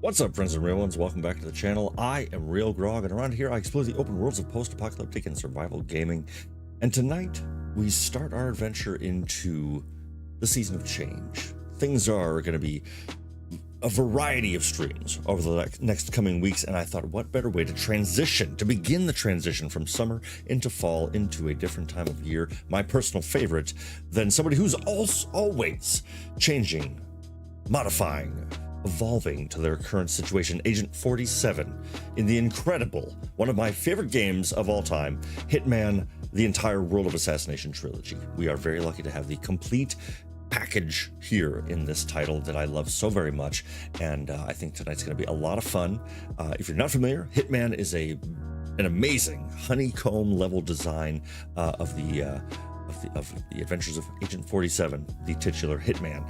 What's up, friends and real ones? Welcome back to the channel. I am Realgrogg, and around here I explore the open worlds of post-apocalyptic and survival gaming. And tonight we start our adventure into the season of change. Things are going to be a variety of streams over the next coming weeks, and I thought, what better way to begin the transition from summer into fall into a different time of year, my personal favorite, than somebody who's always changing, modifying, evolving to their current situation, Agent 47, in the incredible, one of my favorite games of all time, Hitman, the entire World of Assassination trilogy. We are very lucky to have the complete package here in this title that I love so very much, and I think tonight's going to be a lot of fun. If you're not familiar, Hitman is an amazing honeycomb level design of the adventures of Agent 47, the titular Hitman.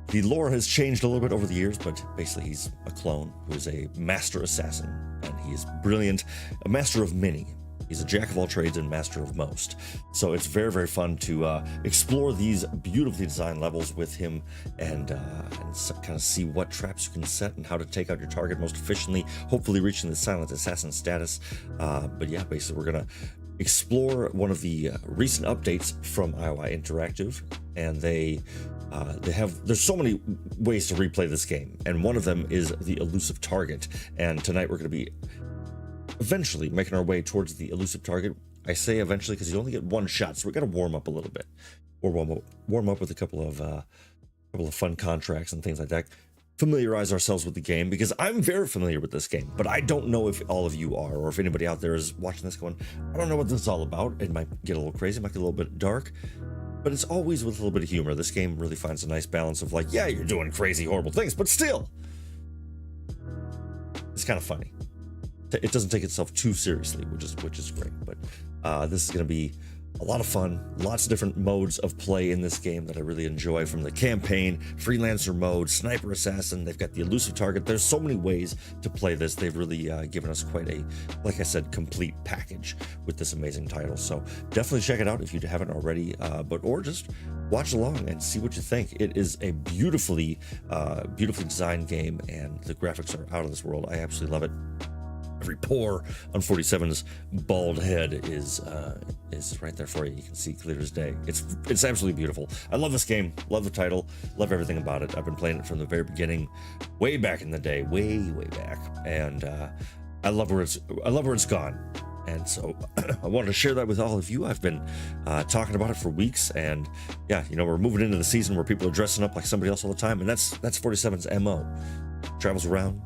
The lore has changed a little bit over the years, but basically he's a clone who is a master assassin, and he is brilliant, a master of many. He's a jack of all trades and master of most. So it's very, very fun to explore these beautifully designed levels with him and kind of see what traps you can set and how to take out your target most efficiently, hopefully reaching the silent assassin status. But yeah, basically we're going to explore one of the recent updates from IOI Interactive, and there's so many ways to replay this game, and one of them is the elusive target. And tonight we're going to be eventually making our way towards the elusive target. I say eventually because you only get one shot, so we got to warm up a little bit, or warm up with a couple of fun contracts and things like that. Familiarize ourselves with the game, because I'm very familiar with this game, but I don't know if all of you are, or if anybody out there is watching this going, I don't know what this is all about. It might get a little crazy, it might get a little bit dark, but it's always with a little bit of humor. This game really finds a nice balance of, like, yeah, you're doing crazy, horrible things, but still, it's kind of funny. It doesn't take itself too seriously, which is great. But this is going to be a lot of fun. Lots of different modes of play in this game that I really enjoy, from the campaign, freelancer mode, sniper assassin. They've got the elusive target. There's so many ways to play this. They've really given us quite a, like I said, complete package with this amazing title. So definitely check it out if you haven't already, or just watch along and see what you think. It is a beautifully designed game, and the graphics are out of this world. I absolutely love it. Every pore on 47's bald head is right there for you. You can see clear as day. It's absolutely beautiful. I love this game. Love the title. Love everything about it. I've been playing it from the very beginning, way back in the day, way back, and I love where it's gone. And so I wanted to share that with all of you. I've been talking about it for weeks, and yeah, we're moving into the season where people are dressing up like somebody else all the time, and that's 47's MO. Travels around,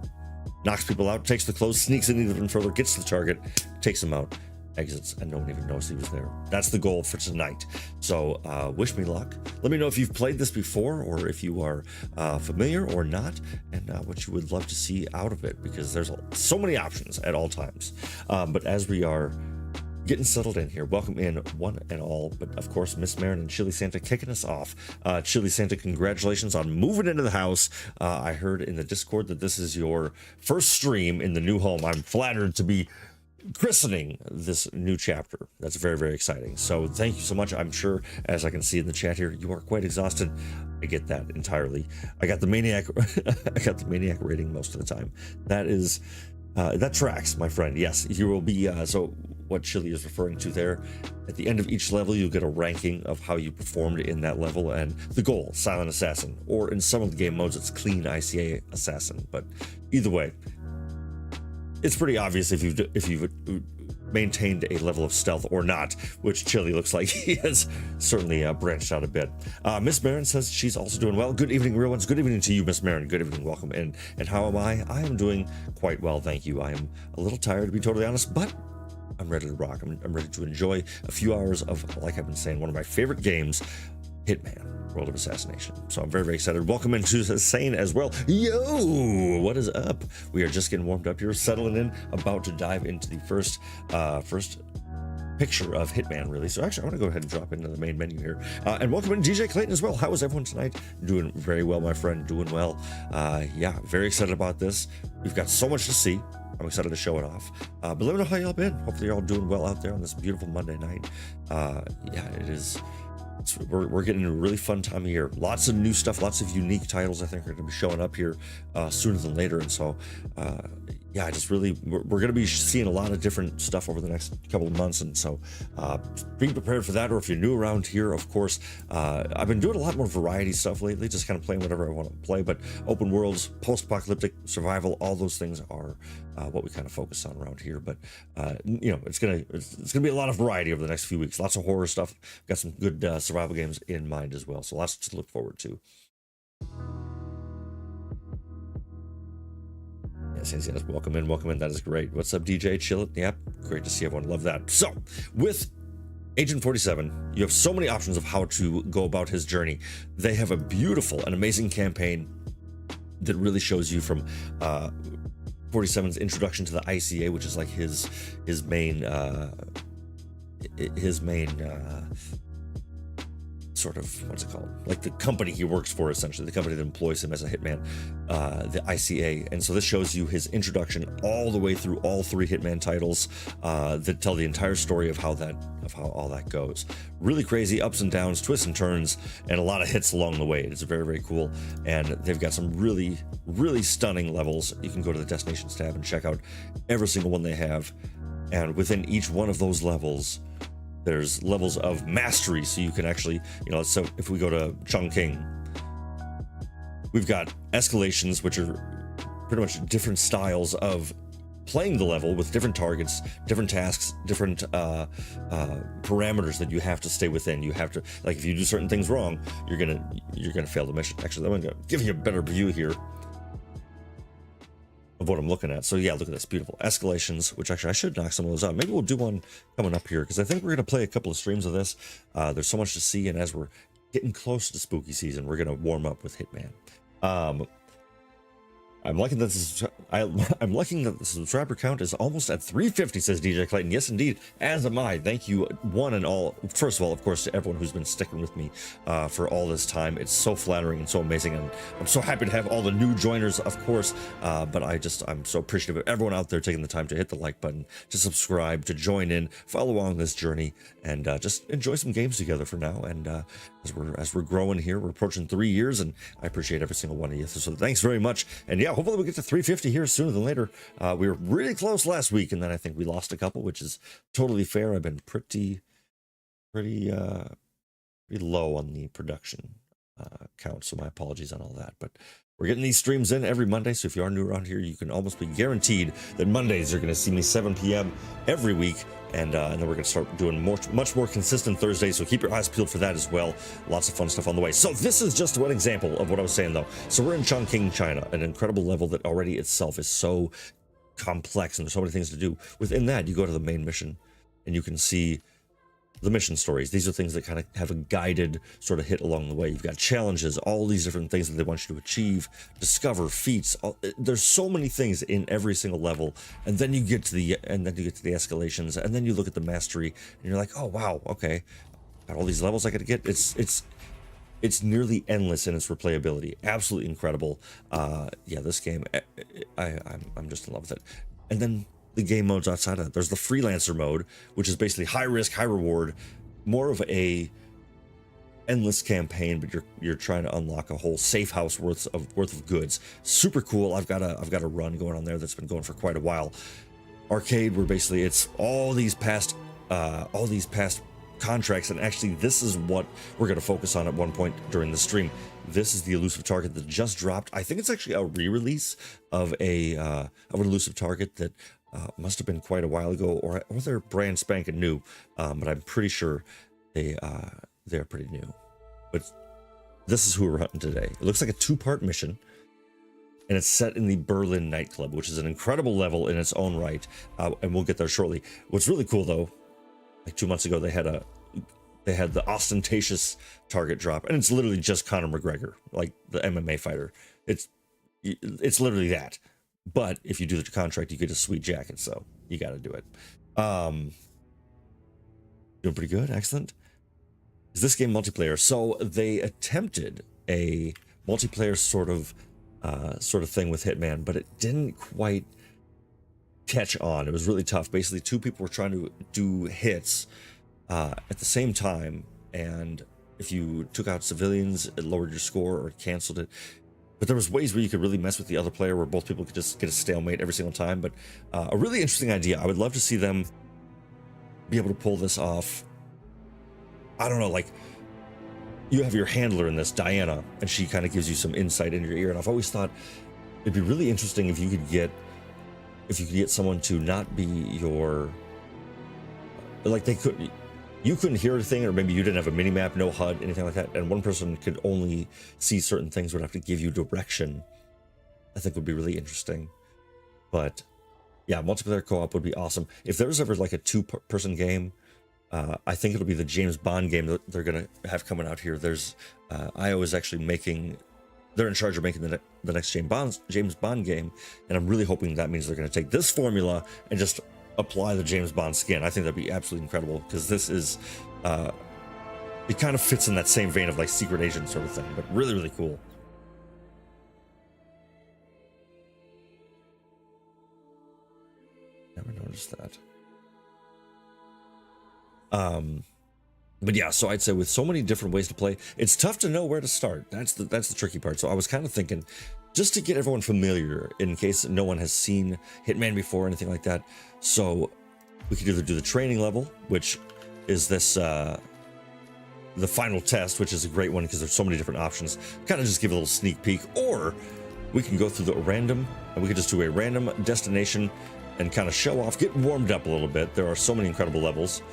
knocks people out, takes the clothes, sneaks in even further, gets to the target, takes them out, exits, and no one even knows he was there. That's the goal for tonight. So wish me luck. Let me know if you've played this before, or if you are familiar or not, and what you would love to see out of it, because there's so many options at all times. But as we are getting settled in here, welcome in one and all, but of course Miss Marin and Chili Santa kicking us off. Chili Santa, congratulations on moving into the house. I heard in the Discord that this is your first stream in the new home. I'm flattered to be christening this new chapter. That's very, very exciting. So thank you so much. I'm sure, as I can see in the chat here, you are quite exhausted. I get that entirely. I got the maniac rating most of the time. That tracks, my friend. Yes, you will be, so what Chili is referring to there, at the end of each level, you'll get a ranking of how you performed in that level, and the goal, Silent Assassin, or in some of the game modes, it's Clean ICA Assassin. But either way, it's pretty obvious if you've maintained a level of stealth or not, which Chili looks like he has certainly branched out a bit. Miss Marin says she's also doing well. Good evening, real ones. Good evening to you, Miss Marin. Good evening, welcome in. And how am I? I am doing quite well, thank you. I am a little tired, to be totally honest, but I'm ready to rock. I'm ready to enjoy a few hours of, like I've been saying, one of my favorite games, Hitman World of Assassination. So I'm very, very excited. Welcome into Sane as well. Yo, what is up? We are just getting warmed up here, settling in, about to dive into the first picture of Hitman, really. So actually, I want to go ahead and drop into the main menu here. And welcome in DJ Clayton as well. How is everyone tonight? Doing very well, my friend. Doing well. Yeah, very excited about this. We've got so much to see. I'm excited to show it off. But let me know how y'all been. Hopefully you're all doing well out there on this beautiful Monday night. Yeah, it is we're getting a really fun time of year. Lots of new stuff, lots of unique titles I think are going to be showing up here sooner than later. And so yeah, I just really, we're going to be seeing a lot of different stuff over the next couple of months. And so be prepared for that. Or if you're new around here, of course, I've been doing a lot more variety stuff lately, just kind of playing whatever I want to play. But open worlds, post-apocalyptic survival, all those things are what we kind of focus on around here. But you know, it's gonna be a lot of variety over the next few weeks. Lots of horror stuff. Got some good survival games in mind as well. So lots to look forward to. Yes, welcome in. That is great. What's up, DJ? Chill it. Yep, great to see everyone. Love that. So, with Agent 47, you have so many options of how to go about his journey. They have a beautiful and amazing campaign that really shows you from 47's introduction to the ICA, which is like his main sort of, what's it called, like the company he works for, essentially the company that employs him as a hitman, the ICA. And so this shows you his introduction all the way through all 3 Hitman titles that tell the entire story of how all that goes. Really crazy ups and downs, twists and turns, and a lot of hits along the way. It's very, very cool, and they've got some really, really stunning levels. You can go to the Destinations tab and check out every single one they have, and within each one of those levels there's levels of mastery, so you can actually, you know, so if we go to Chongqing, we've got escalations, which are pretty much different styles of playing the level with different targets, different tasks, different parameters that you have to stay within. You have to, like, if you do certain things wrong, you're gonna fail the mission. Actually, I'm gonna give you a better view here of what I'm looking at. So yeah, look at this, beautiful escalations, which actually I should knock some of those out. Maybe we'll do one coming up here, because I think we're going to play a couple of streams of this. There's so much to see, and as we're getting close to spooky season, we're going to warm up with Hitman. I'm liking that I'm liking that the subscriber count is almost at 350, says DJ Clayton. Yes, indeed, as am I. Thank you, one and all. First of all, of course, to everyone who's been sticking with me for all this time. It's so flattering and so amazing, and I'm so happy to have all the new joiners, of course. But I'm so appreciative of everyone out there taking the time to hit the like button, to subscribe, to join in, follow along this journey, and just enjoy some games together for now. And as we're growing here, we're approaching 3 years, and I appreciate every single one of you. So thanks very much. And yeah, hopefully we get to 350 here sooner than later. We were really close last week, and then I think we lost a couple, which is totally fair. I've been pretty low on the production count, so my apologies on all that. But we're getting these streams in every Monday, so if you are new around here, you can almost be guaranteed that Mondays you're going to see me 7 p.m. every week, and then we're going to start doing much more consistent Thursdays, so keep your eyes peeled for that as well. Lots of fun stuff on the way. So this is just one example of what I was saying, though. So we're in Chongqing, China, an incredible level that already itself is so complex, and there's so many things to do. Within that, you go to the main mission, and you can see the mission stories. These are things that kind of have a guided sort of hit along the way. You've got challenges, all these different things that they want you to achieve, discover, feats. There's so many things in every single level, and then you get to the escalations, and then you look at the mastery, and you're like, oh wow, okay, got all these levels I got to get. It's nearly endless in its replayability. Absolutely incredible. Yeah, this game, I'm just in love with it. And then the game modes outside of that. There's the freelancer mode, which is basically high risk, high reward, more of a endless campaign, but you're trying to unlock a whole safe house worth of goods. Super cool. I've got a run going on there that's been going for quite a while. Arcade, where basically it's all these past contracts, and actually this is what we're going to focus on at one point during the stream. This is the Elusive target that just dropped. I think it's actually a re-release of an Elusive target that must have been quite a while ago, or they're brand spanking new, but I'm pretty sure they're pretty new. But this is who we're hunting today. It looks like a 2-part mission, and it's set in the Berlin nightclub, which is an incredible level in its own right, and we'll get there shortly. What's really cool, though, like 2 months ago, they had the ostentatious target drop, and it's literally just Conor McGregor, like the MMA fighter. It's literally that. But if you do the contract, you get a sweet jacket, so you got to do it. Doing pretty good, excellent. Is this game multiplayer? So they attempted a multiplayer sort of thing with Hitman, but it didn't quite catch on. It was really tough. Basically, 2 people were trying to do hits at the same time, and if you took out civilians, it lowered your score or canceled it. But there was ways where you could really mess with the other player, where both people could just get a stalemate every single time. But a really interesting idea. I would love to see them be able to pull this off. I don't know, like, you have your handler in this, Diana, and she kind of gives you some insight in your ear. And I've always thought it'd be really interesting if you could get someone to not be your, like, you couldn't hear a thing, or maybe you didn't have a mini map, no HUD, anything like that, and one person could only see certain things, would have to give you direction. I think would be really interesting. But yeah, multiplayer co-op would be awesome. If there's ever like a two-person game, I think it'll be the James Bond game that they're gonna have coming out here. There's IO is actually they're in charge of making the next James Bond game, and I'm really hoping that means they're gonna take this formula and just apply the James Bond skin. I think that'd be absolutely incredible, because this is it kind of fits in that same vein of like secret agent sort of thing, but really, really cool. Never noticed that. But yeah, so I'd say with so many different ways to play, it's tough to know where to start. That's the tricky part. So I was kind of thinking, just to get everyone familiar, in case no one has seen Hitman before or anything like that. So we could either do the training level, which is this the final test, which is a great one because there's so many different options. Kind of just give a little sneak peek, or we can go through the random, and we could just do a random destination and kind of show off, get warmed up a little bit. There are so many incredible levels.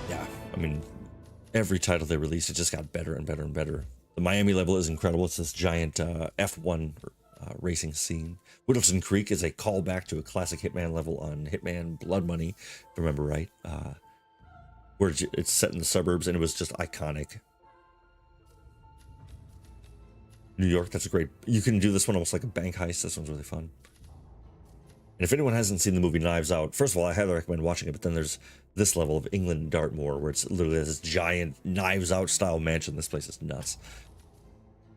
Yeah, I mean, every title they released, it just got better and better and better. The Miami level is incredible. It's this giant F1 racing scene. Whittleton Creek is a callback to a classic Hitman level on Hitman Blood Money, if I remember right, where it's set in the suburbs, and it was just iconic. New York, that's a great, you can do this one almost like a bank heist. This one's really fun. And if anyone hasn't seen the movie Knives Out, first of all, I highly recommend watching it, but then there's this level of England Dartmoor, where it's literally this giant Knives Out style mansion. This place is nuts.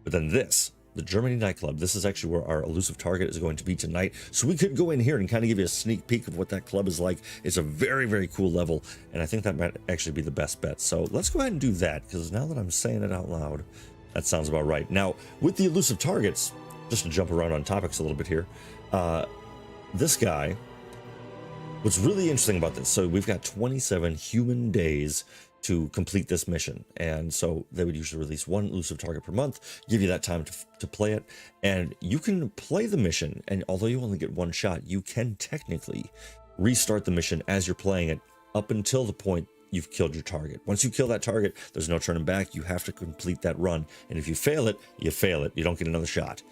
But then this, the Germany nightclub, this is actually where our elusive target is going to be tonight. So we could go in here and kind of give you a sneak peek of what that club is like. It's a very, very cool level, and I think that might actually be the best bet. So let's go ahead and do that, because now that I'm saying it out loud, that sounds about right. Now, with the elusive targets, just to jump around on topics a little bit here, this guy, what's really interesting about this, so we've got 27 human days to complete this mission, and so they would usually release one elusive target per month, give you that time to play it, and you can play the mission, and although you only get one shot, you can technically restart the mission as you're playing it up until the point you've killed your target. Once you kill that target, there's no turning back. You have to complete that run, and if you fail it, you fail it. You don't get another shot.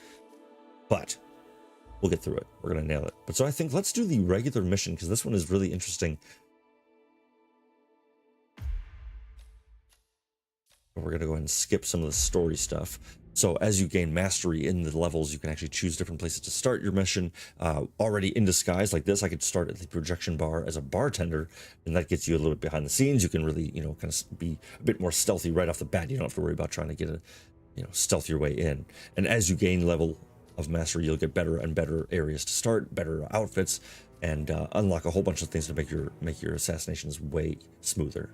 But we'll get through it. We're gonna nail it. But so I think let's do the regular mission, because this one is really interesting. We're gonna go ahead and skip some of the story stuff. So as you gain mastery in the levels, you can actually choose different places to start your mission. Already in disguise like this, I could start at the projection bar as a bartender, and that gets you a little bit behind the scenes. You can really, you know, kind of be a bit more stealthy right off the bat. You don't have to worry about trying to get a, you know, stealth your way in. And as you gain level of mastery, you'll get better and better areas to start, better outfits, and unlock a whole bunch of things to make your assassinations way smoother.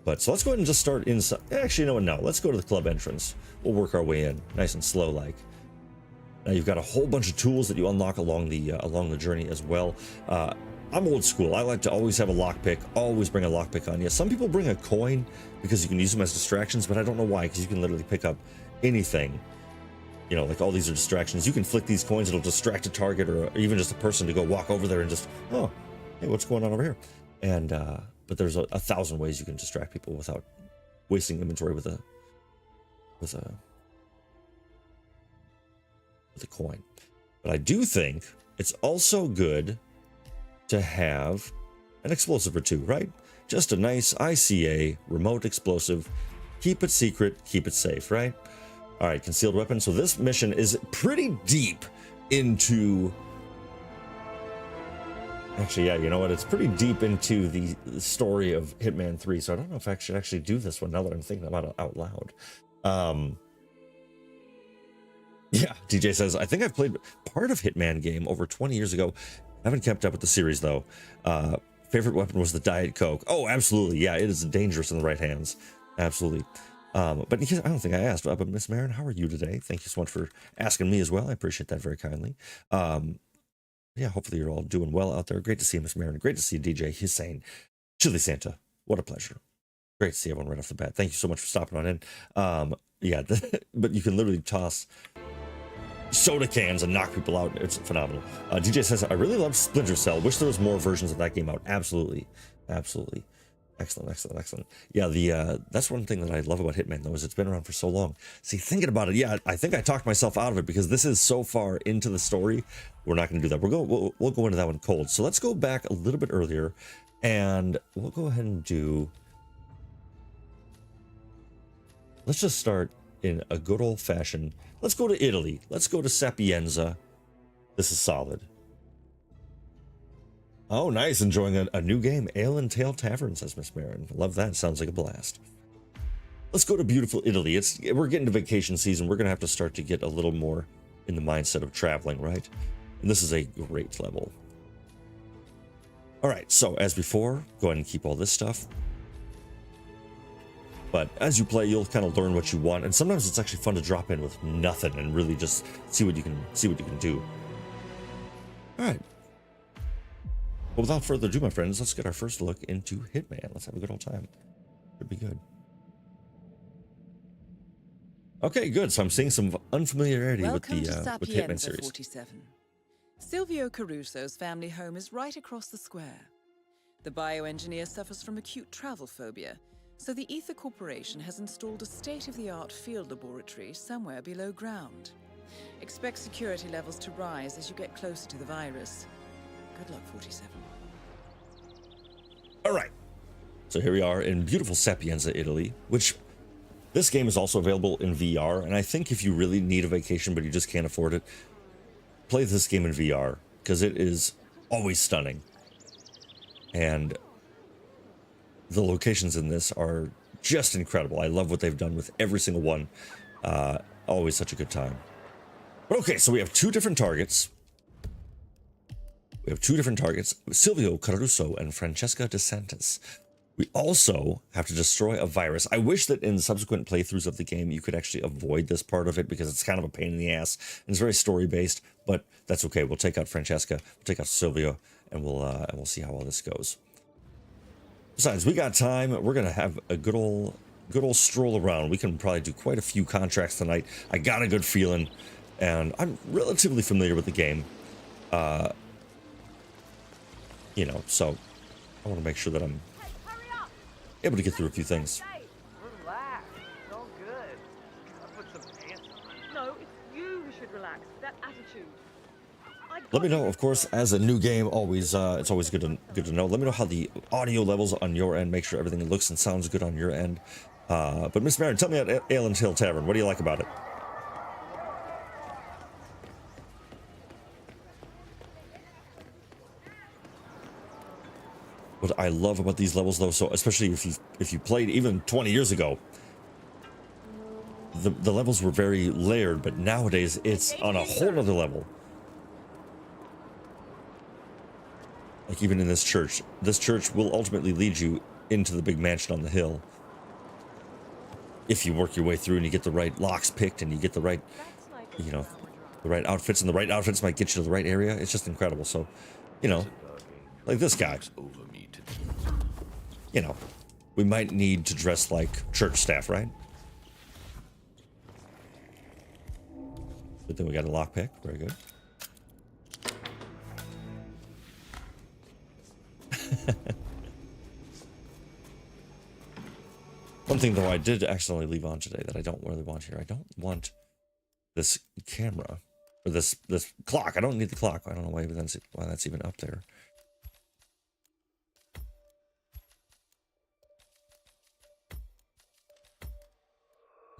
But so let's go ahead and just start inside. Actually, you know what? No, let's go to the club entrance. We'll work our way in, nice and slow like. Now you've got a whole bunch of tools that you unlock along the journey as well. I'm old school. I like to always have a lockpick. Always bring a lockpick on you. Some people bring a coin because you can use them as distractions, but I don't know why. Because you can literally pick up anything. You know, like all these are distractions. You can flick these coins, it'll distract a target or even just a person to go walk over there and just, oh, hey, what's going on over here? And but there's a thousand ways you can distract people without wasting inventory with a coin. But I do think it's also good to have an explosive or two, right? Just a nice ICA remote explosive. Keep it secret, keep it safe, right? All right, concealed weapon. So this mission is pretty deep into... Actually, yeah, you know what? It's pretty deep into the story of Hitman 3, so I don't know if I should actually do this one now that I'm thinking about it out loud. Yeah, DJ says, I think I've played part of Hitman game over 20 years ago. I haven't kept up with the series, though. Favorite weapon was the Diet Coke. Oh, absolutely. Yeah, it is dangerous in the right hands. Absolutely. But I don't think I asked, but Miss Marin, how are you today? Thank you so much for asking me as well. I appreciate that very kindly. Yeah, hopefully you're all doing well out there. Great to see you, Miss Marin. Great to see you, DJ Hussein. Chili Santa. What a pleasure. Great to see everyone right off the bat. Thank you so much for stopping on in. Yeah, but you can literally toss soda cans and knock people out. It's phenomenal. DJ says, I really love Splinter Cell. Wish there was more versions of that game out. Absolutely. Absolutely. Excellent, excellent, excellent. Yeah, that's one thing that I love about Hitman, though, is it's been around for so long. See, thinking about it, yeah, I think I talked myself out of it because this is so far into the story. We're not going to do that. We'll go into that one cold. So let's go back a little bit earlier, and we'll go ahead and do... Let's just start in a good old-fashioned... Let's go to Italy. Let's go to Sapienza. This is solid. Oh, nice. Enjoying a new game. Ale and Tail Tavern, says Miss Marin. Love that. Sounds like a blast. Let's go to beautiful Italy. We're getting to vacation season. We're going to have to start to get a little more in the mindset of traveling, right? And this is a great level. All right. So as before, go ahead and keep all this stuff. But as you play, you'll kind of learn what you want. And sometimes it's actually fun to drop in with nothing and really just see what you can do. All right. Well, without further ado, my friends, let's get our first look into Hitman. Let's have a good old time. Should be good. Okay, good. So I'm seeing some unfamiliarity with the Hitman series. 47. Silvio Caruso's family home is right across the square. The bioengineer suffers from acute travel phobia, so the Ether Corporation has installed a state-of-the-art field laboratory somewhere below ground. Expect security levels to rise as you get closer to the virus. Good luck, 47. All right. So here we are in beautiful Sapienza, Italy, which this game is also available in VR. And I think if you really need a vacation, but you just can't afford it, play this game in VR because it is always stunning. And the locations in this are just incredible. I love what they've done with every single one. Always such a good time. But okay, so we have two different targets. Silvio Caruso and Francesca De Santis. We also have to destroy a virus. I wish that in subsequent playthroughs of the game, you could actually avoid this part of it because it's kind of a pain in the ass. And it's very story-based, but that's okay. We'll take out Francesca, we'll take out Silvio, and we'll see how all this goes. Besides, we got time. We're going to have a good old stroll around. We can probably do quite a few contracts tonight. I got a good feeling, and I'm relatively familiar with the game. You know, so I want to make sure that I'm able to get through a few things. Relax. It's all good. I'll put some pants on. No, it's you who should relax. That attitude. Let me know, of course, as a new game, always it's always good to know. Let me know how the audio levels on your end. Make sure everything looks and sounds good on your end. But Miss Marin, tell me about Ale and Tail Tavern. What do you like about it? What I love about these levels, though, so especially if you played even 20 years ago, the levels were very layered, but nowadays it's on a whole nother level. Like even in this church will ultimately lead you into the big mansion on the hill. If you work your way through and you get the right locks picked and you get the right, you know, the right outfits, and the right outfits might get you to the right area. It's just incredible. So, you know, like this guy, you know, we might need to dress like church staff, right? Good thing we got a lockpick. Very good. One thing, though, I did accidentally leave on today that I don't really want here. I don't want this camera or this clock. I don't need the clock. I don't know why that's even up there.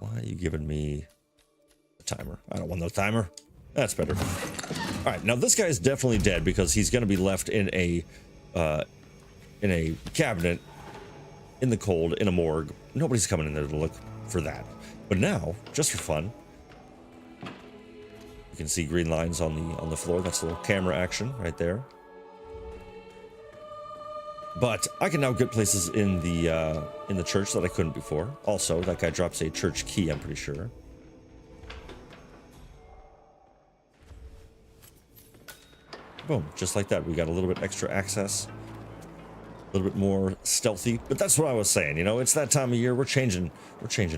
Why are you giving me a timer? I don't want no timer. That's better. All right, now this guy is definitely dead because he's going to be left in a cabinet in the cold in a morgue. Nobody's coming in there to look for that. But now, just for fun, you can see green lines on the floor. That's a little camera action right there. But I can now get places in the church that I couldn't before. Also, that guy drops a church key, I'm pretty sure. Boom, just like that. We got a little bit extra access. A little bit more stealthy. But that's what I was saying, you know, it's that time of year. We're changing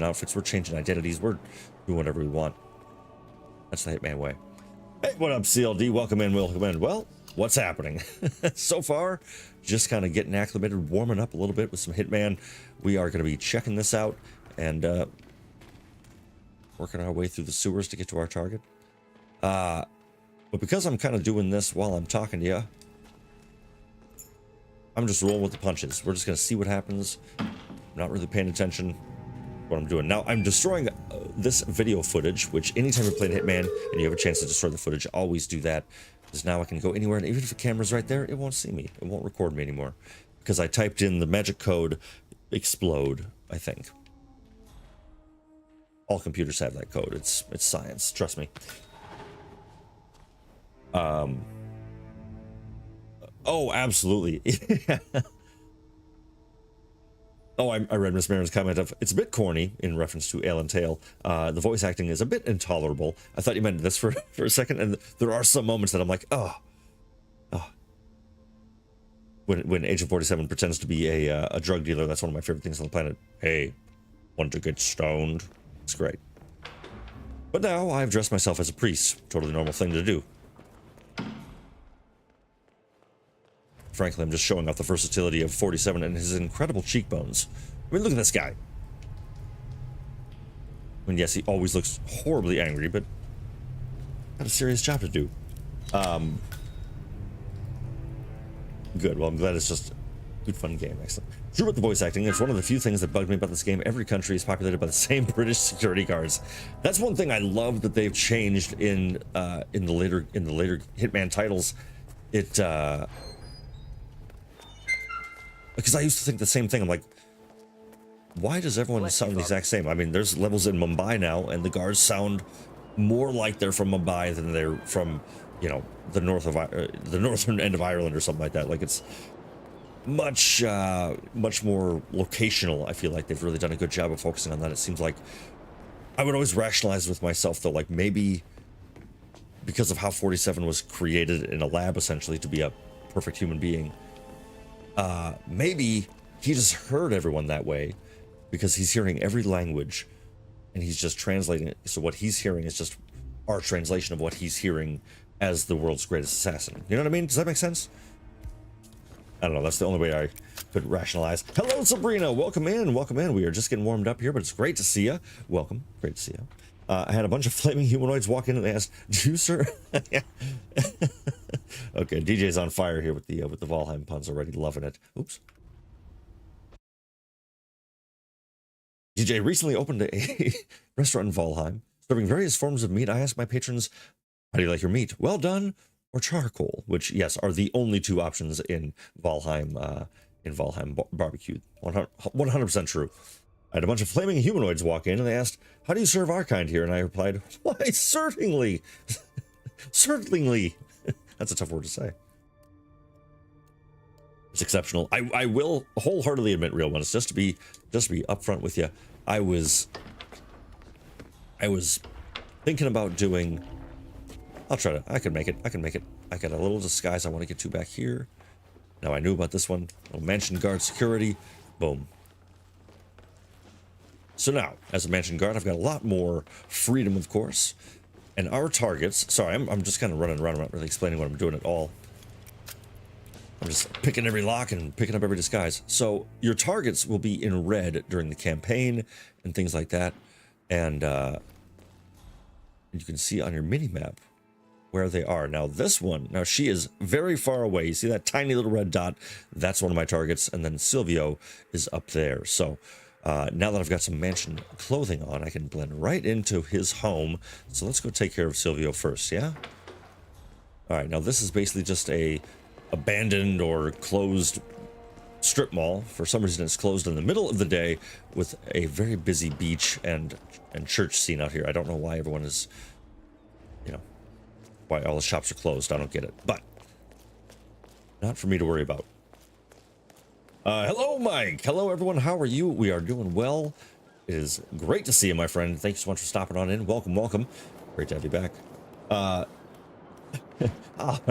outfits, we're changing identities, we're doing whatever we want. That's the Hitman way. Hey, what up, CLD? Welcome in, welcome in. Well, what's happening? So far, just kind of getting acclimated, warming up a little bit with some Hitman. We are going to be checking this out and working our way through the sewers to get to our target. But because I'm kind of doing this while I'm talking to you, I'm just rolling with the punches. We're just going to see what happens. I'm not really paying attention to what I'm doing. Now, I'm destroying this video footage, which anytime you're playing Hitman and you have a chance to destroy the footage, always do that. Because now I can go anywhere, and even if the camera's right there, it won't see me. It won't record me anymore. Because I typed in the magic code, explode, I think. All computers have that code. It's science, trust me. Oh, absolutely. Oh, I read Miss Marin's comment of, it's a bit corny in reference to Ale and Tail. The voice acting is a bit intolerable. I thought you meant this for a second, and there are some moments that I'm like, oh. When Agent 47 pretends to be a drug dealer, that's one of my favorite things on the planet. Hey, want to get stoned? It's great. But now I've dressed myself as a priest. Totally normal thing to do. Frankly, I'm just showing off the versatility of 47 and his incredible cheekbones. I mean, look at this guy. I mean, yes, he always looks horribly angry, but got a serious job to do. Good. Well, I'm glad it's just a good, fun game. Excellent. True about the voice acting. It's one of the few things that bugged me about this game. Every country is populated by the same British security guards. That's one thing I love that they've changed in the later Hitman titles. Because I used to think the same thing. I'm like, why does everyone sound the exact same? I mean, there's levels in Mumbai now, and the guards sound more like they're from Mumbai than they're from, you know, the northern end of Ireland or something like that. Like, it's much more locational. I feel like they've really done a good job of focusing on that. It seems like I would always rationalize with myself, though, like maybe because of how 47 was created in a lab, essentially, to be a perfect human being. Maybe he just heard everyone that way because he's hearing every language and he's just translating it. So what he's hearing is just our translation of what he's hearing as the world's greatest assassin. You know what I mean? Does that make sense? I don't know. That's the only way I could rationalize. Hello, Sabrina. Welcome in. Welcome in. We are just getting warmed up here, but it's great to see you. Welcome. Great to see you. I had a bunch of flaming humanoids walk in and they asked, "Do you, sir?" Yeah. Okay, DJ's on fire here with the Valheim puns already. Loving it. Oops. DJ recently opened a restaurant in Valheim, serving various forms of meat. I asked my patrons, "How do you like your meat? Well done or charcoal?" Which, yes, are the only two options in Valheim barbecue. 100% true. I had a bunch of flaming humanoids walk in and they asked, "How do you serve our kind here?" And I replied, "Why, certainly." Certainly. That's a tough word to say. It's exceptional. I will wholeheartedly admit, real ones, just to be upfront with you, I was thinking about doing, I can make it. I got a little disguise I want to get to back here. Now I knew about this one. Little mansion guard security. Boom. So now, as a mansion guard, I've got a lot more freedom, of course. And our targets... Sorry, I'm just kind of running around. I'm not really explaining what I'm doing at all. I'm just picking every lock and picking up every disguise. So your targets will be in red during the campaign and things like that. And you can see on your mini-map where they are. Now this one, now she is very far away. You see that tiny little red dot? That's one of my targets. And then Silvio is up there. So... now that I've got some mansion clothing on, I can blend right into his home. So let's go take care of Silvio first, yeah? Alright, now this is basically just a abandoned or closed strip mall. For some reason it's closed in the middle of the day with a very busy beach and church scene out here. I don't know why everyone is, you know, why all the shops are closed. I don't get it, but not for me to worry about. Hello, Mike. Hello, everyone. How are you? We are doing well. It is great to see you, my friend. Thank you so much for stopping on in. Welcome, welcome. Great to have you back. My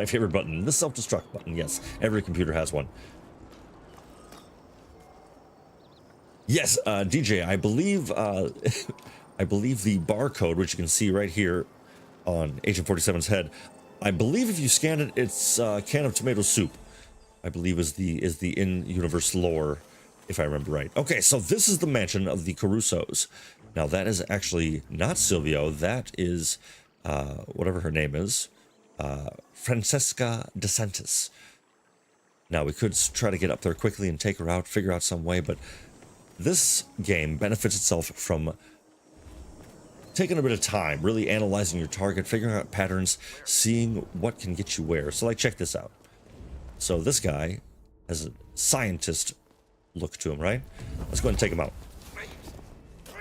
favorite button, the self-destruct button. Yes, every computer has one. Yes, DJ, I believe I believe the barcode, which you can see right here on Agent 47's head, I believe if you scan it, it's a can of tomato soup. I believe is the in-universe lore, if I remember right. Okay, so this is the mansion of the Carusos. Now that is actually not Silvio. That is whatever her name is, Francesca DeSantis. Now we could try to get up there quickly and take her out, figure out some way, but this game benefits itself from taking a bit of time, really analyzing your target, figuring out patterns, seeing what can get you where. So like, check this out. So this guy has a scientist look to him, right? Let's go ahead and take him out.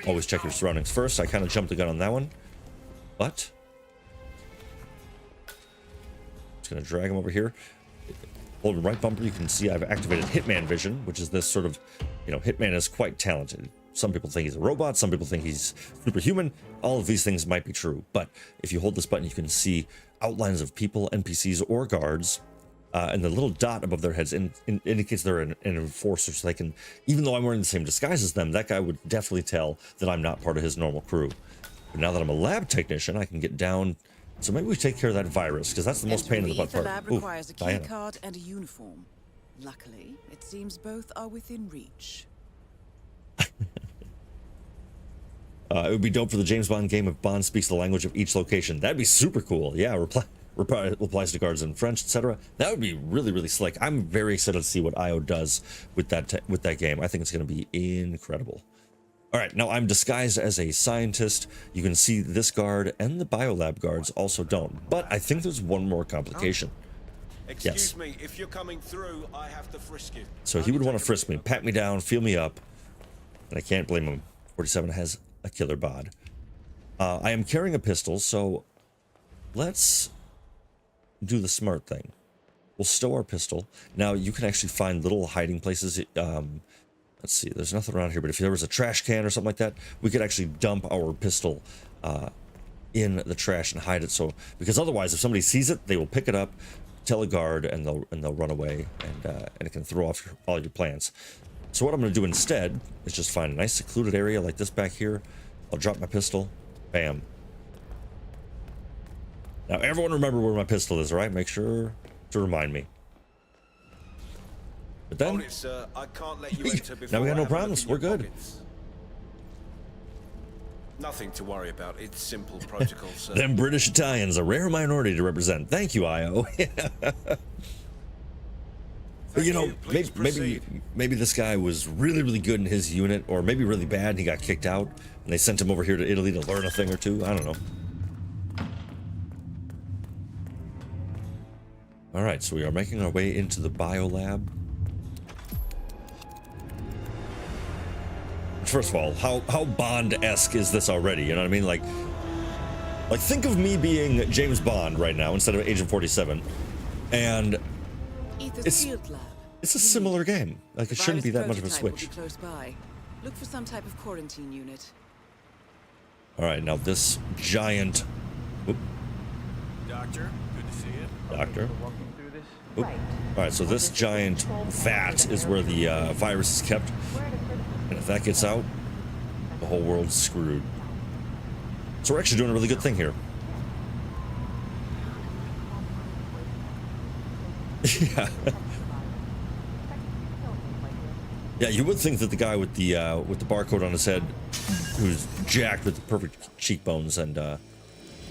Always check your surroundings first. I kind of jumped the gun on that one, but just gonna drag him over here. Holding right bumper, you can see I've activated Hitman vision, which is this sort of, you know, Hitman is quite talented. Some people think he's a robot, some people think he's superhuman. All of these things might be true, but if you hold this button, you can see outlines of people, NPCs, or guards, and the little dot above their heads indicates they're an enforcer, so they can, even though I'm wearing the same disguise as them, that guy would definitely tell that I'm not part of his normal crew. But now that I'm a lab technician, I can get down. So maybe we take care of that virus, because that's the most pain in the butt part. The lab requires a key Diana. card and a uniform. Luckily, it seems both are within reach. It would be dope for the James Bond game if Bond speaks the language of each location. That'd be super cool. Yeah, replies to guards in French, etc. That would be really, really slick. I'm very excited to see what IO does with that game. I think it's going to be incredible. All right, now I'm disguised as a scientist. You can see this guard and the biolab guards also don't. But I think there's one more complication. Excuse me, if you're coming through, I have to frisk you. So he would want to frisk me, pat me down, feel me up, and I can't blame him. 47 has a killer bod. I am carrying a pistol, so let's do the smart thing. We'll stow our pistol. Now you can actually find little hiding places. Let's see, there's nothing around here, but if there was a trash can or something like that, we could actually dump our pistol in the trash and hide it. So, because otherwise, if somebody sees it, they will pick it up, tell a guard, and they'll run away, and it can throw off all your plans. So what I'm going to do instead is just find a nice secluded area like this back here. I'll drop my pistol. Bam. Now, everyone remember where my pistol is, all right? Make sure to remind me. But then, Hold it, sir. I can't let you enter before now we got I no have a look problems. in We're your good. pockets. Nothing to worry about. It's simple protocol, sir. them British Italians, a rare minority to represent. Thank you, IO. But you know, Please maybe this guy was really, really good in his unit, or maybe really bad and he got kicked out, and they sent him over here to Italy to learn a thing or two. I don't know. All right, so we are making our way into the biolab. First of all, how Bond-esque is this already? You know what I mean? Like think of me being James Bond right now instead of Agent 47, and Ether's field lab. it's a similar game. Like, it shouldn't be that much of a Prototype will be switch. close by. Look for some type of quarantine unit. All right, now this giant. Oop, Doctor, good to see you. doctor. Walking through this. Oop. All right, so this giant vat is where the virus is kept, and if that gets out, the whole world's screwed. So we're actually doing a really good thing here. Yeah. Yeah, you would think that the guy with the barcode on his head, who's jacked with the perfect cheekbones and all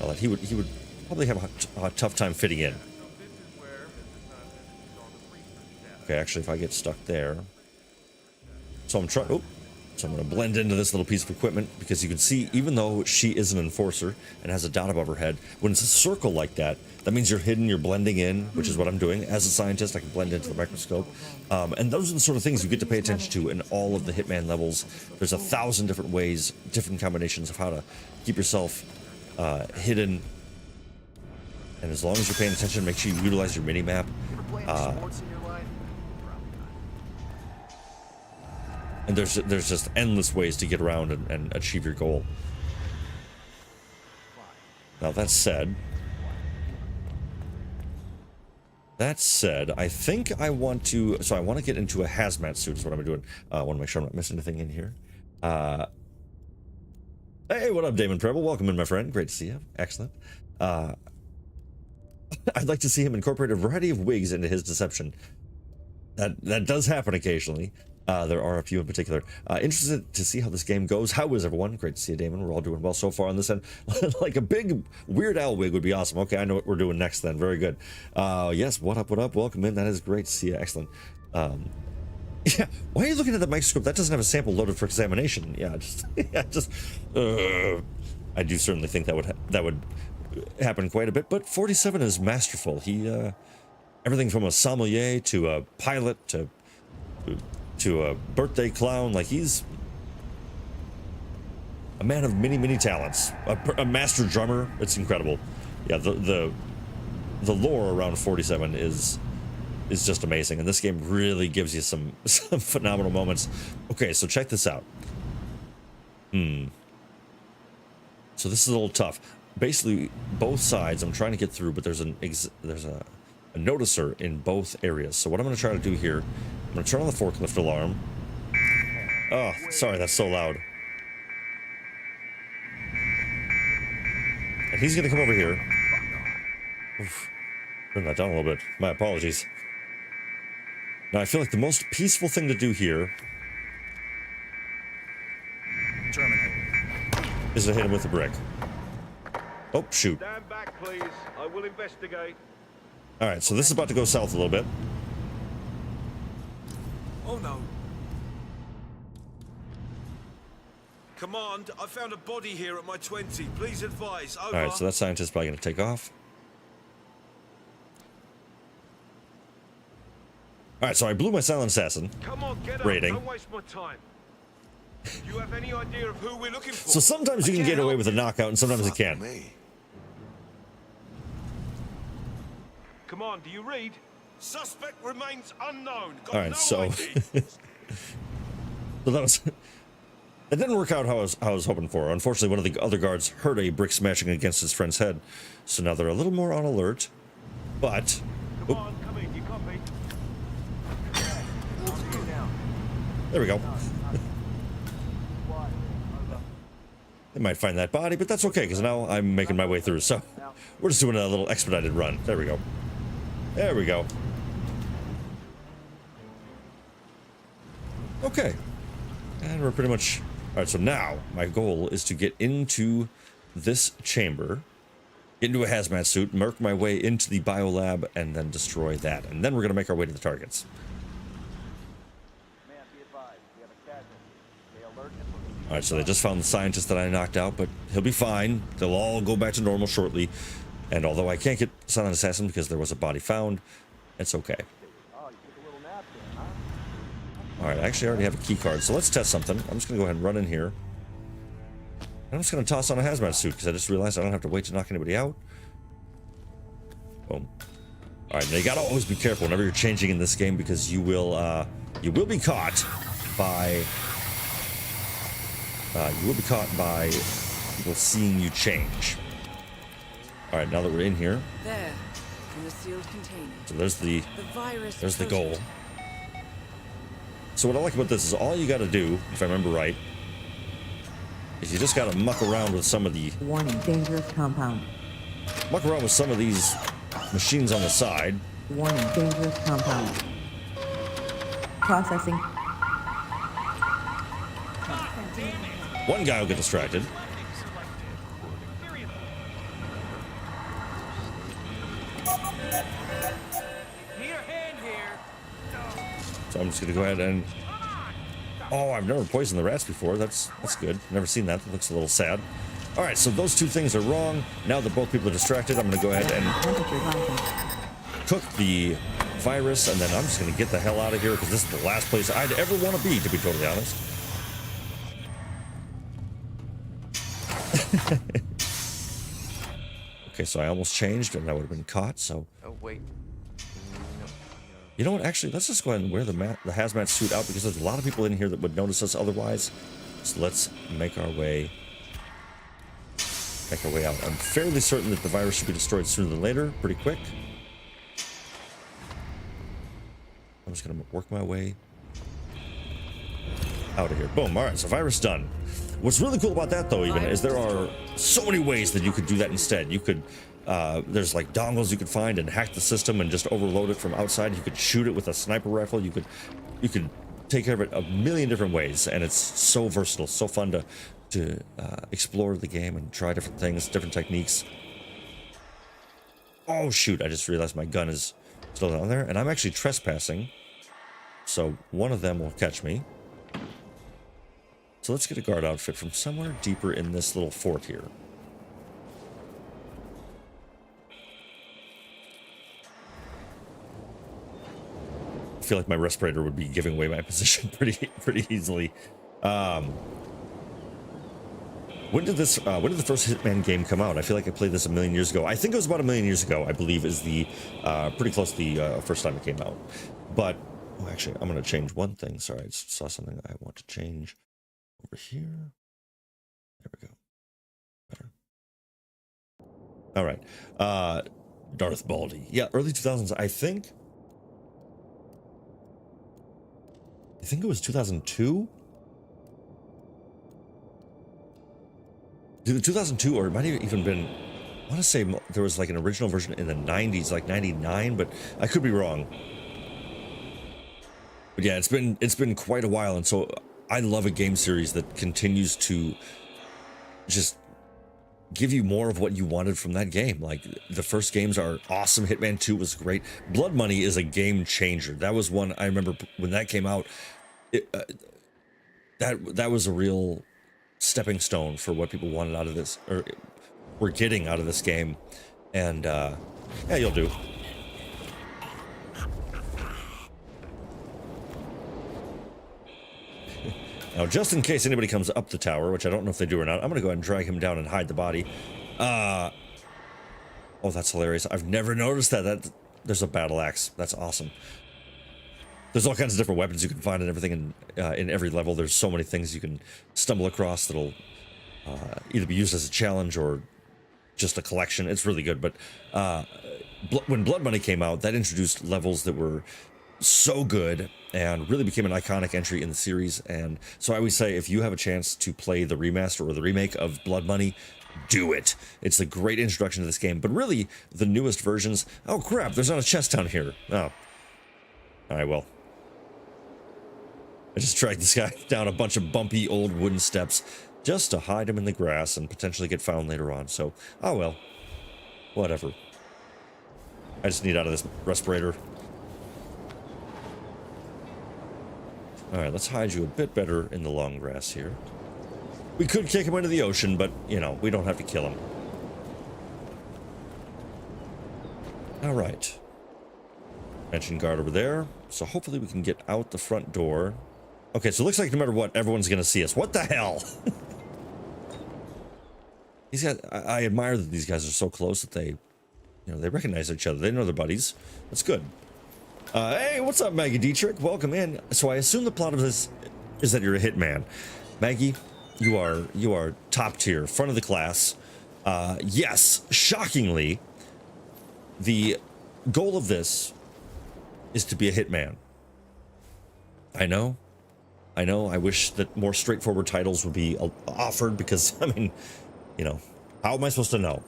that, he would probably have a tough time fitting in. Okay, actually, if I get stuck there, so I'm trying. Oh, so I'm going to blend into this little piece of equipment, because you can see, even though she is an enforcer and has a dot above her head, when it's a circle like that, that means you're hidden, you're blending in, which is what I'm doing. As a scientist, I can blend into the microscope. And those are the sort of things you get to pay attention to in all of the Hitman levels. There's 1,000 different ways, different combinations of how to keep yourself hidden. And as long as you're paying attention, make sure you utilize your mini-map. And there's just endless ways to get around and achieve your goal. Now that said, I think I want to, so I want to get into a hazmat suit is what I'm doing. I want to make sure I'm not missing anything in here. Hey, what up, Damon Preble? Welcome in, my friend. Great to see you. Excellent. I'd like to see him incorporate a variety of wigs into his deception. That does happen occasionally. There are a few in particular. Interested to see how this game goes. How is everyone? Great to see you, Damon. We're all doing well so far on this end. Like a big Weird Al wig would be awesome. Okay, I know what we're doing next then. Very good. Yes, what up, what up? Welcome in. That is great to see you. Excellent. Yeah, why are you looking at the microscope? That doesn't have a sample loaded for examination. Yeah, I do certainly think that would happen quite a bit, but 47 is masterful. He, everything from a sommelier to a pilot to a birthday clown, like he's a man of many talents, a master drummer. It's incredible. Yeah, the lore around 47 is just amazing, and this game really gives you some phenomenal moments. Okay, so check this out. So this is a little tough. Basically, both sides I'm trying to get through, but there's a noticer in both areas. So what I'm going to try to do here, I'm going to turn on the forklift alarm. Oh, sorry, that's so loud. And he's going to come over here. Oof. Turn that down a little bit. My apologies. Now, I feel like the most peaceful thing to do here is to hit him with a brick. Oh, shoot. Stand back, please. I will investigate. All right, so this is about to go south a little bit. Oh no. Command, I found a body here at my 20. Please advise. Over. All right, so that scientist's probably going to take off. All right, so I blew my silent assassin. Come on, get rating. up. Don't waste my time. Do you have any idea of who we're looking for? So sometimes you can get away with a knockout, and sometimes you can't. Come on, do you read? Suspect remains unknown. Got All right, no so ID. so that didn't work out how I was hoping for. Unfortunately, one of the other guards heard a brick smashing against his friend's head, so now they're a little more on alert. But Come on, come in. You copy? I'll see you now. there we go. They might find that body, but that's okay because now I'm making my way through. So we're just doing a little expedited run. There we go. There we go. Okay. And we're pretty much... All right, so now my goal is to get into this chamber, get into a hazmat suit, work my way into the biolab, and then destroy that. And then we're going to make our way to the targets. All right, so they just found the scientist that I knocked out, but he'll be fine. They'll all go back to normal shortly. And although I can't get silent assassin because there was a body found, it's okay. All right, I actually already have a key card, so let's test something. I'm just gonna go ahead and run in here. I'm just gonna toss on a hazmat suit because I just realized I don't have to wait to knock anybody out. Boom. All right, now you gotta always be careful whenever you're changing in this game because you will be caught by people seeing you change. All right, now that we're in here, There, in the sealed container. so there's the virus goal. So what I like about this is all you got to do, if I remember right, is you just got to muck around with some of the Warning, dangerous compound. muck around with some of these machines on the side. Warning, dangerous compound. Processing. One guy will get distracted. So I'm just gonna go ahead and... Oh, I've never poisoned the rats before. That's good. Never seen that. That looks a little sad. All right, so those two things are wrong. Now that both people are distracted, I'm gonna go ahead and cook the virus, and then I'm just gonna get the hell out of here because this is the last place I'd ever want to be totally honest. Okay, so I almost changed, and I would have been caught. So. Oh wait. You know what? Actually, let's just go ahead and wear the hazmat suit out because there's a lot of people in here that would notice us otherwise. So let's make our way out. I'm fairly certain that the virus should be destroyed sooner than later, pretty quick. I'm just gonna work my way out of here. Boom. All right, so virus done. What's really cool about that, though, even, is there are so many ways that you could do that instead. You could, there's like dongles you could find and hack the system and just overload it from outside. You could shoot it with a sniper rifle. You could take care of it a million different ways, and it's so versatile, so fun to explore the game and try different things, different techniques. Oh shoot! I just realized my gun is still down there, and I'm actually trespassing, so one of them will catch me. So let's get a guard outfit from somewhere deeper in this little fort here. I feel like my respirator would be giving away my position pretty easily. When did the first Hitman game come out? I feel like I played this a million years ago. I think it was about a million years ago, I believe, is the pretty close to the first time it came out. But oh, actually, I'm going to change one thing. Sorry, I just saw something I want to change. Over here. There we go. Better. All right. Darth Baldy. Yeah, early 2000s. I think it was 2002. Either 2002 or it might have even been. I want to say there was like an original version in the 90s, like 99, but I could be wrong. But yeah, it's been quite a while, and so I love a game series that continues to just give you more of what you wanted from that game. Like, the first games are awesome. Hitman 2 was great. Blood Money is a game changer. That was one I remember when that came out. That was a real stepping stone for what people wanted out of this, or were getting out of this game. And yeah, you'll do. Now, just in case anybody comes up the tower, which I don't know if they do or not, I'm going to go ahead and drag him down and hide the body. Oh, that's hilarious. I've never noticed that. There's a battle axe. That's awesome. There's all kinds of different weapons you can find and everything in every level. There's so many things you can stumble across that'll either be used as a challenge or just a collection. It's really good. But when Blood Money came out, that introduced levels that were so good and really became an iconic entry in the series. And so I always say, if you have a chance to play the remaster or the remake of Blood Money, do it. It's a great introduction to this game. But really, the newest versions... Oh crap, there's not a chest down here. Oh. Alright, well. I just dragged this guy down a bunch of bumpy old wooden steps just to hide him in the grass and potentially get found later on. So, oh well. Whatever. I just need out of this respirator. Alright, let's hide you a bit better in the long grass here. We could kick him into the ocean, but, you know, we don't have to kill him. Alright. Mention guard over there. So hopefully we can get out the front door. Okay, so it looks like no matter what, everyone's gonna see us. What the hell? These guys, I admire that these guys are so close that they, you know, they recognize each other. They know their buddies. That's good. Hey, what's up, Maggie Dietrich? Welcome in. So I assume the plot of this is that you're a hitman. Maggie, you are top tier, front of the class. Yes, shockingly, the goal of this is to be a hitman. I know. I wish that more straightforward titles would be offered because, I mean, you know, how am I supposed to know?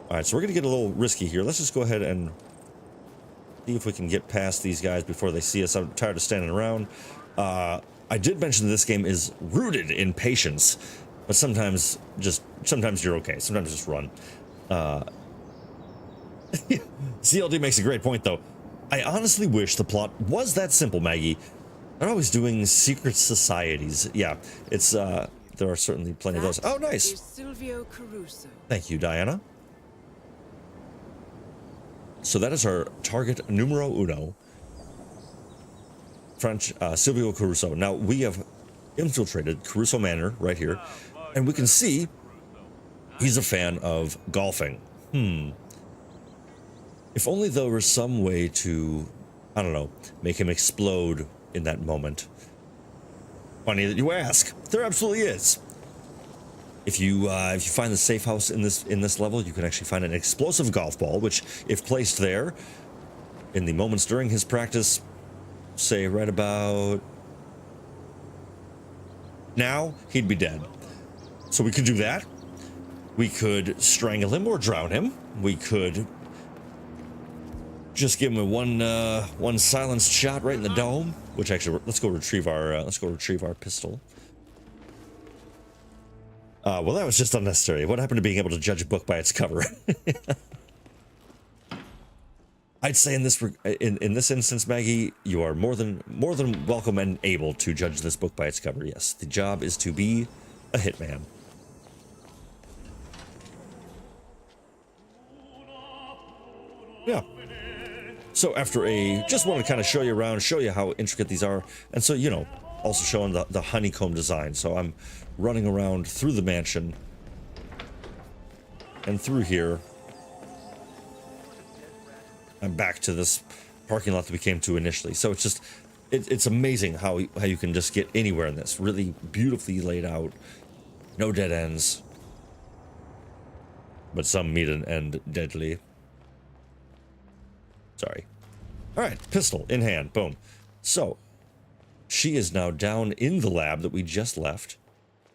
All right, so we're going to get a little risky here. Let's just go ahead and see if we can get past these guys before they see us. I'm tired of standing around. I did mention that this game is rooted in patience, but sometimes you're okay. Sometimes just run. CLD makes a great point, though. I honestly wish the plot was that simple, Maggie. They're always doing secret societies. Yeah, it's there are certainly plenty of those. Oh, nice. Silvio Caruso. Thank you, Diana. So that is our target numero uno. French, Silvio Caruso. Now, we have infiltrated Caruso Manor right here, and we can see he's a fan of golfing. If only there was some way to I don't know, make him explode in that moment. Funny that you ask. There absolutely is. If you find the safe house in this level, you can actually find an explosive golf ball, which, if placed there, in the moments during his practice, say right about now, he'd be dead. So we could do that. We could strangle him or drown him. We could just give him a one silenced shot right in the dome. Which actually, let's go retrieve our pistol. Well, that was just unnecessary. What happened to being able to judge a book by its cover? I'd say in this instance, Maggie, you are more than welcome and able to judge this book by its cover. Yes, the job is to be a hitman. Yeah. So after just want to kind of show you around, show you how intricate these are, and so, you know, also showing the honeycomb design. So I'm running around through the mansion and through here. I'm back to this parking lot that we came to initially. So it's just, it's amazing how you can just get anywhere in this. Really beautifully laid out, no dead ends, but some meet an end deadly. Sorry. All right, pistol in hand, boom. So she is now down in the lab that we just left.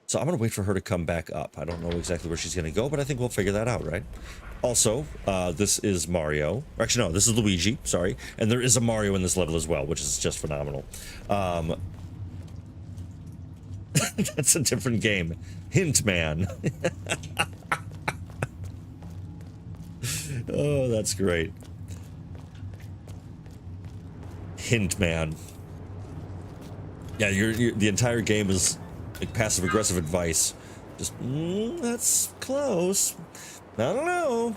So I'm going to wait for her to come back up. I don't know exactly where she's going to go, but I think we'll figure that out, right? Also, this is Mario. Or actually, no, this is Luigi, sorry. And there is a Mario in this level as well, which is just phenomenal. That's a different game. Hitman. Oh, that's great. Hitman. Yeah, you're the entire game is like passive-aggressive advice. Just, that's close. I don't know.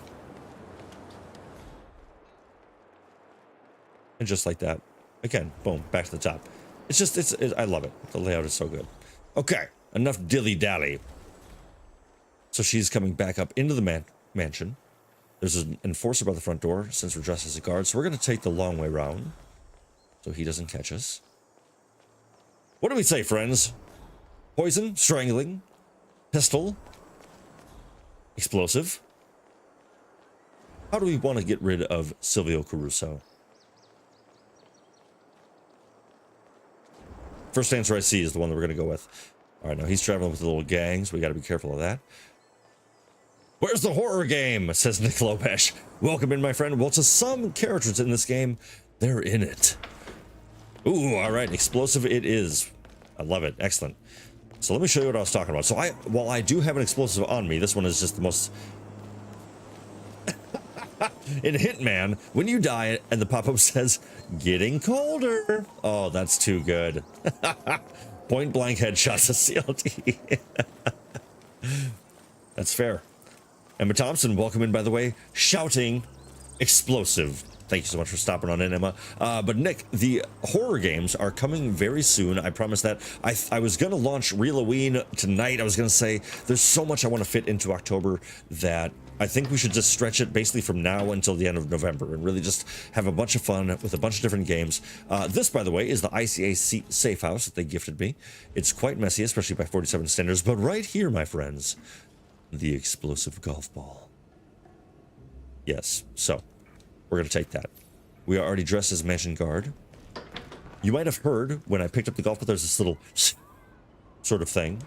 And just like that. Again, boom, back to the top. It's just, I love it. The layout is so good. Okay, enough dilly-dally. So she's coming back up into the mansion. There's an enforcer by the front door, since we're dressed as a guard. So we're going to take the long way around, so he doesn't catch us. What do we say, friends? Poison, strangling, pistol, explosive. How do we want to get rid of Silvio Caruso? First answer I see is the one that we're going to go with. All right, now he's traveling with the little gangs. We got to be careful of that. Where's the horror game? Says Nick Lopesh. Welcome in, my friend. Well, to some characters in this game, they're in it. Ooh, all right, explosive it is. I love it. Excellent. So let me show you what I was talking about. So while I do have an explosive on me, this one is just the most... In Hitman, when you die and the pop-up says, getting colder. Oh, that's too good. Point blank headshots of CLT. That's fair. Emma Thompson, welcome in, by the way, shouting explosive. Thank you so much for stopping on in, Emma. But Nick, the horror games are coming very soon. I promise that. I was going to launch Realoween tonight. I was going to say there's so much I want to fit into October that I think we should just stretch it basically from now until the end of November and really just have a bunch of fun with a bunch of different games. This, by the way, is the ICA safe house that they gifted me. It's quite messy, especially by 47 standards. But right here, my friends, the explosive golf ball. Yes, so we're going to take that. We are already dressed as mansion guard. You might have heard when I picked up the golf ball, there's this little sort of thing.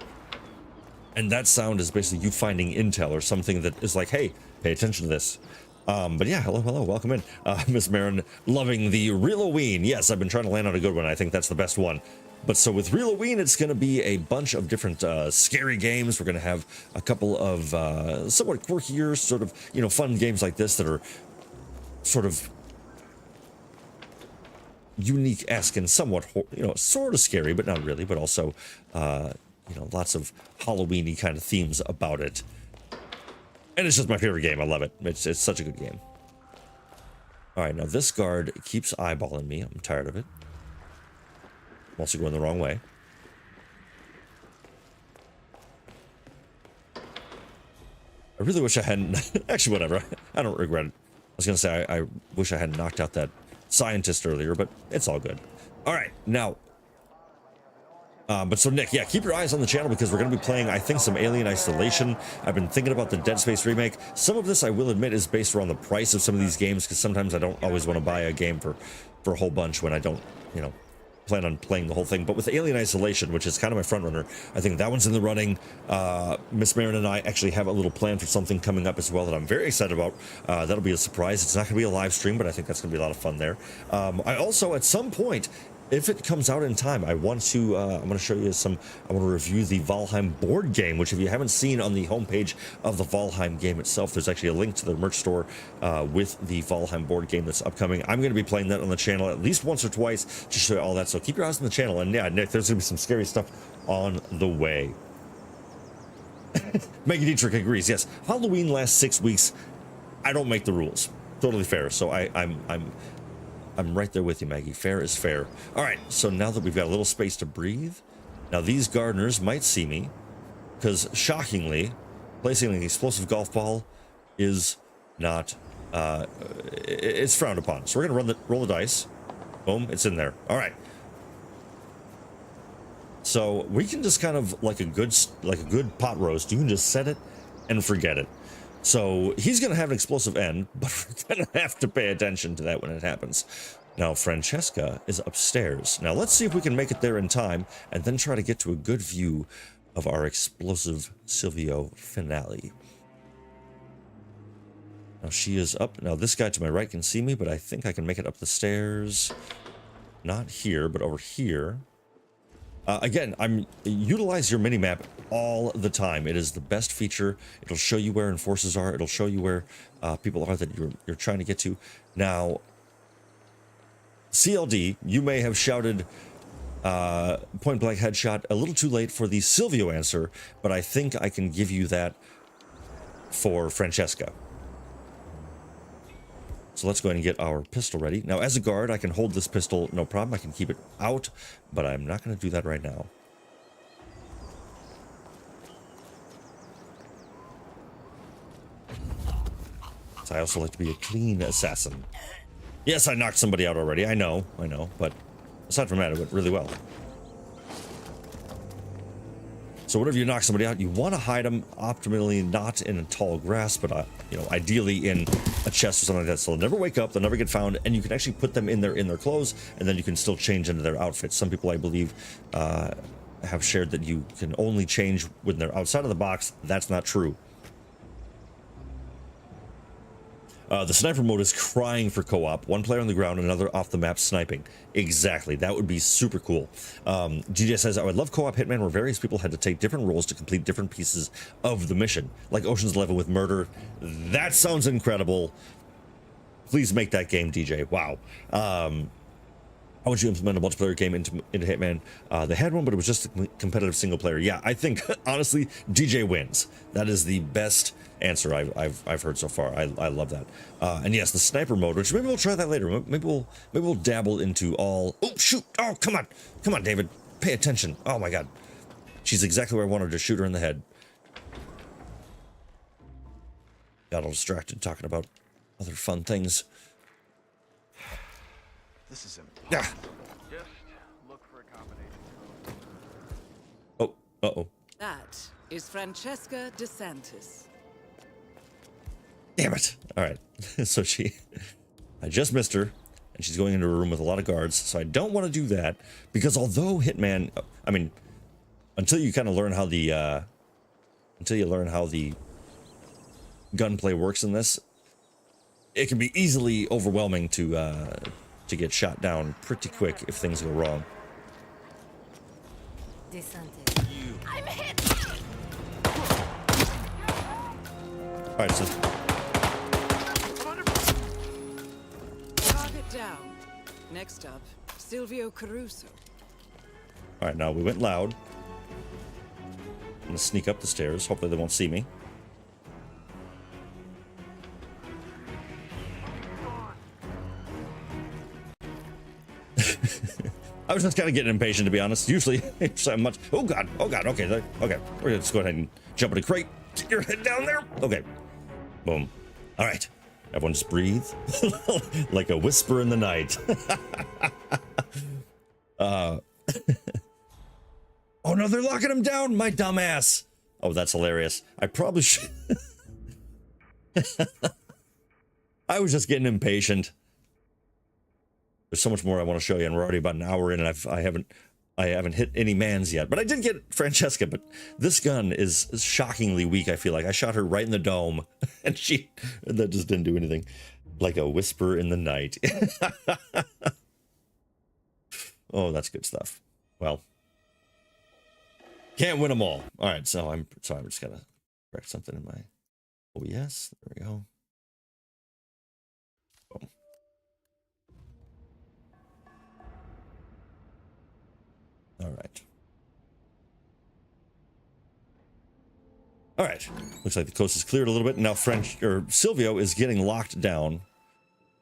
And that sound is basically you finding intel or something that is like, hey, pay attention to this. But yeah, hello, welcome in. Miss Marin, loving the Realoween. Yes, I've been trying to land on a good one. I think that's the best one. But so with Realoween, it's going to be a bunch of different scary games. We're going to have a couple of somewhat quirkier, sort of, you know, fun games like this that are sort of unique-esque and somewhat, you know, sort of scary, but not really, but also, you know, lots of Halloween-y kind of themes about it. And it's just my favorite game. I love it. It's such a good game. All right, now this guard keeps eyeballing me. I'm tired of it. I'm also going the wrong way. I really wish I hadn't... Actually, whatever. I don't regret it. I was going to say, I wish I had knocked out that scientist earlier, but it's all good. All right, now. But so Nick, yeah, keep your eyes on the channel because we're going to be playing, I think, some Alien Isolation. I've been thinking about the Dead Space remake. Some of this, I will admit, is based around the price of some of these games because sometimes I don't always want to buy a game for a whole bunch when I don't, you know, plan on playing the whole thing. But with Alien Isolation, which is kind of my front runner, I think that one's in the running. Miss Marin and I actually have a little plan for something coming up as well that I'm very excited about. That'll be a surprise. It's not going to be a live stream, but I think that's going to be a lot of fun there. I also, at some point, if it comes out in time, I want to, I'm going to show you some, I want to review the Valheim board game, which if you haven't seen on the homepage of the Valheim game itself, there's actually a link to the merch store with the Valheim board game that's upcoming. I'm going to be playing that on the channel at least once or twice to show you all that. So keep your eyes on the channel. And yeah, Nick, there's going to be some scary stuff on the way. Maggie Dietrich agrees. Yes, Halloween lasts 6 weeks. I don't make the rules. Totally fair. So I'm right there with you, Maggie. Fair is fair. All right, so now that we've got a little space to breathe, now these gardeners might see me, because shockingly, placing an explosive golf ball is not, it's frowned upon. So we're gonna roll the dice. Boom, it's in there. All right. So we can just kind of, like a good pot roast, you can just set it and forget it. So he's going to have an explosive end, but we're going to have to pay attention to that when it happens. Now, Francesca is upstairs. Now, let's see if we can make it there in time and then try to get to a good view of our explosive Silvio finale. Now, she is up. Now, this guy to my right can see me, but I think I can make it up the stairs. Not here, but over here. Again, utilize your mini-map all the time. It is the best feature. It'll show you where enforcers are. It'll show you where people are that you're trying to get to. Now, CLD, you may have shouted point-blank headshot a little too late for the Silvio answer, but I think I can give you that for Francesca. So let's go ahead and get our pistol ready. Now, as a guard, I can hold this pistol, no problem. I can keep it out, but I'm not going to do that right now. So I also like to be a clean assassin. Yes, I knocked somebody out already. I know, but aside from that, it went really well. So whenever you knock somebody out, you want to hide them optimally, not in a tall grass, but you know, ideally in a chest or something like that. So they'll never wake up, they'll never get found, and you can actually put them in their clothes, and then you can still change into their outfits. Some people, I believe, have shared that you can only change when they're outside of the box. That's not true. The sniper mode is crying for co-op. One player on the ground, another off the map sniping. Exactly. That would be super cool. DJ says, I would love co-op Hitman where various people had to take different roles to complete different pieces of the mission. Like Ocean's 11 with murder. That sounds incredible. Please make that game, DJ. Wow. How would you implement a multiplayer game into Hitman? They had one, but it was just a competitive single player. Yeah, I think, honestly, DJ wins. That is the best answer I've heard so far. I love that. And yes, the sniper mode, which maybe we'll try that later. Maybe we'll dabble into all. Oh shoot! Oh come on, David, pay attention. Oh my God, she's exactly where I wanted to shoot her in the head. Got all distracted talking about other fun things. This is important. Yeah. Just look for a combination code. Oh. Uh-oh. That is Francesca DeSantis. Damn it. All right. So I just missed her, and she's going into a room with a lot of guards. So I don't want to do that because although Hitman, I mean, until you kind of learn how the gunplay works in this, it can be easily overwhelming to get shot down pretty quick if things go wrong. I'm hit. All right, so Target down. Next up, Silvio Caruso. all right, now we went loud. I'm gonna sneak up the stairs. Hopefully they won't see me. I was just kind of getting impatient, to be honest. Usually, it's much. Oh God. Okay. Okay. We're gonna just go ahead and jump in a crate. Get your head down there. Okay. Boom. All right. Everyone just breathe. Like a whisper in the night. Oh no, they're locking him down, my dumbass. Oh, that's hilarious. I probably should. I was just getting impatient. There's so much more I want to show you, and we're already about an hour in, and I haven't hit any mans yet. But I did get Francesca, but this gun is shockingly weak, I feel like. I shot her right in the dome, and that just didn't do anything. Like a whisper in the night. Oh, that's good stuff. Well, can't win them all. All right, so I'm just gonna correct something in my OBS. There we go. Boom. All right. All right. Looks like the coast is cleared a little bit. Now Silvio is getting locked down.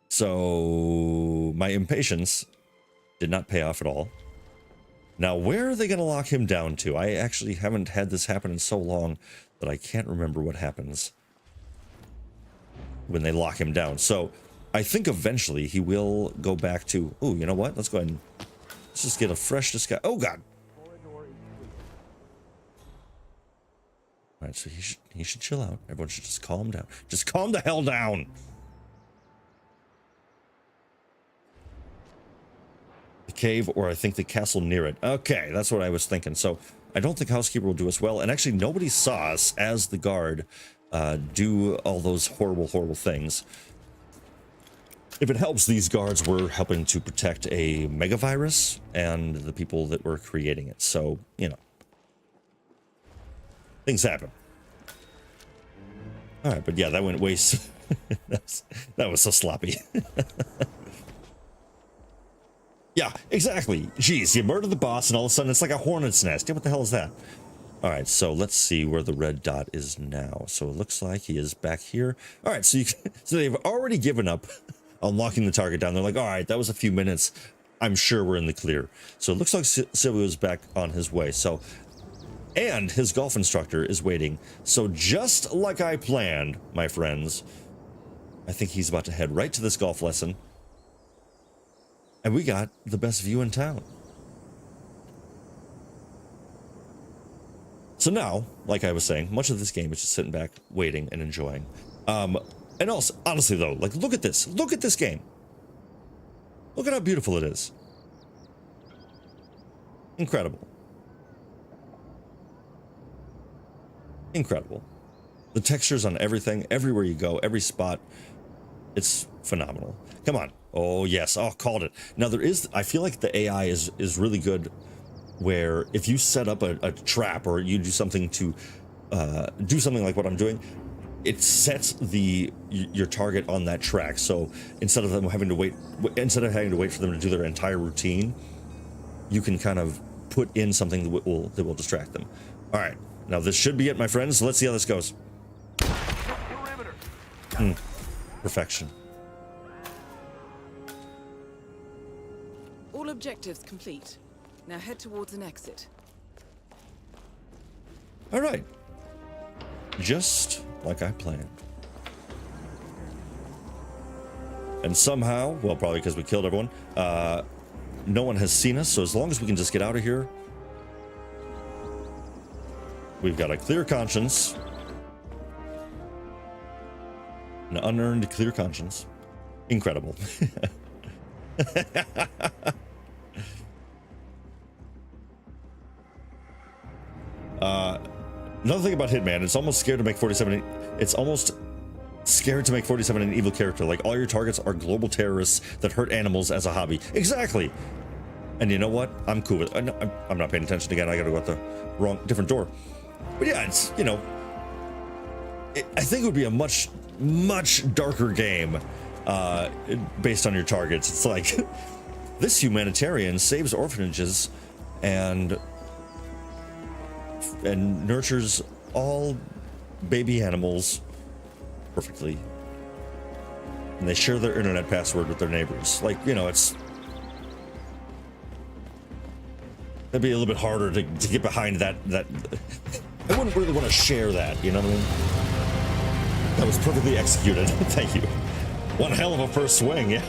So my impatience did not pay off at all. Now, where are they going to lock him down to? I actually haven't had this happen in so long that I can't remember what happens when they lock him down. So I think eventually he will go back to, oh, you know what? Let's go ahead and let's just get a fresh disguise. Oh, God. All right, so he should chill out. Everyone should just calm down. Just calm the hell down. The cave, or I think the castle near it. Okay, that's what I was thinking. So I don't think Housekeeper will do us well. And actually, nobody saw us as the guard do all those horrible, horrible things. If it helps, these guards were helping to protect a megavirus and the people that were creating it. So, you know, things happen. All right, but yeah, that went waste. that was so sloppy. Yeah, exactly. Jeez, you murdered the boss and all of a sudden it's like a hornet's nest. Yeah, what the hell is that? All right, so let's see where the red dot is now. So it looks like he is back here. All right, so they've already given up on locking the target down. They're like, all right, that was a few minutes. I'm sure we're in the clear. So it looks like Silvio's back on his way. So, and his golf instructor is waiting. So just like I planned, my friends, I think he's about to head right to this golf lesson. And we got the best view in town. So now, like I was saying, much of this game is just sitting back, waiting, and enjoying. And also, honestly though, like, look at this. Look at this game. Look at how beautiful it is. Incredible. Incredible. The textures on everything, everywhere you go, every spot. It's phenomenal. Come on. Oh, yes. Oh, called it. Now, I feel like the AI is really good where if you set up a trap or you do something to do something like what I'm doing, it sets your target on that track. So instead of having to wait for them to do their entire routine, you can kind of put in something that will distract them. All right. Now, this should be it, my friends. Let's see how this goes. Perfection. All objectives complete. Now head towards an exit. All right. Just like I planned. And somehow, well, probably because we killed everyone, no one has seen us, so as long as we can just get out of here, we've got a clear conscience. An unearned clear conscience. Incredible. Another thing about Hitman, it's almost scared to make 47. It's almost scared to make 47 an evil character. Like, all your targets are global terrorists that hurt animals as a hobby. Exactly. And you know what? I'm cool with it. I'm not paying attention again. I gotta go out the different door. But yeah, it's, you know, I think it would be a much darker game based on your targets. It's like this humanitarian saves orphanages and nurtures all baby animals perfectly, and they share their internet password with their neighbors. Like, you know, it'd be a little bit harder to get behind that I wouldn't really want to share that, you know what I mean? That was perfectly executed. Thank you. One hell of a first swing, yeah.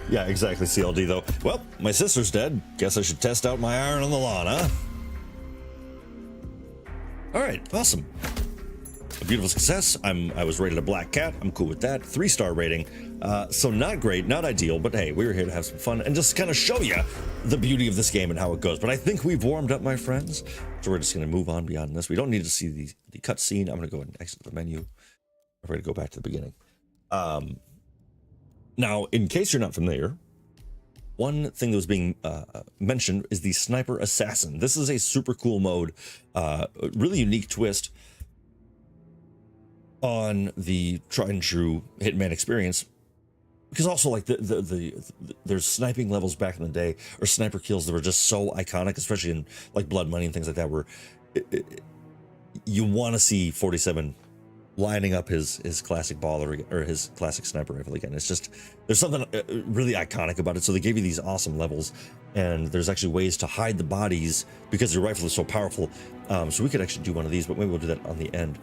Yeah, exactly, CLD though. Well, my sister's dead. Guess I should test out my iron on the lawn, huh? All right, awesome. A beautiful success. I was rated a black cat. I'm cool with that. 3-star rating. So not great, not ideal, but hey, we were here to have some fun and just kind of show you the beauty of this game and how it goes. But I think we've warmed up, my friends. So we're just going to move on beyond this. We don't need to see the cutscene. I'm going to go and exit the menu. We're going to go back to the beginning. Now, in case you're not familiar, one thing that was being mentioned is the Sniper Assassin. This is a super cool mode, a really unique twist on the tried and true Hitman experience, because also like there's sniping levels back in the day, or sniper kills that were just so iconic, especially in like Blood Money and things like that, where you want to see 47 lining up his classic baller or his classic sniper rifle again. It's just, there's something really iconic about it. So they gave you these awesome levels, and there's actually ways to hide the bodies because your rifle is so powerful. So we could actually do one of these, but maybe we'll do that on the end.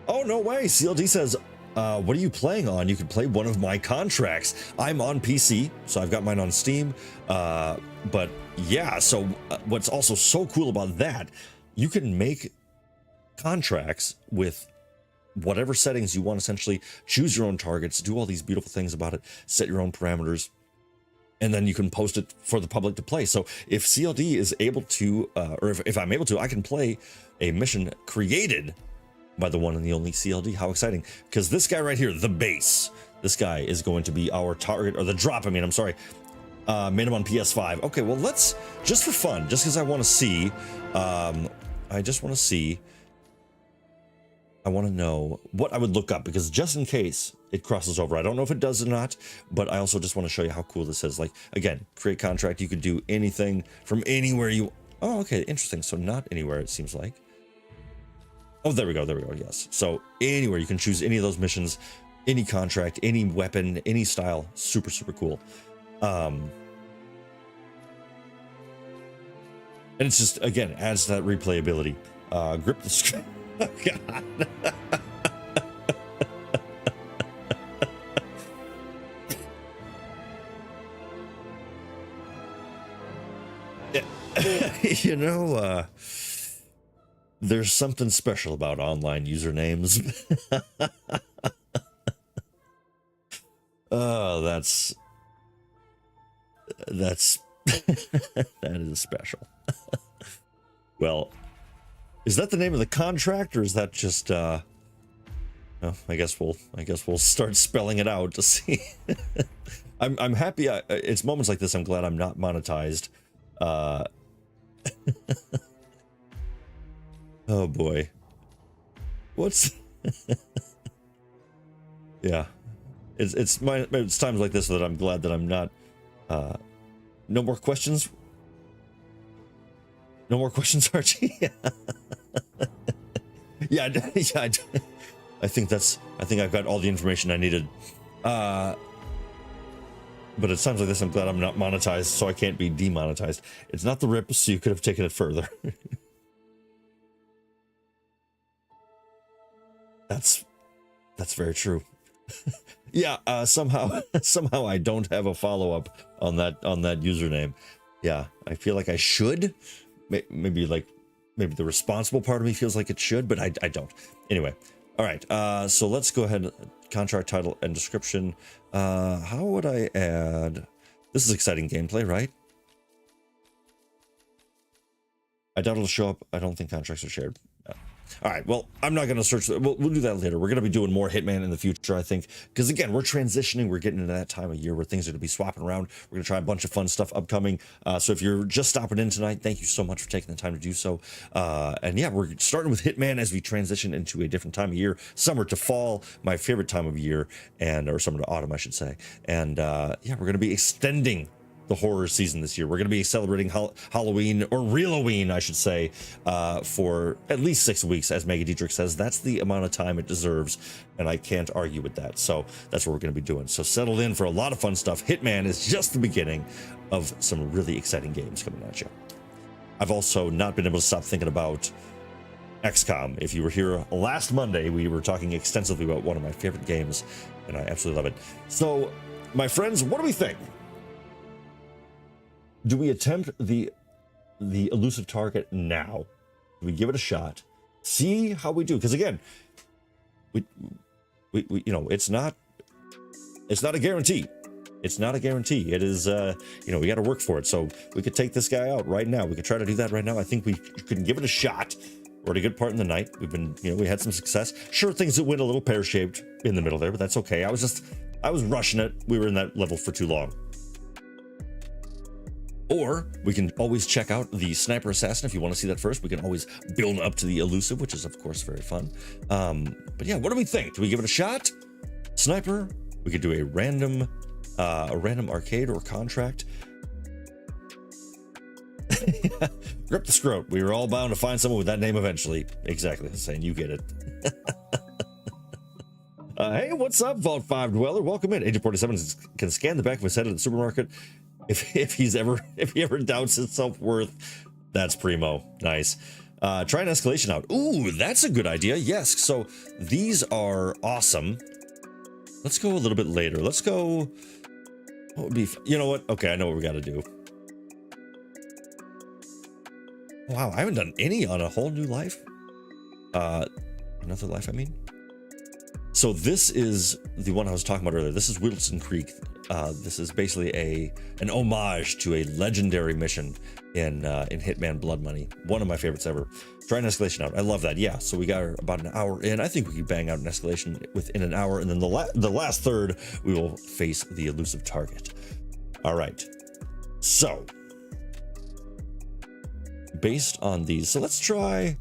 Oh, no way. CLD says, what are you playing on? You can play one of my contracts. I'm on PC, so I've got mine on Steam. But yeah, so what's also so cool about that, you can make contracts with whatever settings you want, essentially choose your own targets, do all these beautiful things about it, set your own parameters, and then you can post it for the public to play. So if CLD is able to, or if I'm able to, I can play a mission created by the one and the only CLD. How exciting. Because this guy right here, the base, this guy is going to be our target, or the drop, I'm sorry. Made him on PS5. Okay, well, let's, just for fun, just because I want to see, I want to know what I would look up, because just in case it crosses over, I don't know if it does or not, but I also just want to show you how cool this is. Like, again, create contract, you could do anything from anywhere you, oh, okay, interesting. So not anywhere, it seems like. Oh, there we go, yes. So anywhere, you can choose any of those missions, any contract, any weapon, any style. Super, super cool. And it's just, again, adds to that replayability. Grip the screen. Oh, God. You know, there's something special about online usernames. Oh, that's that is special. Well, is that the name of the contract, or is that just oh, I guess we'll start spelling it out to see. I'm happy. It's moments like this I'm glad I'm not monetized. Oh boy. What's yeah. It's times like this that I'm glad that I'm not no more questions. No more questions, Archie. Yeah, I think I've got all the information I needed. But at times like this, I'm glad I'm not monetized, so I can't be demonetized. It's not the rip, so you could have taken it further. That's very true. Yeah, somehow I don't have a follow-up on that username. Yeah, I feel like I should. Maybe the responsible part of me feels like it should, but I don't. Anyway, all right. So let's go ahead. Contract title and description. How would I add? This is exciting gameplay, right? I doubt it'll show up. I don't think contracts are shared. All right, well, I'm not going to search. We'll do that later. We're going to be doing more Hitman in the future, I think, because again, we're transitioning. We're getting into that time of year where things are going to be swapping around. We're going to try a bunch of fun stuff upcoming. So if you're just stopping in tonight, thank you so much for taking the time to do so. And yeah, we're starting with Hitman as we transition into a different time of year, summer to fall, my favorite time of year, or summer to autumn, I should say. And yeah, we're going to be extending the horror season this year. We're going to be celebrating Halloween, or Realoween, I should say, for at least 6 weeks, as Maggie Dietrich says. That's the amount of time it deserves, and I can't argue with that. So that's what we're going to be doing. So settle in for a lot of fun stuff. Hitman is just the beginning of some really exciting games coming at you. I've also not been able to stop thinking about XCOM. If you were here last Monday, we were talking extensively about one of my favorite games, and I absolutely love it. So, my friends, what do we think? Do we attempt the elusive target now? Do we give it a shot? See how we do? Because again, we you know, it's not a guarantee. It's not a guarantee. It is, you know, we got to work for it. So we could take this guy out right now. We could try to do that right now. I think we could give it a shot. We're at a good part in the night. We've been, you know, we had some success. Sure, things that went a little pear-shaped in the middle there, but that's okay. I was rushing it. We were in that level for too long. Or we can always check out the Sniper Assassin if you want to see that first. We can always build up to the Elusive, which is, of course, very fun. But yeah, what do we think? Do we give it a shot? Sniper? We could do a random arcade or contract. Grip the Scroat. We were all bound to find someone with that name eventually. Exactly, saying you get it. Hey, what's up, Vault 5 Dweller? Welcome in. Agent 47 can scan the back of his head at the supermarket if he ever doubts his self-worth. That's primo. Nice. Try an escalation out. Ooh, that's a good idea. Yes. So these are awesome. Let's go a little bit later. Let's go. What would be? You know what? Okay, I know what we got to do. Wow, I haven't done any on A Whole New Life. Another Life, I mean. So this is the one I was talking about earlier. This is Whittleton Creek. This is basically an homage to a legendary mission in Hitman Blood Money. One of my favorites ever. Try an escalation out. I love that. Yeah, so we got about an hour in. I think we could bang out an escalation within an hour, and then the last third, we will face the elusive target. All right. So, based on these, so let's try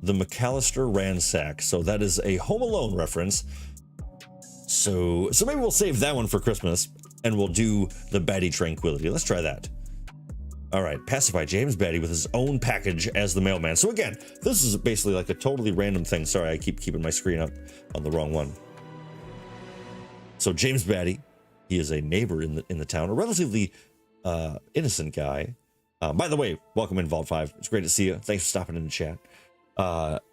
the McAllister Ransack. So that is a Home Alone reference. So maybe we'll save that one for Christmas, and we'll do the Baddie Tranquility. Let's try that. All right, pacify James Baddie with his own package as the mailman. So again, this is basically like a totally random thing. Sorry, I keep keeping my screen up on the wrong one. So James Baddie, he is a neighbor in the town, a relatively innocent guy. By the way, welcome in Vault 5. It's great to see you. Thanks for stopping in the chat. But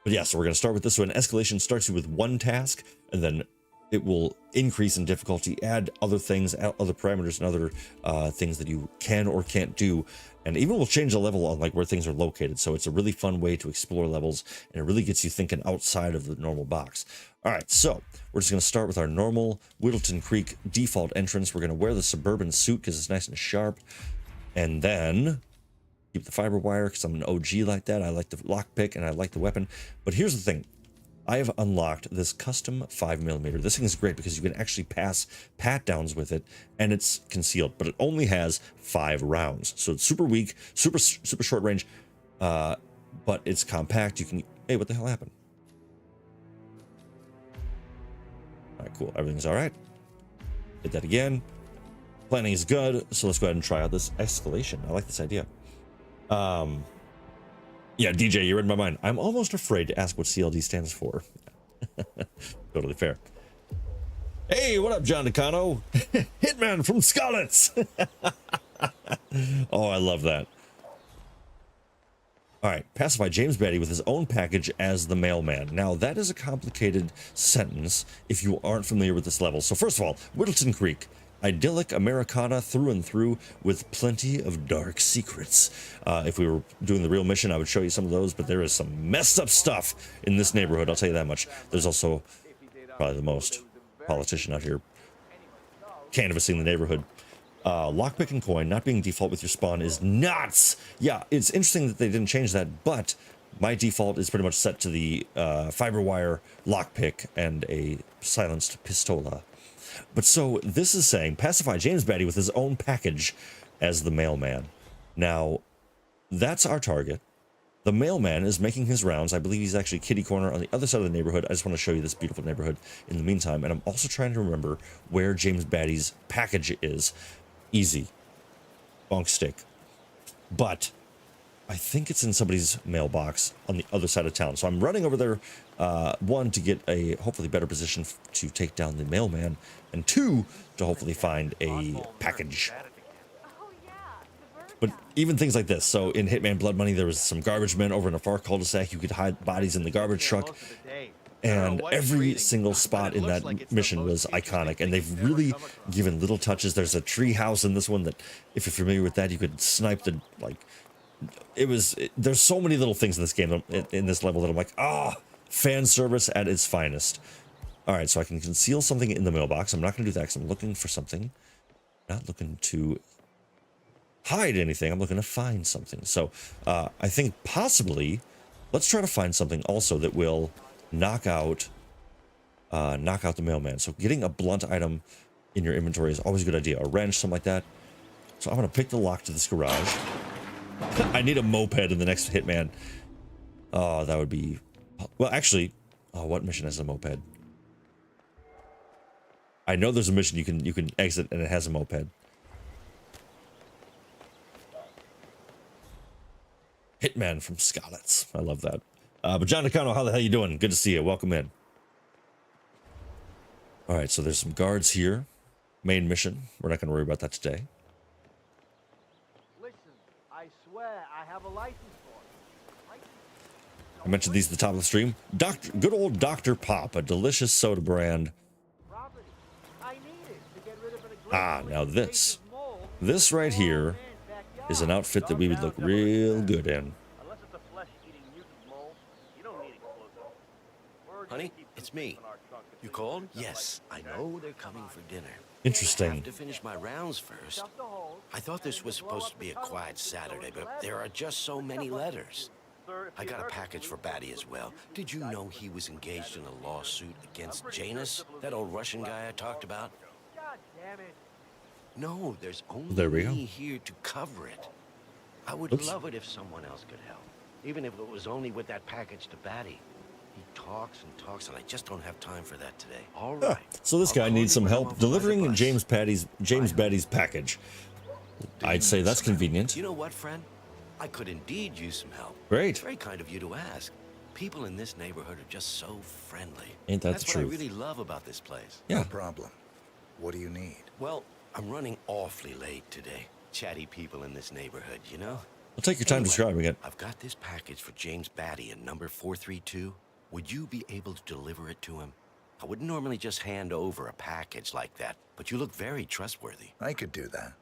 yeah, so we're going to start with this one. Escalation starts you with one task, and then it will increase in difficulty, add other things, other parameters, and other things that you can or can't do. And even will change the level on like where things are located. So it's a really fun way to explore levels, and it really gets you thinking outside of the normal box. All right, so we're just going to start with our normal Whittleton Creek default entrance. We're going to wear the suburban suit because it's nice and sharp. And then keep the fiber wire because I'm an OG like that. I like the lockpick and I like the weapon. But here's the thing. I have unlocked this custom 5mm. This thing is great because you can actually pass pat-downs with it, and it's concealed, but it only has 5 rounds. So it's super weak, super short range, but it's compact. You can... Hey, what the hell happened? All right, cool. Everything's all right. Hit that again. Planning is good, so let's go ahead and try out this escalation. I like this idea. Yeah, DJ, you read my mind. I'm almost afraid to ask what CLD stands for. Totally fair. Hey, what up, John Decano? Hitman from Scarlets. Oh, I love that. All right, pacify James Baddie with his own package as the mailman. Now, that is a complicated sentence if you aren't familiar with this level. So first of all, Whittleton Creek. Idyllic Americana through and through with plenty of dark secrets. If we were doing the real mission, I would show you some of those, but there is some messed up stuff in this neighborhood, I'll tell you that much. There's also probably the most politician out here canvassing the neighborhood. Lockpick and coin not being default with your spawn is nuts. Yeah, it's interesting that they didn't change that, but my default is pretty much set to the fiber wire lockpick and a silenced pistola. But so this is saying pacify James Baddie with his own package as the mailman. Now, that's our target. The mailman is making his rounds. I believe he's actually kitty corner on the other side of the neighborhood. I just want to show you this beautiful neighborhood in the meantime. And I'm also trying to remember where James Batty's package is. Easy. Bonk stick. But I think it's in somebody's mailbox on the other side of town. So I'm running over there, one, to get a hopefully better position to take down the mailman, and two, to hopefully find a package. Oh, yeah. The bird But guy. even things like this. So in Hitman Blood Money, there was some garbage men over in a far cul-de-sac. You could hide bodies in the garbage truck. Most of the day. And every single spot in that mission was iconic, and they've really given little touches. There's a tree house in this one that, if you're familiar with that, you could snipe the, like, there's so many little things in this game, in this level, that I'm like, fan service at its finest. All right, so I can conceal something in the mailbox. I'm not going to do that because I'm looking for something. Not looking to hide anything. I'm looking to find something. So I think possibly, let's try to find something also that will knock out the mailman. So getting a blunt item in your inventory is always a good idea. A wrench, something like that. So I'm going to pick the lock to this garage. I need a moped in the next Hitman. Oh, that would be... Well, actually... Oh, what mission has a moped? I know there's a mission you can exit and it has a moped. Hitman from Scarlet's. I love that. But John Nakano, how the hell you doing? Good to see you. Welcome in. All right, so there's some guards here. Main mission. We're not going to worry about that today. Listen, I swear I have a license for it. I mentioned these at the top of the stream. Good old Dr. Pop, a delicious soda brand. Property. I need it to get rid of an aggressive Now this. invasive mole This right here in the backyard. is an outfit that we would look real good in. Unless it's a flesh-eating mutant mole, you don't need explosives. We're gonna Honey, keep it's them me. safe in our trunk You until called? stuff like Yes, I this. know they're coming for dinner. I Interesting. have to finish my rounds first. Stuff the holes, I thought this and was then blow supposed up to be the a tunnel quiet to go Saturday, into but the there lab. are just so many letters. Sir, if I you got a hurt package for police, Batty as well. Did you know he was engaged in a lawsuit against Janus, that old Russian guy I talked about? God damn it. No, there's only There we go. me here to cover it. I would Oops. love it if someone else could help, even if it was only with that package to Batty. He talks and talks, and I just don't have time for that today. All right. So this I'll guy call needs you some when I'm help over by the delivering bus. James Batty's package. I'd say that's convenient. You know what, friend? I could indeed use some help. Great. It's very kind of you to ask. People in this neighborhood are just so friendly. Ain't that That's the what truth? I really love about this place. Yeah. No problem. What do you need? Well, I'm running awfully late today. Chatty people in this neighborhood, you know? Well, take your time Anyway, describing it. I've got this package for James Batty in number 432. Would you be able to deliver it to him? I wouldn't normally just hand over a package like that, but you look very trustworthy. I could do that.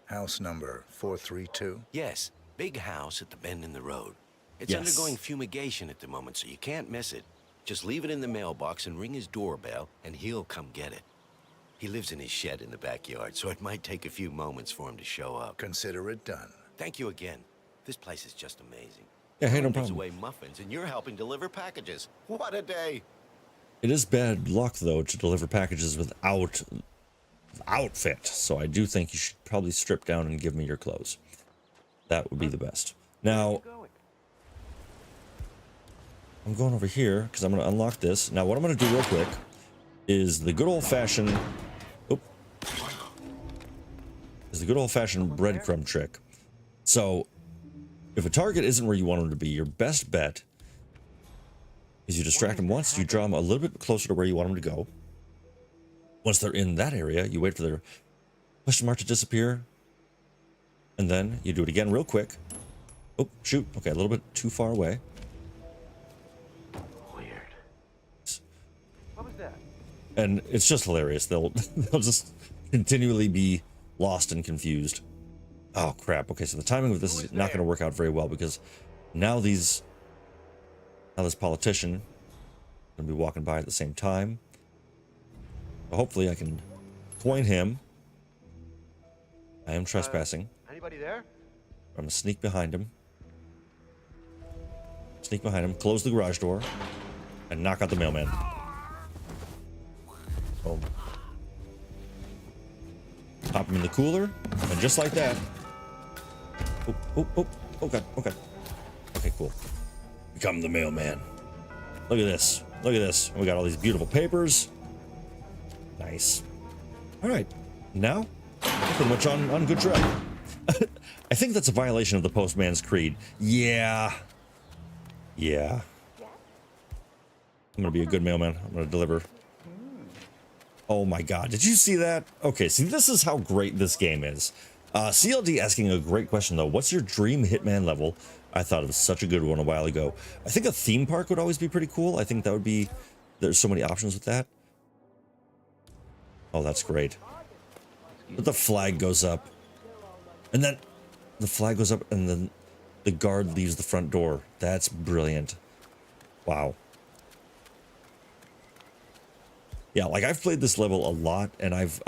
House number 432. Yes, big house at the bend in the road. It's Yes. undergoing fumigation at the moment, so you can't miss it. Just leave it in the mailbox and ring his doorbell, and he'll come get it. He lives in his shed in the backyard, so it might take a few moments for him to show up. Consider it done. Thank you again. This place is just amazing. Yeah, hey, no Everyone gives problem. away muffins, and you're helping deliver packages. What a day! It is bad luck, though, to deliver packages without outfit. So I do think you should probably strip down and give me your clothes. That would be the best. Now, I'm going over here because I'm going to unlock this. Now, what I'm going to do real quick is the good old-fashioned... is the good old-fashioned breadcrumb trick. So, if a target isn't where you want them to be, your best bet is you distract them once, you draw them a little bit closer to where you want them to go. Once they're in that area, you wait for their question mark to disappear, and then you do it again real quick. Oh, shoot. Okay, a little bit too far away. Weird. What was that? And it's just hilarious. They'll just continually be lost and confused. Oh, crap. Okay, so the timing of this is not going to work out very well because now this politician going to be walking by at the same time. So hopefully I can coin him. I am trespassing. Anybody there? I'm going to sneak behind him. Sneak behind him, close the garage door, and knock out the mailman. Boom. Pop him in the cooler, and just like that. Oh, oh, oh, oh god, oh god. Okay, cool. Become the mailman. Look at this. Look at this. We got all these beautiful papers. Nice. All right. Now, we're pretty much on good track. I think that's a violation of the Postman's Creed. Yeah. Yeah. I'm going to be a good mailman. I'm going to deliver. Oh my God. Did you see that? Okay, see, this is how great this game is. CLD asking a great question, though. What's your dream Hitman level? I thought it was such a good one a while ago. I think a theme park would always be pretty cool. I think that would be... There's so many options with that. Oh, that's great. But the flag goes up. And then the flag goes up and then the guard leaves the front door. That's brilliant. Wow. Yeah, like I've played this level a lot and I've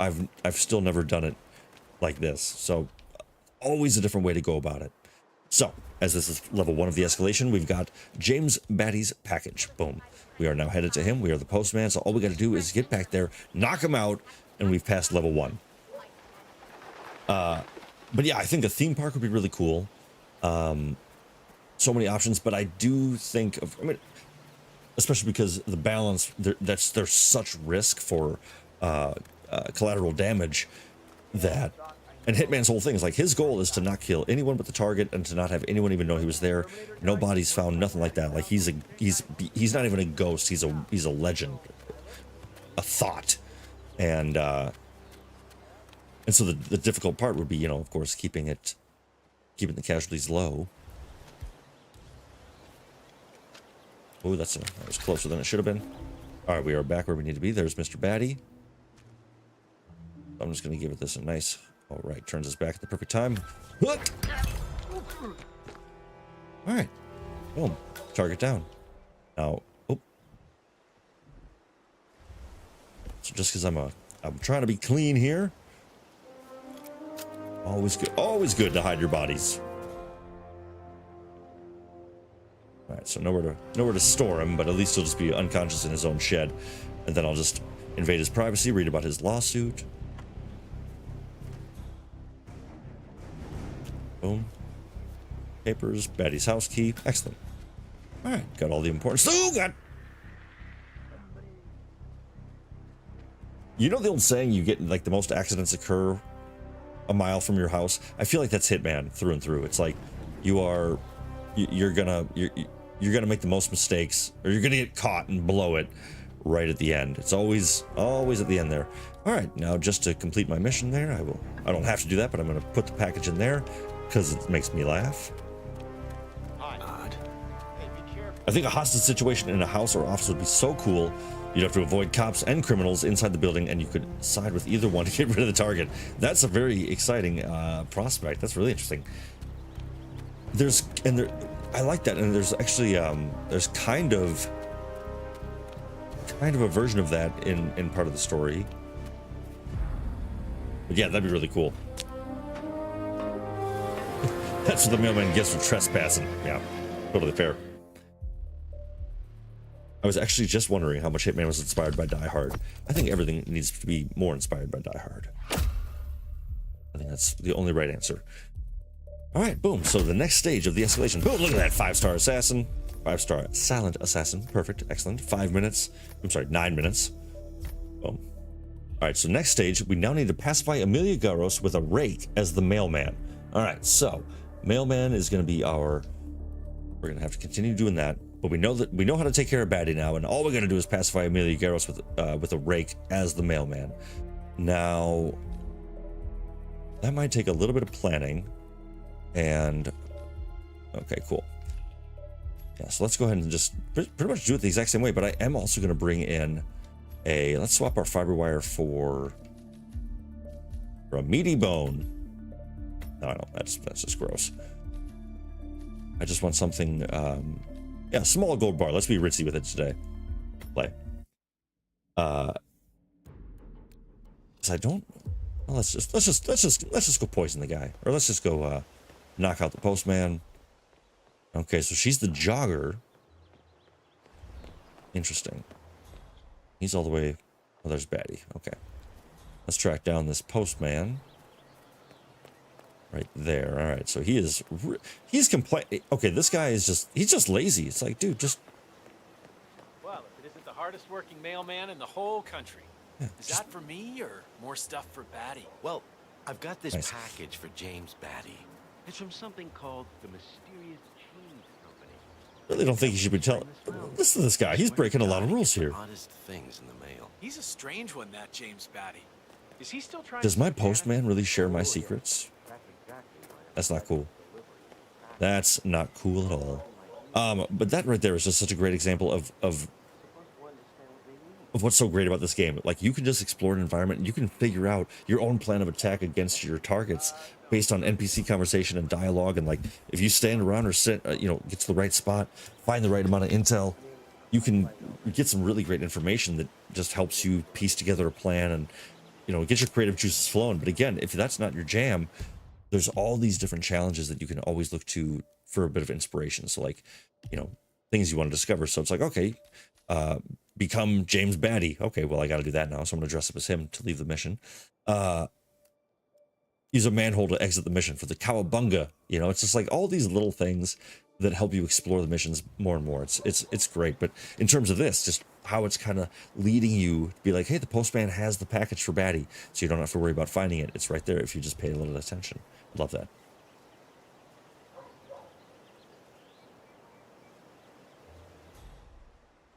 still never done it like this. So always a different way to go about it. So, as this is level 1 of the escalation, we've got James Batty's package. Boom. We are now headed to him. We are the postman, so all we got to do is get back there, knock him out, and we've passed level 1. But yeah, I think a theme park would be really cool. So many options, but I do think of, I mean, especially because the balance, there's such risk for collateral damage that, and Hitman's whole thing is like, his goal is to not kill anyone but the target and to not have anyone even know he was there. No bodies found, nothing like that. Like he's not even a ghost. He's a legend, a thought. And so the difficult part would be, you know, of course, keeping the casualties low. Oh, that was closer than it should have been. All right, we are back where we need to be. There's Mr. Batty. I'm just going to give it this a nice... All right, turns us back at the perfect time. Look! All right. Boom. Target down. Now, oh. So just because I'm trying to be clean here. Always good to hide your bodies. All right, so nowhere to store him, but at least he'll just be unconscious in his own shed, and then I'll just invade his privacy, read about his lawsuit. Boom. Papers, Batty's house key. Excellent. All right, got all the important. Oh God! You know the old saying, you get like the most accidents occur a mile from your house? I feel like that's Hitman through and through. It's like you're gonna make the most mistakes, or you're gonna get caught and blow it right at the end. It's always at the end there. All right, now just to complete my mission there, I don't have to do that, but I'm gonna put the package in there because it makes me laugh. Odd. I think a hostage situation in a house or office would be so cool. You'd have to avoid cops and criminals inside the building, and you could side with either one to get rid of the target. That's a very exciting prospect. That's really interesting. I like that, and there's actually there's kind of a version of that in part of the story. But yeah, that'd be really cool. That's what the mailman gets for trespassing. Yeah, totally fair. I was actually just wondering how much Hitman was inspired by Die Hard. I think everything needs to be more inspired by Die Hard. I think that's the only right answer. All right, boom. So the next stage of the escalation. Boom, look at that. 5-star assassin. 5-star silent assassin. Perfect. Excellent. 5 minutes. I'm sorry, 9 minutes. Boom. All right, so next stage, we now need to pacify Amelia Garros with a rake as the mailman. All right, so mailman is going to be we're going to have to continue doing that. But we know how to take care of Batty now, and all we're going to do is pacify Amelia Garros with a rake as the mailman. Now, that might take a little bit of planning. And okay, cool. Yeah, so let's go ahead and just pretty much do it the exact same way, but I am also going to bring in let's swap our fiber wire for a meaty bone. No, that's just gross. I just want something, yeah, small gold bar. Let's be ritzy with it today. Play. So I don't, well, let's just go poison the guy, or let's just go, knock out the postman. Okay, so she's the jogger. Interesting. He's all the way... Oh, there's Batty. Okay. Let's track down this postman. right there. All right, so he's okay, this guy is he's just lazy. It's like, dude, just Well, if it isn't the hardest working mailman in the whole country. yeah, Is just that for me or more stuff for Batty? Well, I've got this Nice. package for James Batty. It's from something called the Mysterious Cheese Company. really don't think he should be telling. Listen to this guy. He's breaking a lot of rules here. Oddest things in the mail. He's a strange one, that James Batty. Is he still trying Does to my get Anna? postman really share my secrets? That's not cool. That's not cool at all. But that right there is just such a great example of what's so great about this game. Like, you can just explore an environment and you can figure out your own plan of attack against your targets based on NPC conversation and dialogue. And like, if you stand around or sit, get to the right spot, find the right amount of intel, you can get some really great information that just helps you piece together a plan and, get your creative juices flowing. But again, if that's not your jam, there's all these different challenges that you can always look to for a bit of inspiration. So like, things you want to discover. So it's like, okay, become James Batty. Okay, well, I got to do that now. So I'm going to dress up as him to leave the mission. Use a manhole to exit the mission for the cowabunga. It's just like all these little things that help you explore the missions more and more. It's great. But in terms of this, just how it's kind of leading you to be like, hey, the postman has the package for Batty, so you don't have to worry about finding it. It's right there if you just pay a little attention. Love that.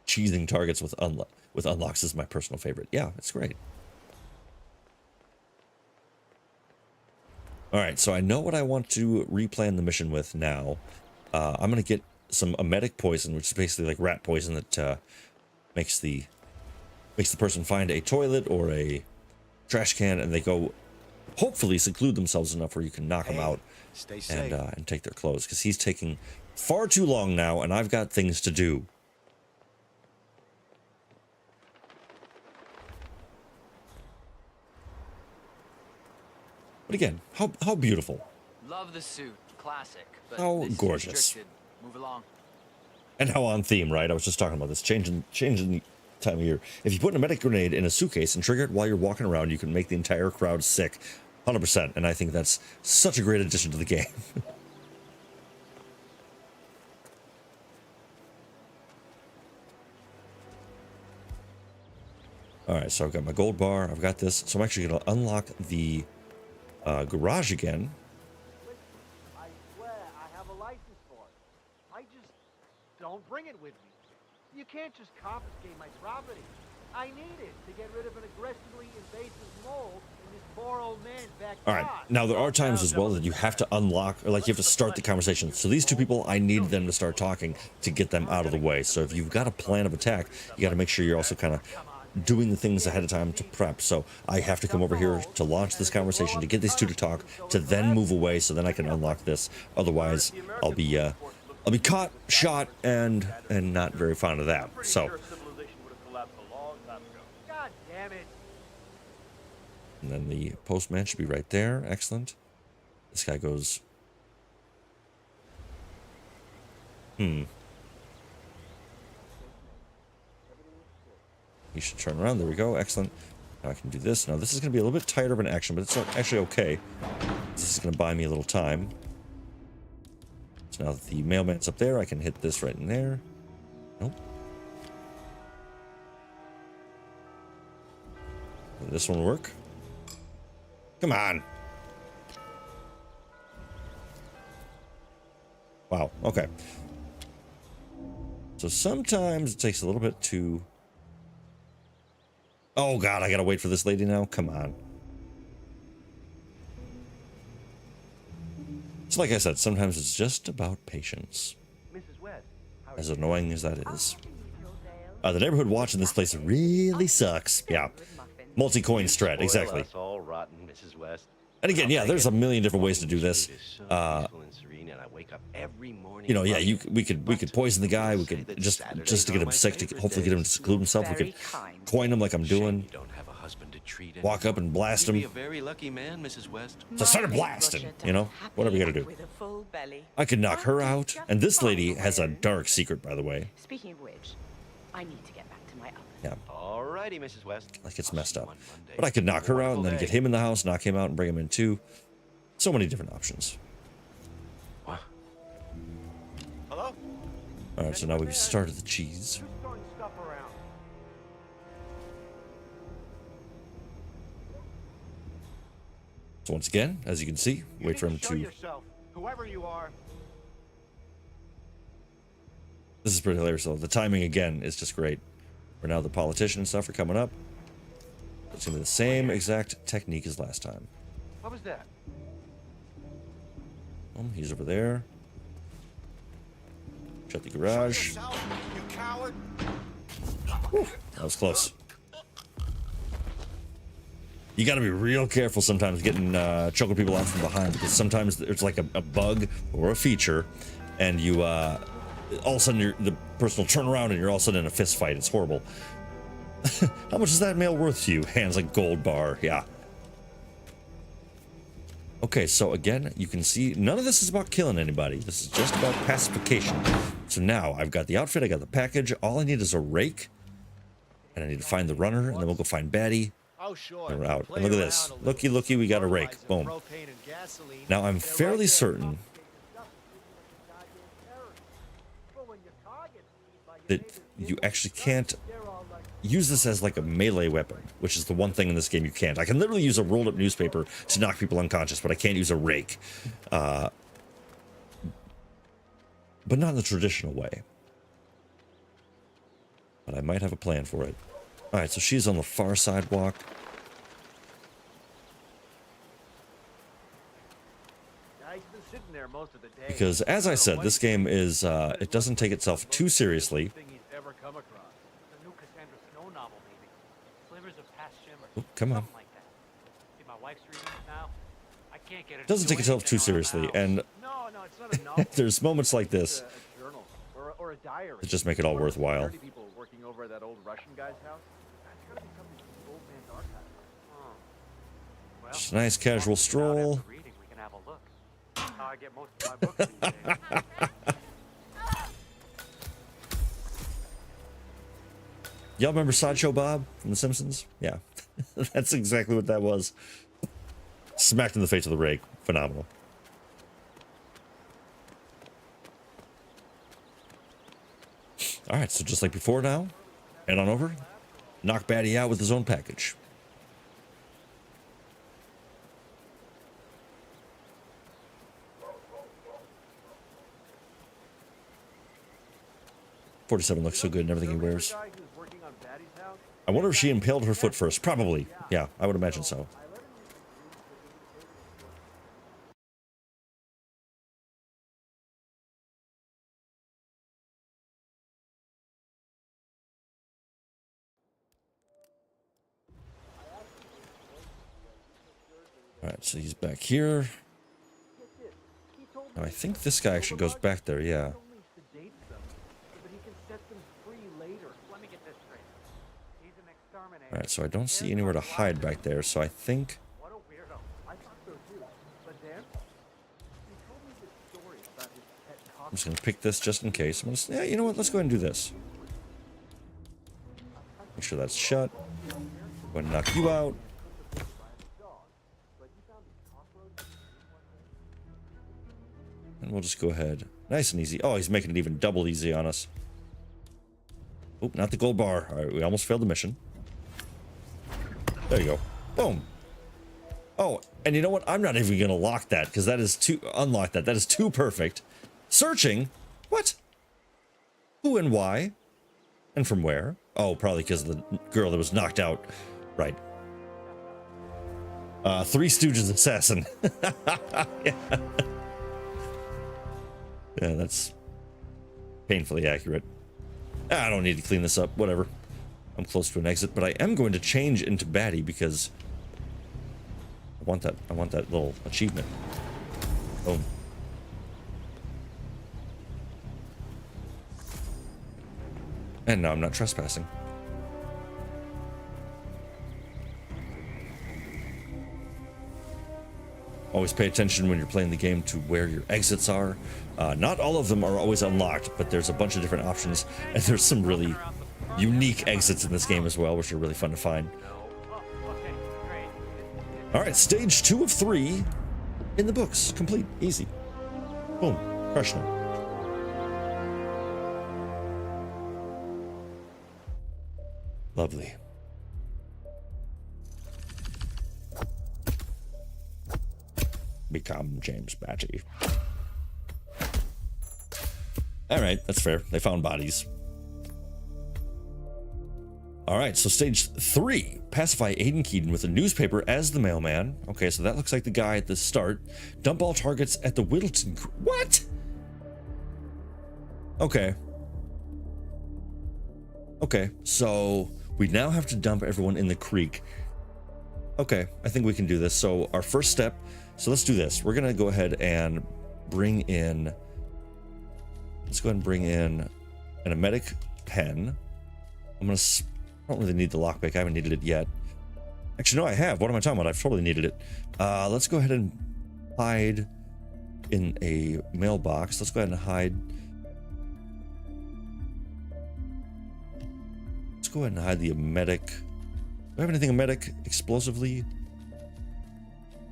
Cheesing targets with unlocks is my personal favorite. Yeah, it's great. All right, so I know what I want to replan the mission with now. I'm going to get some emetic poison, which is basically like rat poison that makes the person find a toilet or a trash can, and they go hopefully seclude themselves enough where you can knock them out Stay safe. and take their clothes, because he's taking far too long now, and I've got things to do. But again, how beautiful. Love the suit. Classic. But How this is gorgeous. restricted. Move along. And how on theme, right? I was just talking about this, changing the time of year. If you put a medic grenade in a suitcase and trigger it while you're walking around, you can make the entire crowd sick. 100%. And I think that's such a great addition to the game. All right, so I've got my gold bar. I've got this. So I'm actually going to unlock the garage again. I swear I have a license for it. I just don't bring it with me. You can't just confiscate my property. I need it to get rid of an aggressively invasive mold in this poor old man's backyard. All right, now there are times as well that you have to unlock, or like you have to start the conversation. So these two people, I need them to start talking to get them out of the way. So if you've got a plan of attack, you got to make sure you're also kind of doing the things ahead of time to prep. So I have to come over here to launch this conversation, to get these two to talk, to then move away, so then I can unlock this. Otherwise, I'll be caught, shot, and not very fond of that. So, God damn it. and then the postman should be right there. Excellent. This guy goes. He should turn around. There we go. Excellent. Now I can do this. Now this is going to be a little bit tighter of an action, but it's actually okay. This is going to buy me a little time. So now that the mailman's up there, I can hit this right in there. Nope. Will this one work? Come on. Wow. Okay. So sometimes it takes a little bit to... Oh God, I gotta wait for this lady now? Come on. So like I said, sometimes it's just about patience. Mrs. West, As annoying as that is. The neighborhood watch in this place really sucks. Yeah. Multi-coin strat, exactly. Us all rotten, Mrs. West. And again, yeah, there's a million different ways to do this. Yeah, we could poison the guy. We could just to get him sick, to hopefully get him to seclude himself. We could coin him like I'm doing. Walk up and blast him. A very lucky man, Mrs. West. So start blasting, whatever you gotta do. I could knock her out. And this lady has a dark secret, by the way. Speaking of which, I need to get back to my oven. Yeah. Alrighty, Mrs. West. Like it's messed up. But I could knock her out and then get him in the house, knock him out and bring him in too. So many different options. What? Hello? All right, so now we've started the cheese. Just throwing stuff around. So once again, as you can see, You wait need for him show to... yourself, whoever you are. This is pretty hilarious, though. The timing, again, is just great. For now, the politician and stuff are coming up. It's going to be the same exact technique as last time. What was that? He's over there. Shut the Show garage. yourself, you coward. Whew, that was close. You got to be real careful sometimes getting choking people out from behind, because sometimes there's like a bug or a feature, and you all of a sudden the person will turn around and you're all of a sudden in a fist fight. It's horrible. How much is that mail worth to you? Hands like gold bar. Yeah. Okay, so again, you can see none of this is about killing anybody. This is just about pacification. So now I've got the outfit, I got the package. All I need is a rake, and I need to find the runner, and then we'll go find Batty. Oh, sure. And we're out. And look at this. Looky, looky, we got a rake. Boom. Now I'm fairly certain that you actually can't use this as like a melee weapon, which is the one thing in this game you can't. I can literally use a rolled up newspaper to knock people unconscious, but I can't use a rake. But not in the traditional way. But I might have a plan for it. Alright, so she's on the far sidewalk. Because, as I said, this game is, it doesn't take itself too seriously. Oh, come on. It doesn't take itself too seriously, and there's moments like this that just make it all worthwhile. Just a nice casual stroll. Y'all remember Sideshow Bob from The Simpsons? Yeah, that's exactly what that was. Smacked in the face with a rake. Phenomenal. All right, so just like before now, head on over, knock Batty out with his own package. $47 looks so good in everything he wears. I wonder if she impaled her foot first. Probably. Yeah, I would imagine so. Alright, so he's back here. Now, I think this guy actually goes back there, yeah. Alright, so I don't see anywhere to hide back there, so I think... I'm just going to pick this just in case. I'm gonna, yeah, you know what? Let's go ahead and do this. Make sure that's shut. Go ahead and knock you out. And we'll just go ahead. Nice and easy. Oh, he's making it even double easy on us. Oop, not the gold bar. Alright, we almost failed the mission. There you go. Boom. Oh, and you know what? I'm not even going to lock that, because that is too... Unlock that. That is too perfect. Searching? What? Who and why? And from where? Oh, probably because of the girl that was knocked out. Right. Three Stooges assassin. Yeah. Yeah, that's painfully accurate. I don't need to clean this up. Whatever. I'm close to an exit, but I am going to change into Batty because I want that little achievement. Boom. And no, I'm not trespassing. Always pay attention when you're playing the game to where your exits are. Not all of them are always unlocked, but there's a bunch of different options, and there's some really unique exits in this game as well, which are really fun to find. All right, stage 2 of 3. In the books. Complete. Easy. Boom. Crushing it. Lovely. Become James Batty. All right, that's fair. They found bodies. All right, so stage 3. Pacify Aiden Keaton with a newspaper as the mailman. Okay, so that looks like the guy at the start. Dump all targets at the Whittleton... What? Okay. Okay, so we now have to dump everyone in the creek. Okay, I think we can do this. So our first step... So let's do this. We're going to go ahead and bring in... Let's go ahead and bring in an emetic pen. I'm going to... I don't really need the lockpick. I haven't needed it yet. Actually, no, I have. What am I talking about? I've totally needed it. Let's go ahead and hide in a mailbox. Let's go ahead and hide. Let's go ahead and hide the emetic. Do I have anything emetic explosively?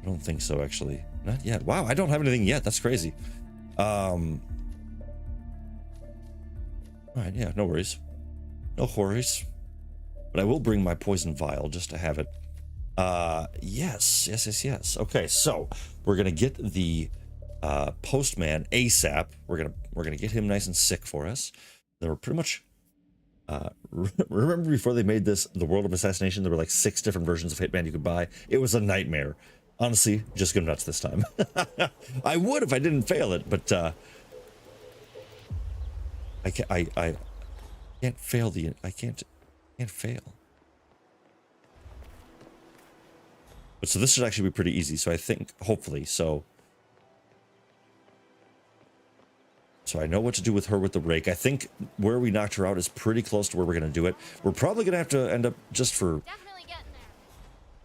I don't think so, actually. Not yet. Wow, I don't have anything yet. That's crazy. All right, yeah, no worries. No worries. But I will bring my poison vial just to have it. Yes. Okay, so we're gonna get the postman ASAP. We're gonna get him nice and sick for us. Then we're pretty much remember before they made this the World of Assassination, there were like 6 different versions of Hitman you could buy. It was a nightmare. Honestly, just go nuts this time. I would if I didn't fail it, but I can't fail the I can't fail. But so this should actually be pretty easy. So I think, hopefully, so I know what to do with her with the rake. I think where we knocked her out is pretty close to where we're going to do it. We're probably going to have to end up just for...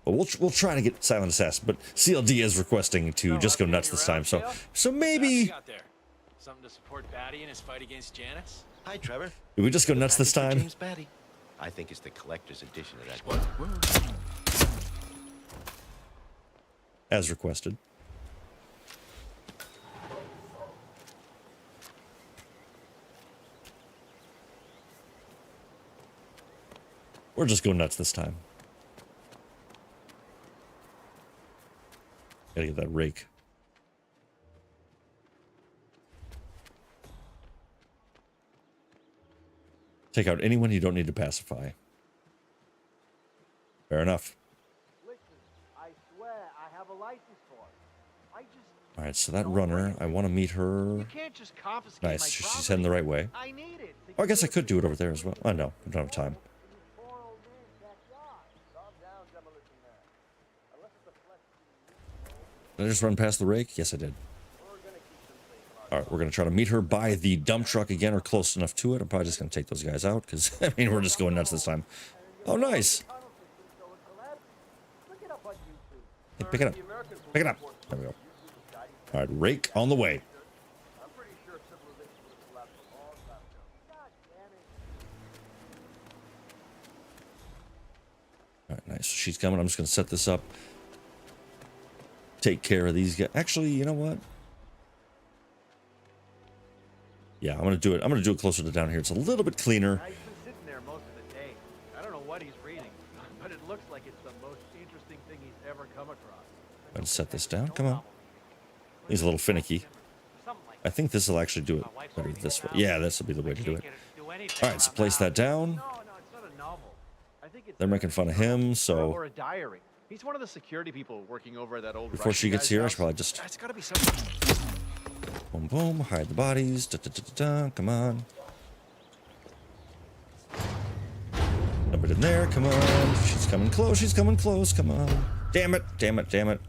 Well, we'll try to get Silent Assassin, but CLD is requesting to just go nuts this time. So maybe... Something to support Batty in his fight against Janice? Hi, Trevor. Did we just go nuts this time? James Batty. I think it's the collector's edition of that one. As requested. We're just going nuts this time. Gotta get that rake. Take out anyone you don't need to pacify. Fair enough. Listen, I swear I have a license for it. I just All right, so that runner, I want to meet her. You can't just confiscate Nice, my she's property. heading the right way. I need it. Oh, I guess I could do it over there as well. Oh, no, I don't have time. Did I just run past the rake? Yes, I did. All right, we're going to try to meet her by the dump truck again or close enough to it. I'm probably just going to take those guys out because, I mean, we're just going nuts this time. Oh, nice. Hey, pick it up. Pick it up. There we go. All right, rake on the way. All right, nice. She's coming. I'm just going to set this up. Take care of these guys. Actually, you know what? Yeah, I'm going to do it. I'm going to do it closer to down here. It's a little bit cleaner. He's been sitting there most of the day. I don't know what he's reading, but it looks like it's the most interesting thing he's ever come across. I'm going to set this down. Come on. He's a little finicky. I think this will actually do it better this way. Yeah, this will be the way to do it. All right, so place that down. No, it's not a novel. I think it's They're making fun of him, so or a diary. He's one of the security people working over at that old before she gets here, I should probably just It's gotta be something. boom, boom, hide the bodies. Da, da, da, da, da. Come on. Dump it in there. Come on. She's coming close. She's coming close. Come on. Damn it. Damn it. Damn it.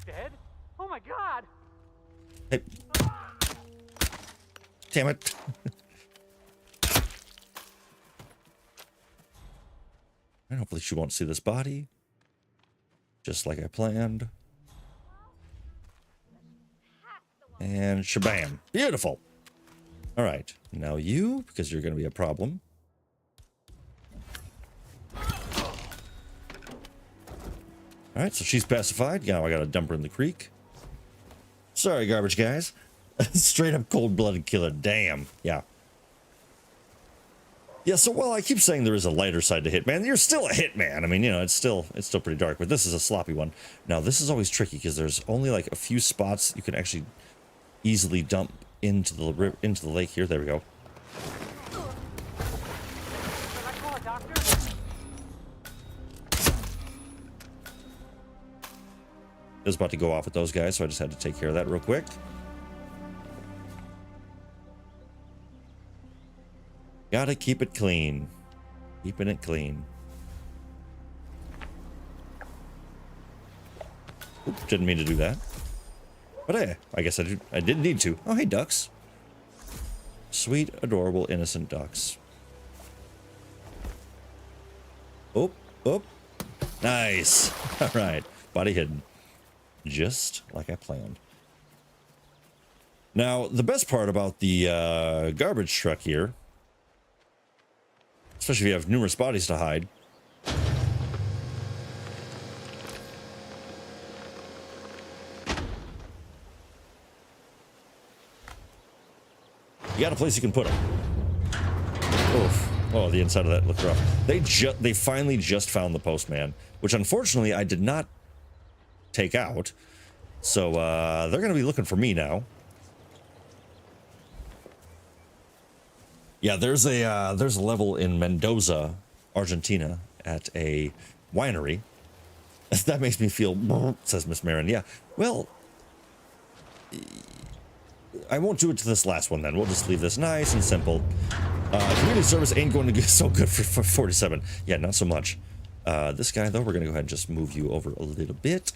Dead? Oh my god! Hey. Damn it. And hopefully she won't see this body. Just like I planned. And shabam. Beautiful. All right. Now you, because you're going to be a problem. All right, so she's pacified. Now I got to dump her in the creek. Sorry, garbage guys. Straight up cold-blooded killer. Damn. Yeah. Yeah, so while I keep saying there is a lighter side to Hitman, you're still a Hitman. I mean, you know, it's still pretty dark, but this is a sloppy one. Now, this is always tricky because there's only like a few spots you can actually easily dump into the lake here. There we go. I was about to go off with those guys, so I just had to take care of that real quick. Gotta keep it clean. Keeping it clean. Oops, didn't mean to do that. But hey, I guess I didn't need to. Oh, hey, ducks. Sweet, adorable, innocent ducks. Oh, oh. Nice. All right. Body hidden. Just like I planned. Now, the best part about the garbage truck here, especially if you have numerous bodies to hide, you got a place you can put them. Oof. Oh, the inside of that looked rough. They finally just found the postman, which unfortunately I did not take out. So they're going to be looking for me now. Yeah, there's a level in Mendoza, Argentina, at a winery. That makes me feel, says Miss Marin. Yeah, well, I won't do it to this last one then. We'll just leave this nice and simple. Community service ain't going to be so good for 47. Yeah, not so much. This guy, though, we're going to go ahead and just move you over a little bit.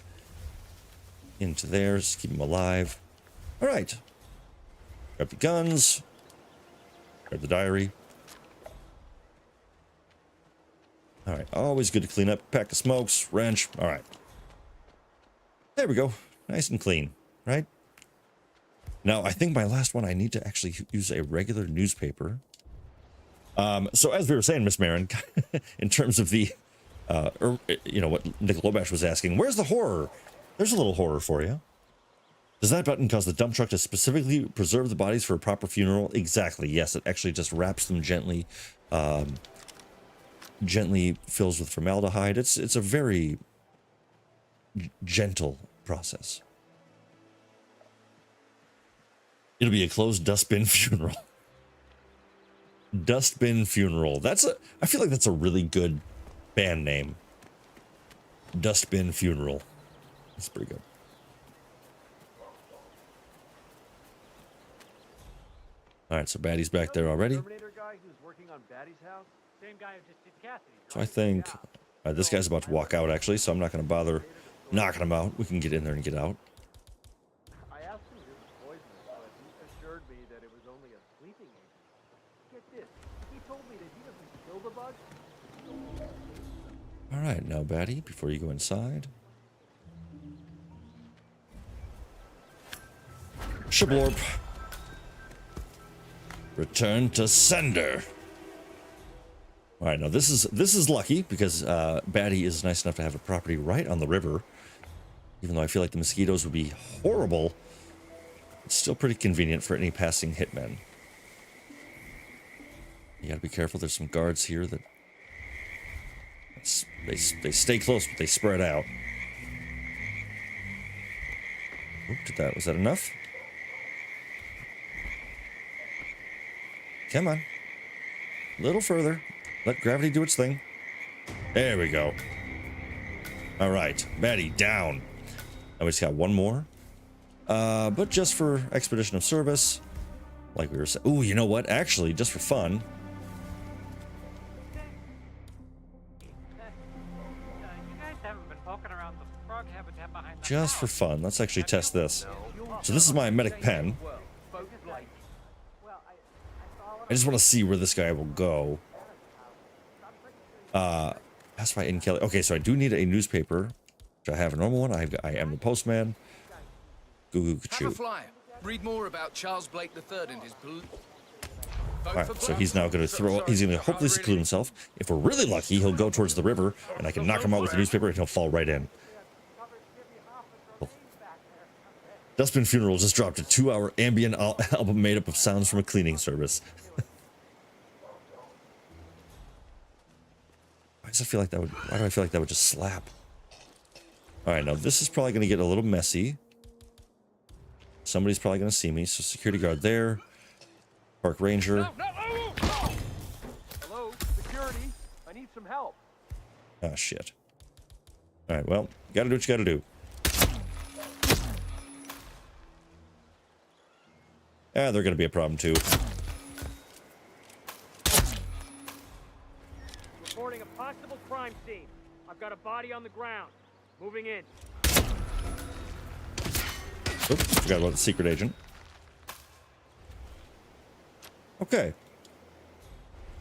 Into there, just keep him alive. All right. Grab the guns. Grab the diary. All right, always good to clean up. Pack of smokes, wrench. All right. There we go. Nice and clean, right? Now, I think my last one, I need to actually use a regular newspaper. So as we were saying, Miss Marin, in terms of the, you know, what Nick Lobash was asking, where's the horror? There's a little horror for you. Does that button cause the dump truck to specifically preserve the bodies for a proper funeral? Exactly. Yes, it actually just wraps them gently, gently fills with formaldehyde. It's a very gentle process. It'll be a closed dustbin funeral. Dustbin funeral. I feel like that's a really good band name. Dustbin funeral. That's pretty good. All right, so Batty's back there already. So I think this guy's about to walk out, actually, so I'm not going to bother knocking him out. We can get in there and get out. I asked him if it was poisonous, but he assured me that it was only a sleeping agent. Get this, he told me that he doesn't kill the bugs. All right, now, Batty, before you go inside. Shiblorp. Return to sender. All right, now this is lucky because Batty is nice enough to have a property right on the river. Even though I feel like the mosquitoes would be horrible, it's still pretty convenient for any passing hitmen. You gotta be careful. There's some guards here that they stay close, but they spread out. Oop, was that enough? Come on. A little further. Let gravity do its thing. There we go. All right. Batty, down. Now we just got one more. But just for expedition of service. Like we were saying. Ooh, you know what? Actually, just for fun. Just for fun. Let's actually test this. So this is my medic pen. I just want to see where this guy will go. That's why in Kelly. Okay, so I do need a newspaper. I have a normal one. I am the postman. Goo goo choo. Read more about Charles Blake III and his Alright, so he's now going to throw. He's going to hopefully seclude himself. If we're really lucky, he'll go towards the river, and I can knock him out with the newspaper, and he'll fall right in. Dustbin Funeral just dropped a 2-hour ambient album made up of sounds from a cleaning service. Why do I feel like that would just slap? All right, now this is probably going to get a little messy. Somebody's probably going to see me. So security guard there. Park ranger. Hello, security. I need some help. Oh, shit. All right, well, got to do what you got to do. Ah, they're going to be a problem, too. Reporting a possible crime scene. I've got a body on the ground. Moving in. Oops, forgot about the secret agent. Okay.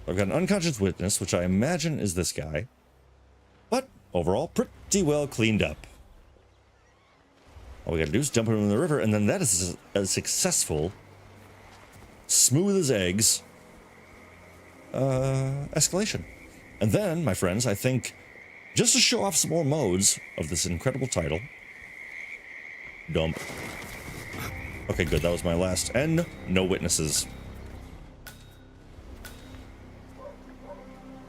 I've got an unconscious witness, which I imagine is this guy. But overall, pretty well cleaned up. All we gotta do is dump him in the river, and then that is a successful, smooth as eggs, escalation. And then, my friends, I think, just to show off some more modes of this incredible title, dump. Okay, good, that was my last, and no witnesses.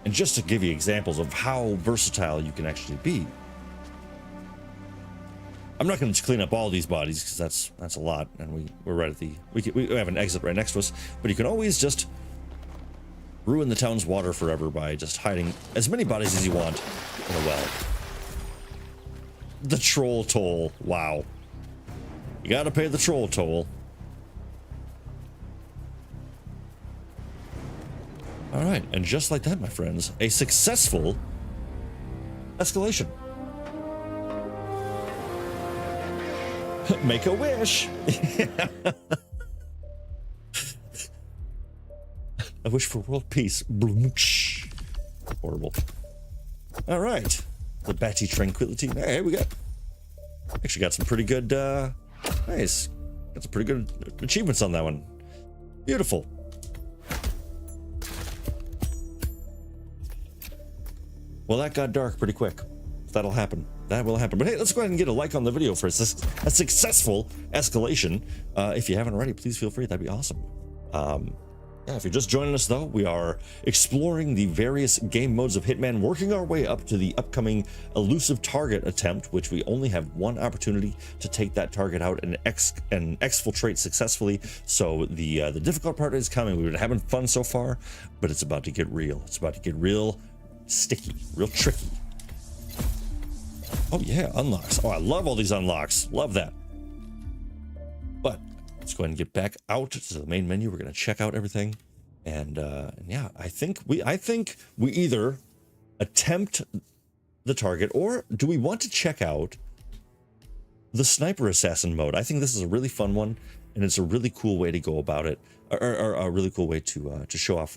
And just to give you examples of how versatile you can actually be, I'm not going to clean up all these bodies because that's a lot, and we're right at the we have an exit right next to us. But you can always just ruin the town's water forever by just hiding as many bodies as you want in a well. The troll toll, wow! You got to pay the troll toll. All right, and just like that, my friends, a successful escalation. Make a wish. I wish for world peace. Horrible. All right, the Batty Tranquility. Hey, we actually got some pretty good. Nice, got some pretty good achievements on that one. Beautiful. Well, that got dark pretty quick. That'll happen. That will happen. But hey, let's go ahead and get a like on the video for a successful escalation. If you haven't already, please feel free. That'd be awesome. Yeah, if you're just joining us, though, we are exploring the various game modes of Hitman, working our way up to the upcoming elusive target attempt, which we only have one opportunity to take that target out and exfiltrate successfully. So the difficult part is coming. We've been having fun so far, but it's about to get real. It's about to get real sticky, real tricky. Oh yeah, unlocks. Oh, I love all these unlocks. Love that. But let's go ahead and get back out to the main menu. We're going to check out everything, and yeah, I think we either attempt the target, or do we want to check out the sniper assassin mode? I think this is a really fun one, and it's a really cool way to go about it, or a really cool way to show off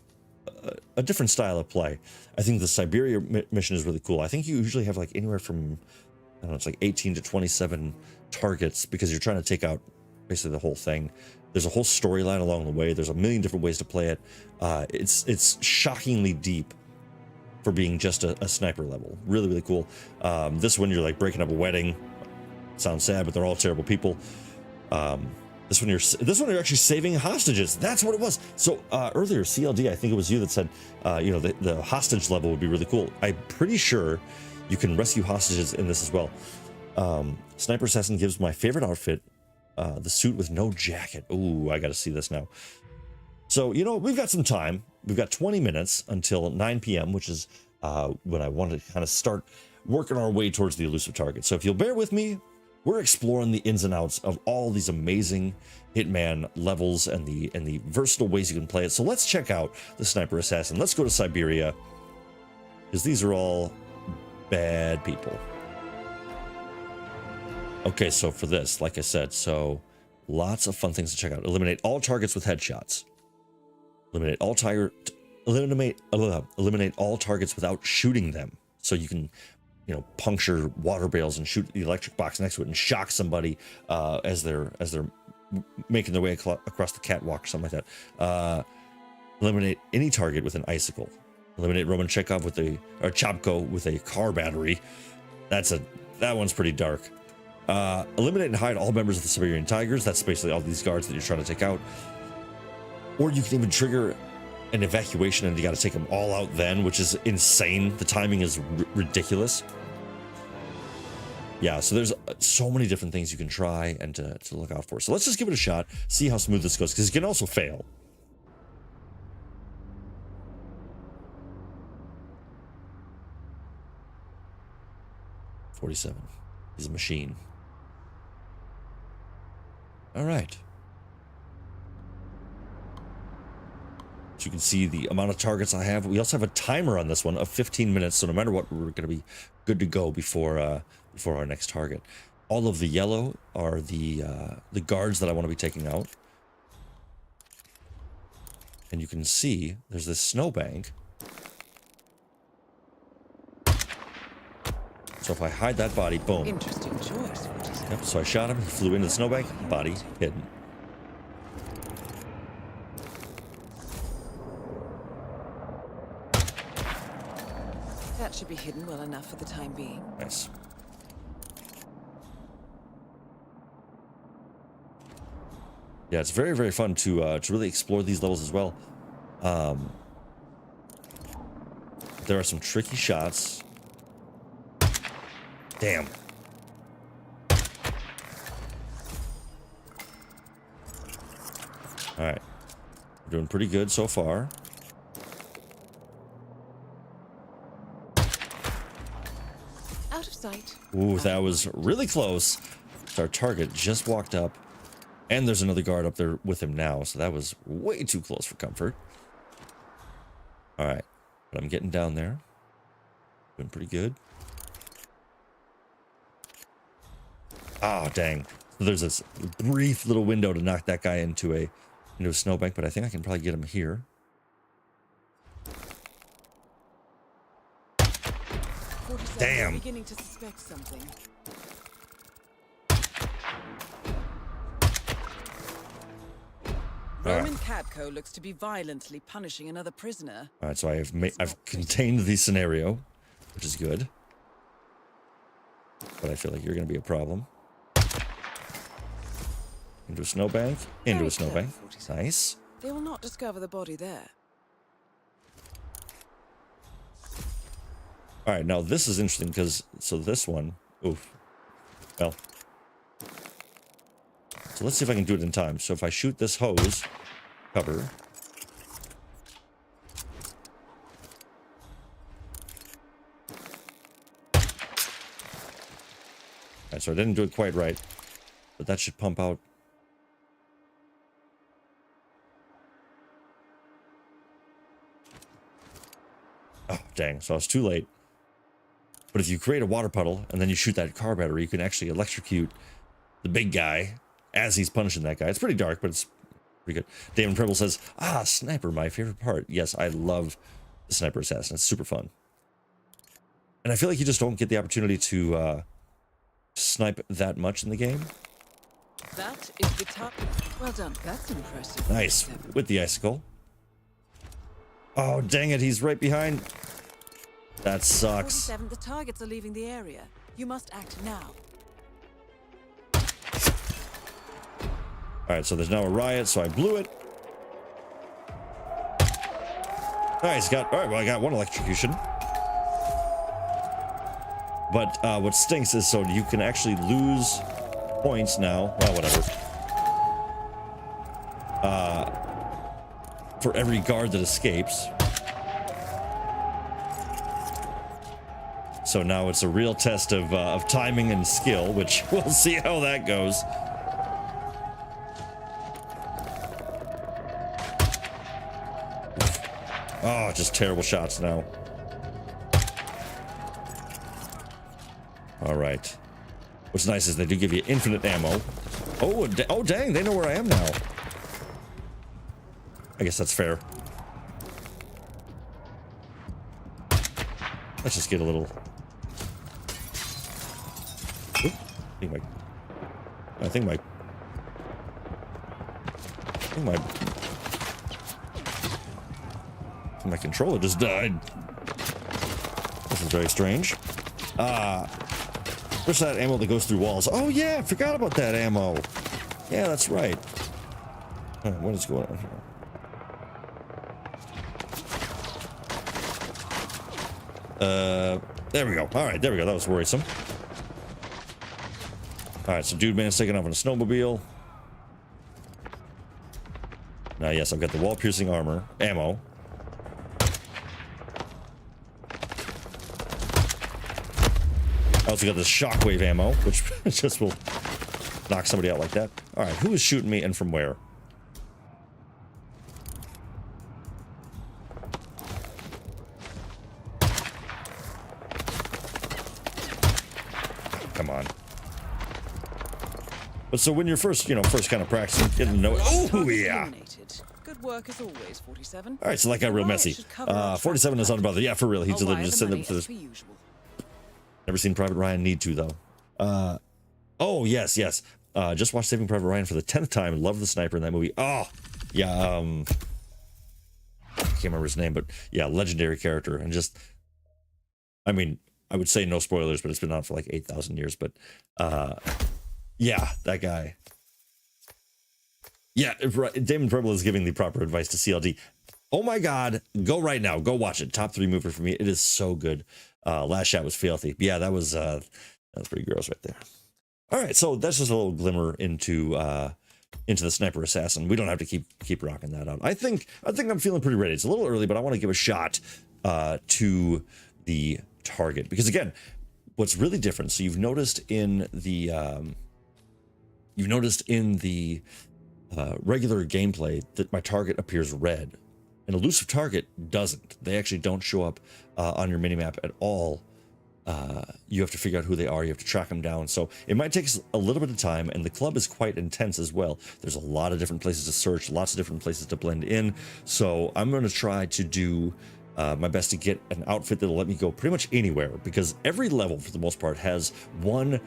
a different style of play. I think the Siberia mission is really cool. I think you usually have like anywhere from, I don't know, it's like 18 to 27 targets, because you're trying to take out basically the whole thing. There's a whole storyline along the way. There's a million different ways to play it. It's shockingly deep for being just a sniper level. Really, really cool. This one, you're like breaking up a wedding. Sounds sad, but they're all terrible people. This one you're actually saving hostages. That's what it was. So earlier, CLD, I think it was you that said, the hostage level would be really cool. I'm pretty sure you can rescue hostages in this as well. Sniper Assassin gives my favorite outfit, the suit with no jacket. Ooh, I got to see this now. So, we've got some time. We've got 20 minutes until 9 p.m., which is when I want to kind of start working our way towards the elusive target. So if you'll bear with me, we're exploring the ins and outs of all these amazing Hitman levels and the versatile ways you can play it. So let's check out the Sniper Assassin. Let's go to Siberia, because these are all bad people. Okay, so for this, like I said, so lots of fun things to check out. Eliminate all targets with headshots. Eliminate all targets without shooting them. So you can, puncture water barrels and shoot the electric box next to it and shock somebody as they're making their way across the catwalk or something like that. Eliminate any target with an icicle. Eliminate Roman Chopko with a car battery. That one's pretty dark. Eliminate and hide all members of the Siberian Tigers. That's basically all these guards that you're trying to take out. Or you can even trigger an evacuation and you got to take them all out then, which is insane. The timing is ridiculous. Yeah, so there's so many different things you can try and to look out for. So let's just give it a shot, see how smooth this goes, because it can also fail. $47. He's a machine. All right. So you can see the amount of targets I have. We also have a timer on this one of 15 minutes, so no matter what, we're going to be good to go before our next target. All of the yellow are the guards that I want to be taking out. And you can see there's this snowbank. So if I hide that body, boom. Interesting choice. Yep, so I shot him, he flew into the snowbank, body hidden. That should be hidden well enough for the time being. Nice. Yeah, it's very, very fun to really explore these levels as well. There are some tricky shots. Damn. All right. We're doing pretty good so far. Out of sight. Ooh, that was really close. Our target just walked up. And there's another guard up there with him now. So that was way too close for comfort. All right. But I'm getting down there. Doing pretty good. Oh, dang. There's this brief little window to knock that guy into a snowbank, but I think I can probably get him here. Damn. Beginning to suspect something. Roman Capco looks to be violently punishing another prisoner. All right, so I've contained the scenario, which is good. But I feel like you're going to be a problem. Into a snowbank. Into a snowbank. Nice. They will not discover the body there. All right, now this is interesting because, so this one, oof. Well. So let's see if I can do it in time. So if I shoot this hose, cover. All right, so I didn't do it quite right, but that should pump out. Oh, dang. So I was too late. But if you create a water puddle and then you shoot that car battery, you can actually electrocute the big guy as he's punishing that guy. It's pretty dark, but it's pretty good. David Prebble says, sniper, my favorite part. Yes, I love the sniper assassin. It's super fun. And I feel like you just don't get the opportunity to snipe that much in the game. That is the top. Well done. That's impressive. Nice. With the icicle. Oh, dang it. He's right behind. That sucks. 47, the targets are leaving the area. You must act now. All right, so there's now a riot, so I blew it. All right, I got one electrocution. But what stinks is, so you can actually lose points now. Well, whatever. For every guard that escapes. So now it's a real test of timing and skill, which we'll see how that goes. Oh, just terrible shots now. All right. What's nice is they do give you infinite ammo. Oh, dang, they know where I am now. I guess that's fair. Let's just get a little... Oop, I think my controller just died. This is very strange. Where's that ammo that goes through walls? Oh yeah, I forgot about that ammo. Yeah, that's right. What is going on here? There we go. All right, there we go. That was worrisome. All right, so dude man's taking off on a snowmobile. Now, yes, I've got the wall-piercing ammo. I also got this shockwave ammo, which just will knock somebody out like that. All right, who is shooting me and from where? Come on. But so when you're first kind of practicing, getting to know it. Oh, yeah. Good work as always, 47. All right, so that got real messy. 47 is unbothered. Yeah, for real. He's literally just sitting there for this. Never seen Private Ryan. Need to, though. Oh, yes. Just watched Saving Private Ryan for the 10th time. Love the sniper in that movie. Oh, yeah. I can't remember his name, but yeah, legendary character. And just, I mean, I would say no spoilers, but it's been on for like 8,000 years. But yeah, that guy. Yeah, Damon Preble is giving the proper advice to CLD. Oh my God, go right now. Go watch it. Top 3 mover for me. It is so good. Last shot was filthy. But yeah, that was pretty gross right there. All right, so that's just a little glimmer into the sniper assassin. We don't have to keep rocking that out. I think I'm feeling pretty ready. It's a little early, but I want to give a shot to the target because again, what's really different. So you've noticed in the regular gameplay that my target appears red. An elusive target doesn't. They actually don't show up on your minimap at all. You have to figure out who they are. You have to track them down. So it might take us a little bit of time, and the club is quite intense as well. There's a lot of different places to search, lots of different places to blend in. So I'm going to try to do my best to get an outfit that'll let me go pretty much anywhere, because every level, for the most part, has one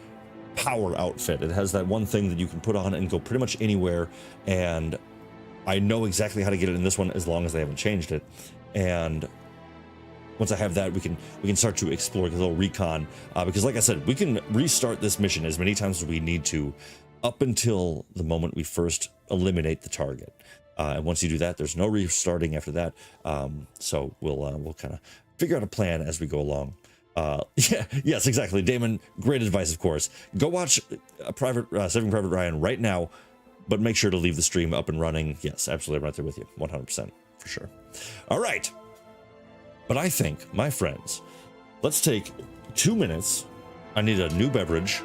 power outfit. It has that one thing that you can put on and go pretty much anywhere, and I know exactly how to get it in this one as long as they haven't changed it. And once I have that, we can start to explore, a little recon, because like I said, we can restart this mission as many times as we need to up until the moment we first eliminate the target. And once you do that, there's no restarting after that. So we'll kind of figure out a plan as we go along. Yes, exactly. Damon, great advice, of course. Go watch Saving Private Ryan right now, but make sure to leave the stream up and running. Yes, absolutely. I'm right there with you. 100% for sure. All right. But I think, my friends, let's take 2 minutes. I need a new beverage.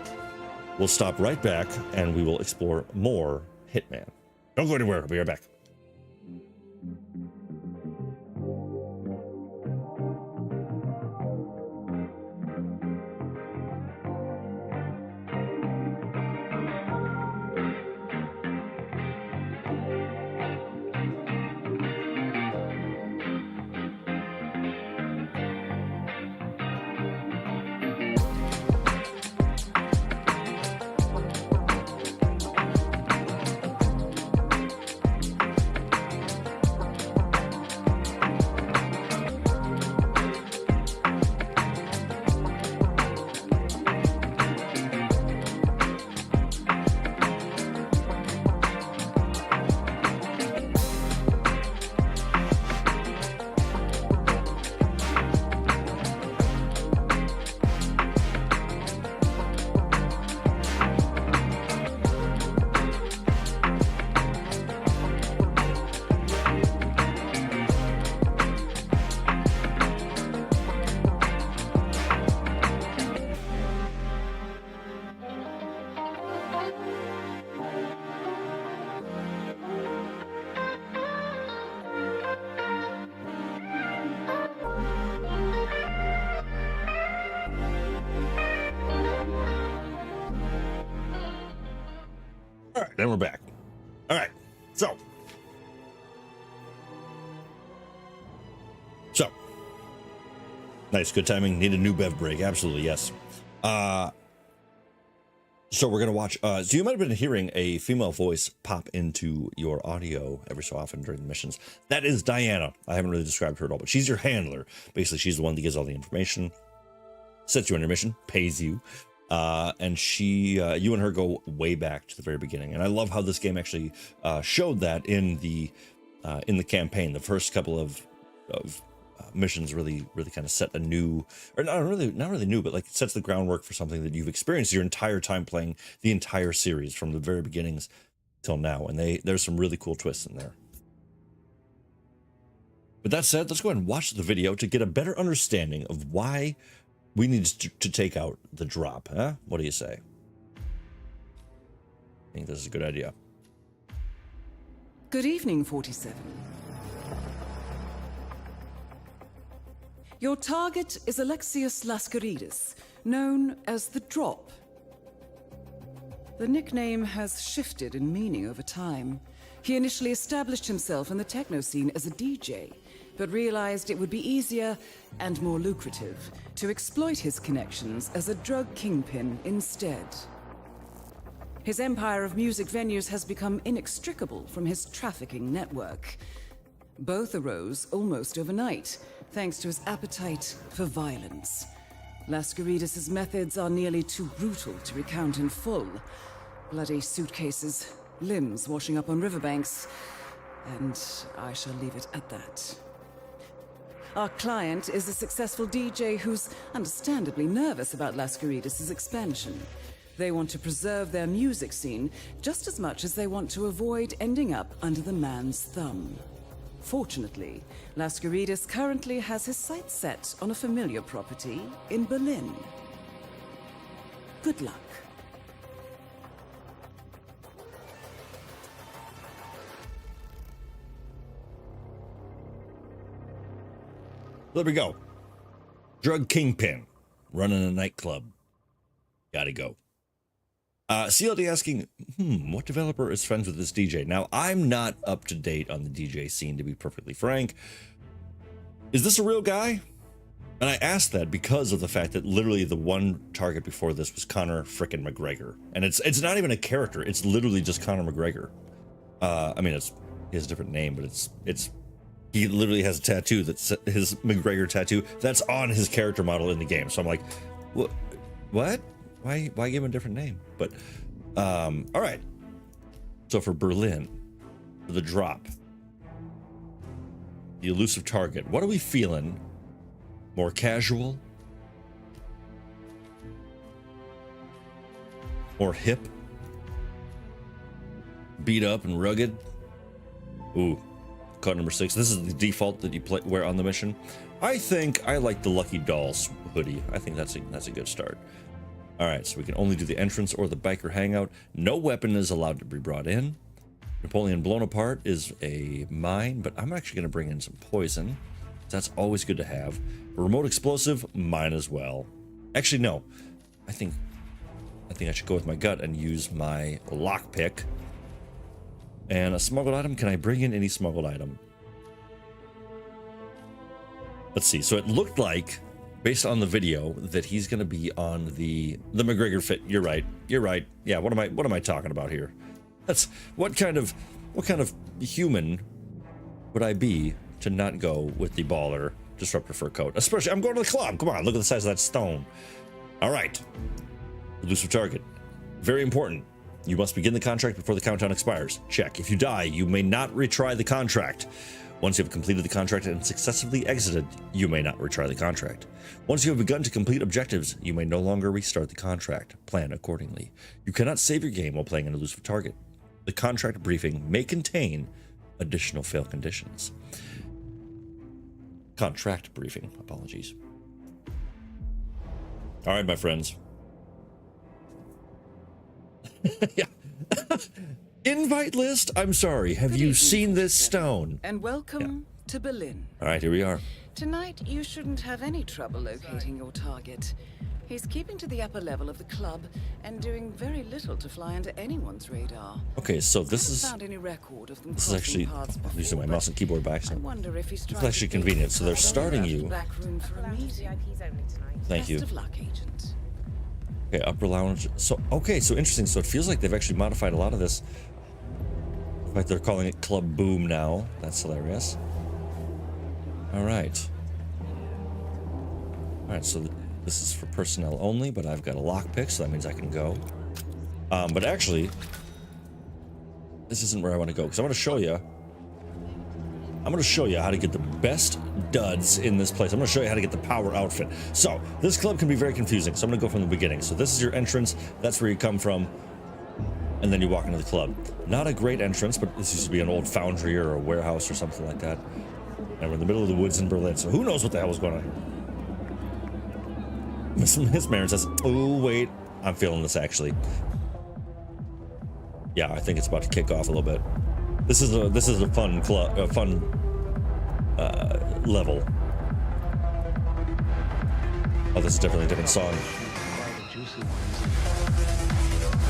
We'll stop right back and we will explore more Hitman. Don't go anywhere. I'll be right back. All right, then we're back. All right, so nice, good timing. Need a new bev break. Absolutely, yes. So we're gonna watch. So you might have been hearing a female voice pop into your audio every so often during the missions. That is Diana. I haven't really described her at all, but she's your handler. Basically, she's the one that gives all the information, sets you on your mission, pays you. and she, you and her go way back to the very beginning. And I love how this game actually showed that in the campaign. The first couple of missions really kind of set a new, or not really new, but like it sets the groundwork for something that you've experienced your entire time playing the entire series from the very beginnings till now. And there's some really cool twists in there. But that said, let's go ahead and watch the video to get a better understanding of why we need to take out the drop, huh? What do you say? I think this is a good idea. Good evening, 47. Your target is Alexius Lascaridis, known as the Drop. The nickname has shifted in meaning over time. He initially established himself in the techno scene as a DJ, but realized it would be easier and more lucrative to exploit his connections as a drug kingpin instead. His empire of music venues has become inextricable from his trafficking network. Both arose almost overnight, thanks to his appetite for violence. Lascaridis' methods are nearly too brutal to recount in full. Bloody suitcases, limbs washing up on riverbanks, and I shall leave it at that. Our client is a successful DJ who's understandably nervous about Lascaridis' expansion. They want to preserve their music scene just as much as they want to avoid ending up under the man's thumb. Fortunately, Lascaridis currently has his sights set on a familiar property in Berlin. Good luck. There we go. Drug kingpin running a nightclub. Gotta go. CLD asking, what developer is friends with this DJ? Now, I'm not up to date on the DJ scene, to be perfectly frank. Is this a real guy? And I asked that because of the fact that literally the one target before this was Conor frickin' McGregor. And it's not even a character. It's literally just Conor McGregor. I mean, he has a different name, but he literally has a tattoo that's his McGregor tattoo that's on his character model in the game. So I'm like, what? Why give him a different name? But all right. So for Berlin, for the drop, the elusive target, what are we feeling? More casual? More hip? Beat up and rugged? Ooh. Card number 6. This is the default that you wear on the mission. I think I like the Lucky Dolls hoodie. I think that's a good start. All right, so we can only do the entrance or the biker hangout. No weapon is allowed to be brought in. Napoleon blown apart is a mine, but I'm actually going to bring in some poison. That's always good to have. A remote explosive, mine as well. Actually, no. I think I should go with my gut and use my lockpick. And a smuggled item. Can I bring in any smuggled item? Let's see. So it looked like, based on the video, that he's going to be on the McGregor fit. You're right. Yeah. What am I talking about here? That's what kind of human would I be to not go with the baller disruptor fur coat? Especially, I'm going to the club. Come on, look at the size of that stone. All right. Elusive target. Very important. You must begin the contract before the countdown expires. Check. If you die, you may not retry the contract. Once you have completed the contract and successfully exited, you may not retry the contract. Once you have begun to complete objectives, you may no longer restart the contract. Plan accordingly. You cannot save your game while playing an elusive target. The contract briefing may contain additional fail conditions. Contract briefing. Apologies. All right, my friends. Yeah. Invite list. I'm sorry. Have you seen this stone? And welcome to Berlin. All right, here we are. Tonight, you shouldn't have any trouble locating your target. He's keeping to the upper level of the club and doing very little to fly under anyone's radar. Okay, so this is found any record of them this is actually I'm using my mouse and keyboard back. So it's actually convenient. So they're starting you. Thank you. Best of luck, Agent. Okay, upper lounge. So okay, so interesting. So it feels like they've actually modified a lot of this. In fact, they're calling it Club Boom now. That's hilarious. All right. All right. So This is for personnel only, but I've got a lockpick, so that means I can go. But actually, this isn't where I want to go, because I want to show you. I'm going to show you how to get the best duds in this place. I'm going to show you how to get the power outfit. So this club can be very confusing, so I'm going to go from the beginning. So this is your entrance. That's where you come from, and then you walk into the club. Not a great entrance, but this used to be an old foundry or a warehouse or something like that. And we're in the middle of the woods in Berlin, so who knows what the hell was going on here. Miss Marin says, oh, wait, I'm feeling this, actually. Yeah, I think it's about to kick off a little bit. This is a fun level. Oh, this is definitely a different song.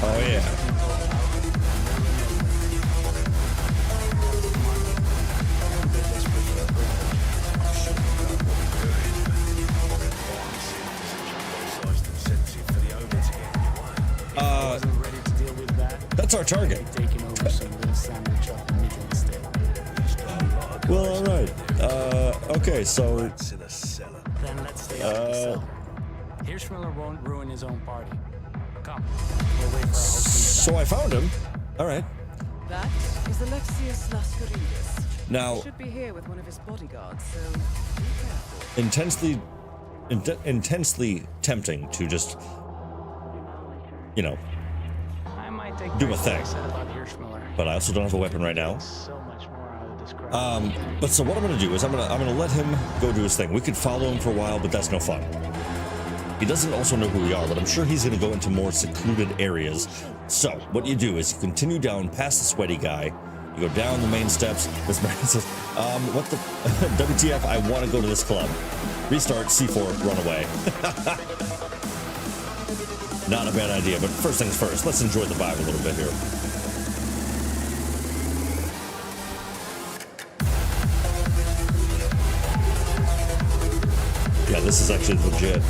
Oh, yeah. That's our target. Well, all right. Okay, so. Then let's stay out of the cell. Hirschmiller won't ruin his own party. Come, we'll wait for our host. So I found him. All right. That is Alexius Lascaridis. Now. He should be here with one of his bodyguards, so be careful. Intensely tempting to just, you know, do a thing. But I also don't have a weapon right now. But so what I'm gonna do is I'm gonna let him go do his thing. We could follow him for a while, but that's no fun. He doesn't also know who we are, but I'm sure he's gonna go into more secluded areas. So what you do is you continue down past the sweaty guy. You go down the main steps. This man says, what the WTF? I want to go to this club. Restart, C4, run away. Not a bad idea, but first things first, let's enjoy the vibe a little bit here. Yeah, this is actually legit.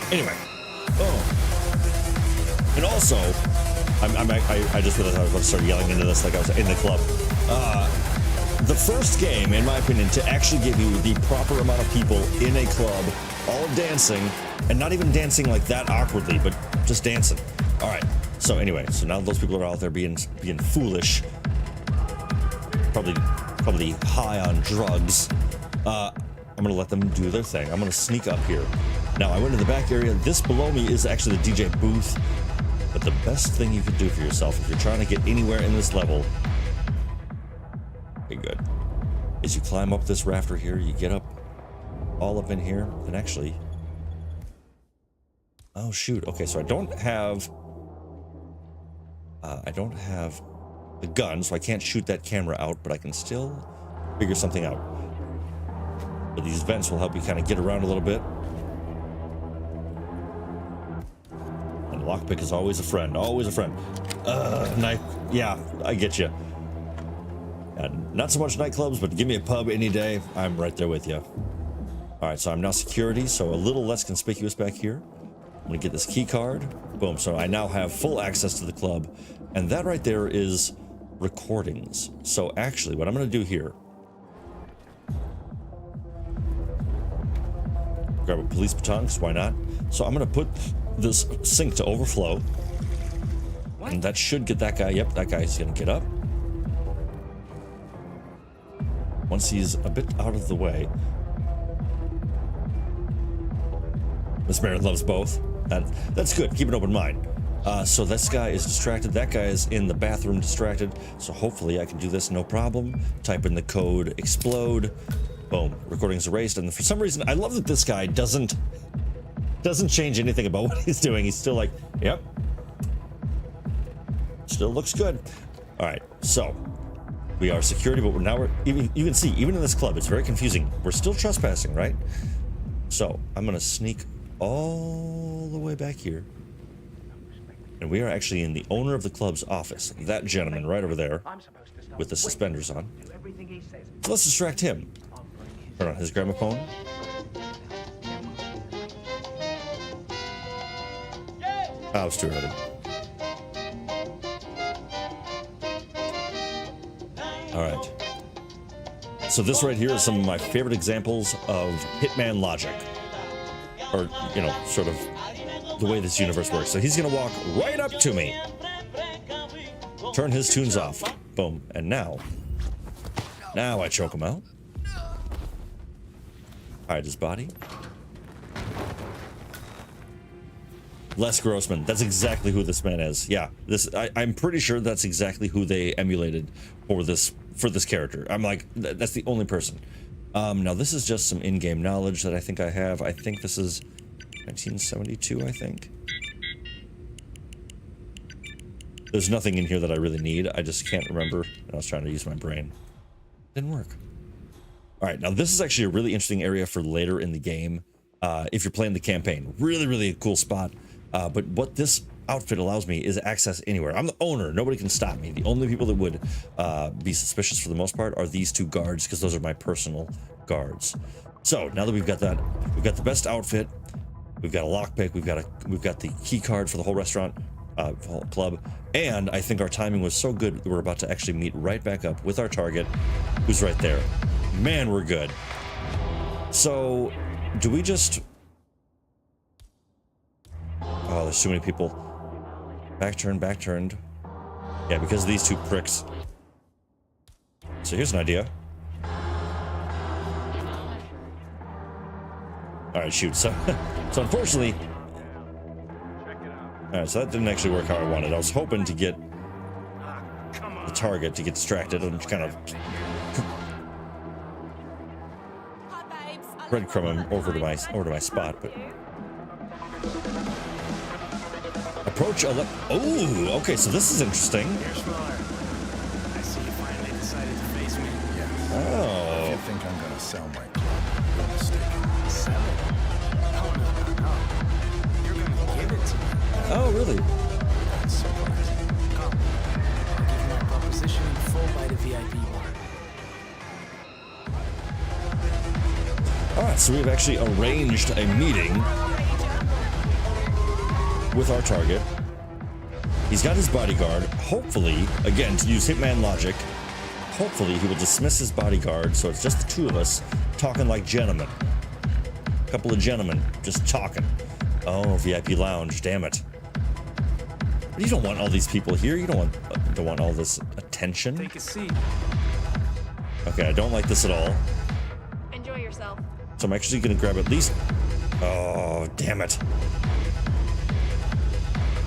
Anyway, and also, I just realized I was about to start yelling into this like I was in the club. The first game, in my opinion, to actually give you the proper amount of people in a club, all dancing, and not even dancing like that awkwardly, but just dancing. All right. So anyway, so now those people are out there being foolish, probably high on drugs. I'm gonna let them do their thing. I'm gonna sneak up here. Now I went to the back area. This below me is actually the DJ booth. But the best thing you can do for yourself if you're trying to get anywhere in this level, okay, good, is you climb up this rafter here. You get up, all up in here, and actually, oh shoot. Okay, so I don't have a gun, so I can't shoot that camera out, but I can still figure something out. But these vents will help you kind of get around a little bit. And lockpick is always a friend, always a friend. Knife, yeah, I get you. And not so much nightclubs, but give me a pub any day, I'm right there with you. All right, so I'm now security, so a little less conspicuous back here. I'm gonna get this key card. Boom, so I now have full access to the club. And that right there is recordings. So actually, what I'm gonna do here, grab a police baton, because why not? So I'm gonna put this sink to overflow. And that should get that guy, yep, that guy's gonna get up. Once he's a bit out of the way. Miss Marin loves both. That's good, keep an open mind. So this guy is distracted, that guy is in the bathroom distracted, so hopefully I can do this no problem. Type in the code, explode, boom, recording's erased, and for some reason, I love that this guy doesn't change anything about what he's doing. He's still like, yep, still looks good. All right, so we are security, but you can see, even in this club, it's very confusing. We're still trespassing, right? So I'm gonna sneak all the way back here. And we are actually in the owner of the club's office. That gentleman right over there with the suspenders on. So let's distract him. Turn on his gramophone. I was too early. All right. So this right here is some of my favorite examples of Hitman logic. Or, you know, sort of the way this universe works. So he's gonna walk right up to me. Turn his tunes off. Boom. And now I choke him out. Hide his body. Les Grossman. That's exactly who this man is. Yeah, I'm pretty sure that's exactly who they emulated for this character. I'm like, that's the only person. Now this is just some in-game knowledge that I think I have. I think this is 1972, I think. There's nothing in here that I really need. I just can't remember. I was trying to use my brain. Didn't work. All right, now this is actually a really interesting area for later in the game. If you're playing the campaign, really cool spot. But what this outfit allows me is access anywhere. I'm the owner. Nobody can stop me. The only people that would be suspicious for the most part are these two guards, because those are my personal guards. So now that we've got that, we've got the best outfit. We've got a lockpick. We've got the key card for the whole restaurant, whole club, and I think our timing was so good that we're about to actually meet right back up with our target, who's right there. Man, we're good. So, do we just? Oh, there's too many people. Back turned. Yeah, because of these two pricks. So here's an idea. All right, shoot. So unfortunately, all right. So that didn't actually work how I wanted. I was hoping to get the target to get distracted and kind of breadcrumb him over to my spot, but. Approach oh, okay, so this is interesting. Here's Miller. I see you finally decided to face me. Yeah. Oh. If you think I'm gonna sell my club, you're mistaken. Sell it? No. You're gonna give it to me. Oh, really? That's surprising. Come. I'll give you my proposition in full by the VIP bar. Alright, so we've actually arranged a meeting with our target. He's got his bodyguard. Hopefully, again, to use Hitman logic, hopefully he will dismiss his bodyguard, so it's just the two of us talking like gentlemen. A couple of gentlemen just talking. Oh, VIP lounge, damn it. But you don't want all these people here. You don't want all this attention. Take a seat. Okay, I don't like this at all. Enjoy yourself. So I'm actually gonna grab at least. Oh, damn it.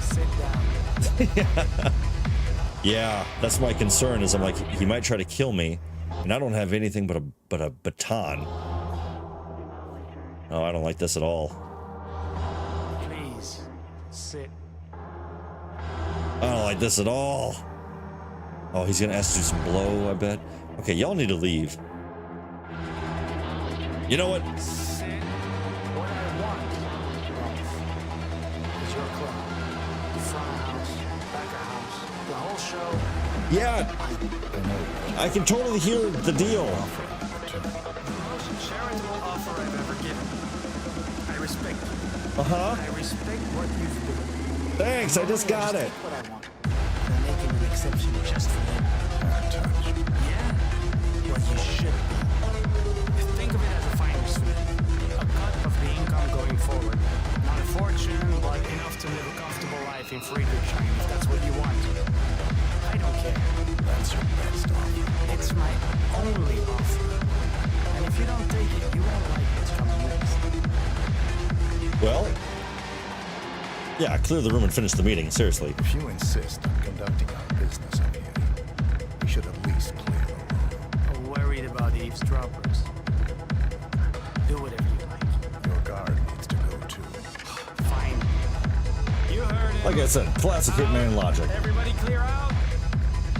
Sit down. Yeah, that's my concern. Is I'm like, he might try to kill me, and I don't have anything but a baton. Oh, I don't like this at all. Please sit. I don't like this at all. Oh, he's gonna ask to do some blow, I bet. Okay, y'all need to leave. You know what? Sit. What I want is your club. Front of house, back of house, the whole show. Yeah, I can totally hear the deal. The most charitable offer I've ever given. I respect you. Uh-huh. I respect what you've done. Thanks, I just got it. What I want. But I'm making an exception just for them. Yeah, what you should be. Think of it as a finder's fee. A cut of the income going forward. Not a fortune, but enough to live a comfortable life in Friedrichshain, if that's what you want. I don't care. That's your best offer. It's my only offer. And if you don't take it, you won't like what's coming next. Well, yeah, clear the room and finish the meeting, seriously. If you insist on conducting our business in here, we should at least clear the room. I'm worried about eavesdroppers. Do whatever you like. Your guard needs to go too. Fine. You heard it. Like I said, classic Hitman logic. Everybody clear out?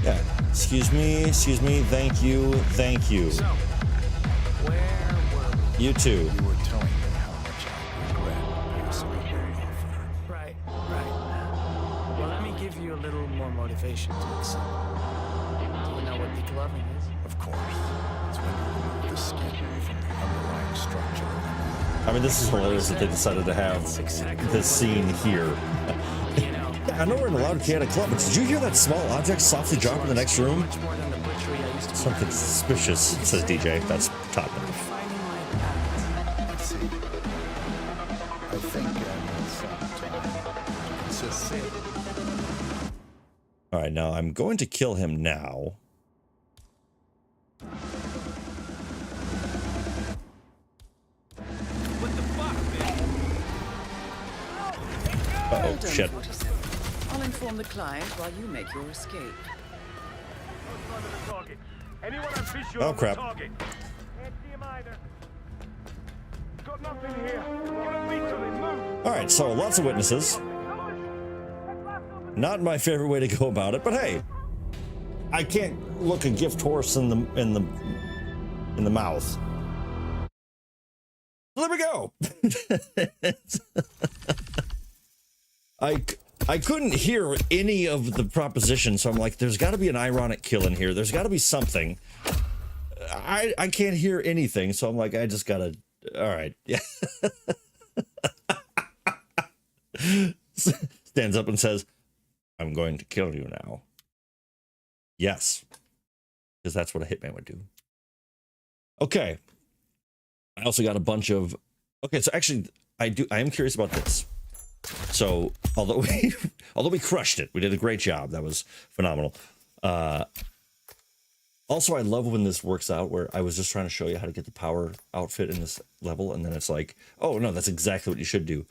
Yeah. Excuse me, thank you. So, where were we? You too. You were telling me how much I regret passing on your offer. Right. Well, let me give you a little more motivation to accept. Do you know what declubbing is? Of course. It's when you remove the skin from the underlying structure of the I mean, this is hilarious that they decided to have this scene here. You know, I know we're in a loud chaotic club, but did you hear that small object softly drop in the next room? much more than the butcher factory I used to Something suspicious, says DJ. That's top knife. finding my balance. Let's see. I think I need some time to consider. All right, now I'm going to kill him now. What the fuck, man? Uh-oh, Well done, shit. 47. I'll inform the client while you make your escape. Oh, crap. All right, so lots of witnesses. Not my favorite way to go about it, but hey, I can't look a gift horse in the mouth. So there we go. I couldn't hear any of the proposition, so I'm like, there's got to be an ironic kill in here. There's got to be something. I can't hear anything, so I'm like, I just gotta. All right, yeah. Stands up and says, "I'm going to kill you now." Yes, because that's what a hitman would do. Okay. I also got a bunch of. Okay, so actually, I am curious about this. So although we crushed it, we did a great job. That was phenomenal. Also, I love when this works out where I was just trying to show you how to get the power outfit in this level, and then it's like, oh no, that's exactly what you should do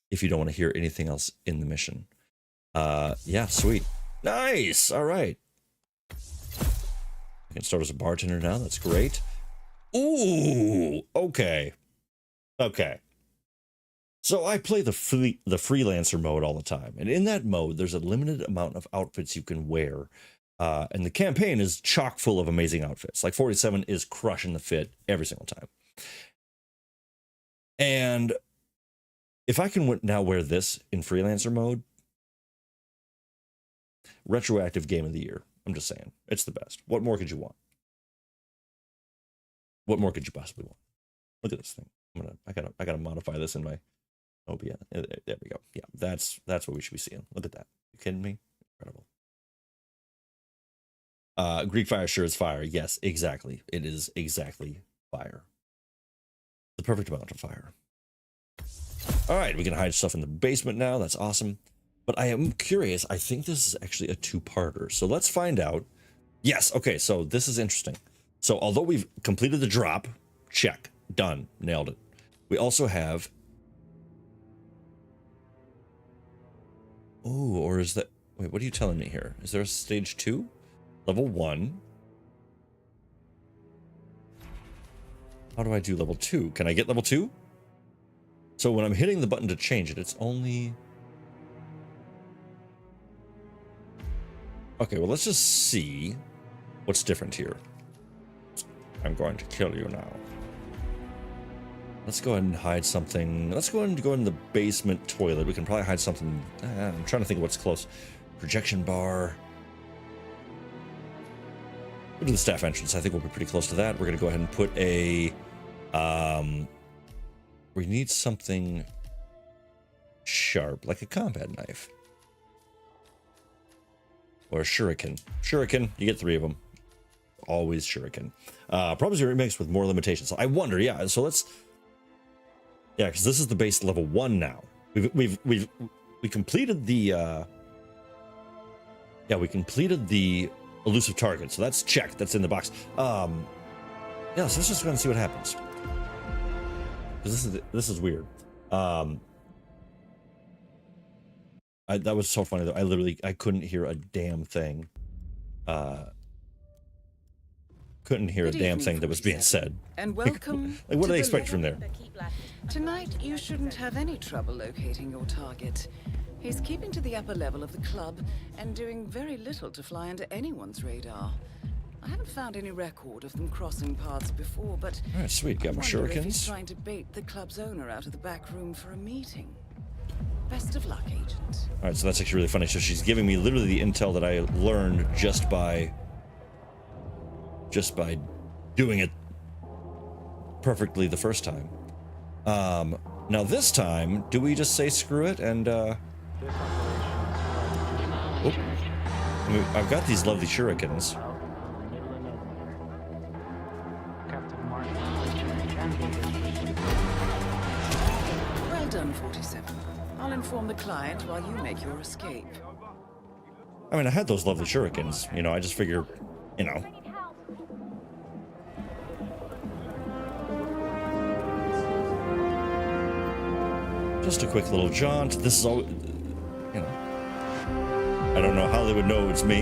if you don't want to hear anything else in the mission. Yeah, sweet. Nice. All right. I can start as a bartender now. That's great. Ooh, okay. Okay. So I play the freelancer mode all the time, and in that mode, there's a limited amount of outfits you can wear, and the campaign is chock full of amazing outfits. Like 47 is crushing the fit every single time. And if I can now wear this in freelancer mode, retroactive game of the year. I'm just saying, it's the best. What more could you want? What more could you possibly want? Look at this thing. I gotta modify this in my OBS. There we go. Yeah, that's what we should be seeing. Look at that. You kidding me? Incredible. Greek fire sure is fire. Yes, exactly. It is exactly fire. The perfect amount of fire. All right, we can hide stuff in the basement now. That's awesome. But I am curious. I think this is actually a two-parter. So let's find out. Yes, okay, so this is interesting. So although we've completed the drop, check, done, nailed it. We also have... Oh, or is that... Wait, what are you telling me here? Is there a stage 2? Level 1. How do I do level 2? Can I get level 2? So when I'm hitting the button to change it, it's only... Okay, well, let's just see what's different here. I'm going to kill you now. Let's go ahead and hide something. Let's go ahead and go in the basement toilet. We can probably hide something. I'm trying to think of what's close. Projection bar. Go to the staff entrance. I think we'll be pretty close to that. We're going to go ahead and put a... we need something sharp, like a combat knife. Or a shuriken. Shuriken, you get 3 of them. Always shuriken. Probably remixed with more limitations. So I wonder, yeah, so let's... Yeah, because this is the base level 1 now. We completed the... Yeah, we completed the elusive target, so that's checked. That's in the box. Yeah, so let's just go and see what happens. Because this is weird. That was so funny though. I couldn't hear a damn thing. Couldn't hear a damn thing that was being said. And welcome. Like, what do they expect from there? Tonight, you shouldn't have any trouble locating your target. He's keeping to the upper level of the club and doing very little to fly under anyone's radar. I haven't found any record of them crossing paths before, but all right, sweet. Got my I wonder if he's shurikens. trying to bait the club's owner out of the back room for a meeting. Best of luck, Agent. All right, so that's actually really funny. So she's giving me literally the intel that I learned just by doing it perfectly the first time. Now this time, do we just say screw it and I've got these lovely shurikens. done, 47. I'll inform the client while you make your escape. I mean, I had those lovely shurikens. You know, I just figure, you know. Just a quick little jaunt. This is all, you know. I don't know how they would know it's me.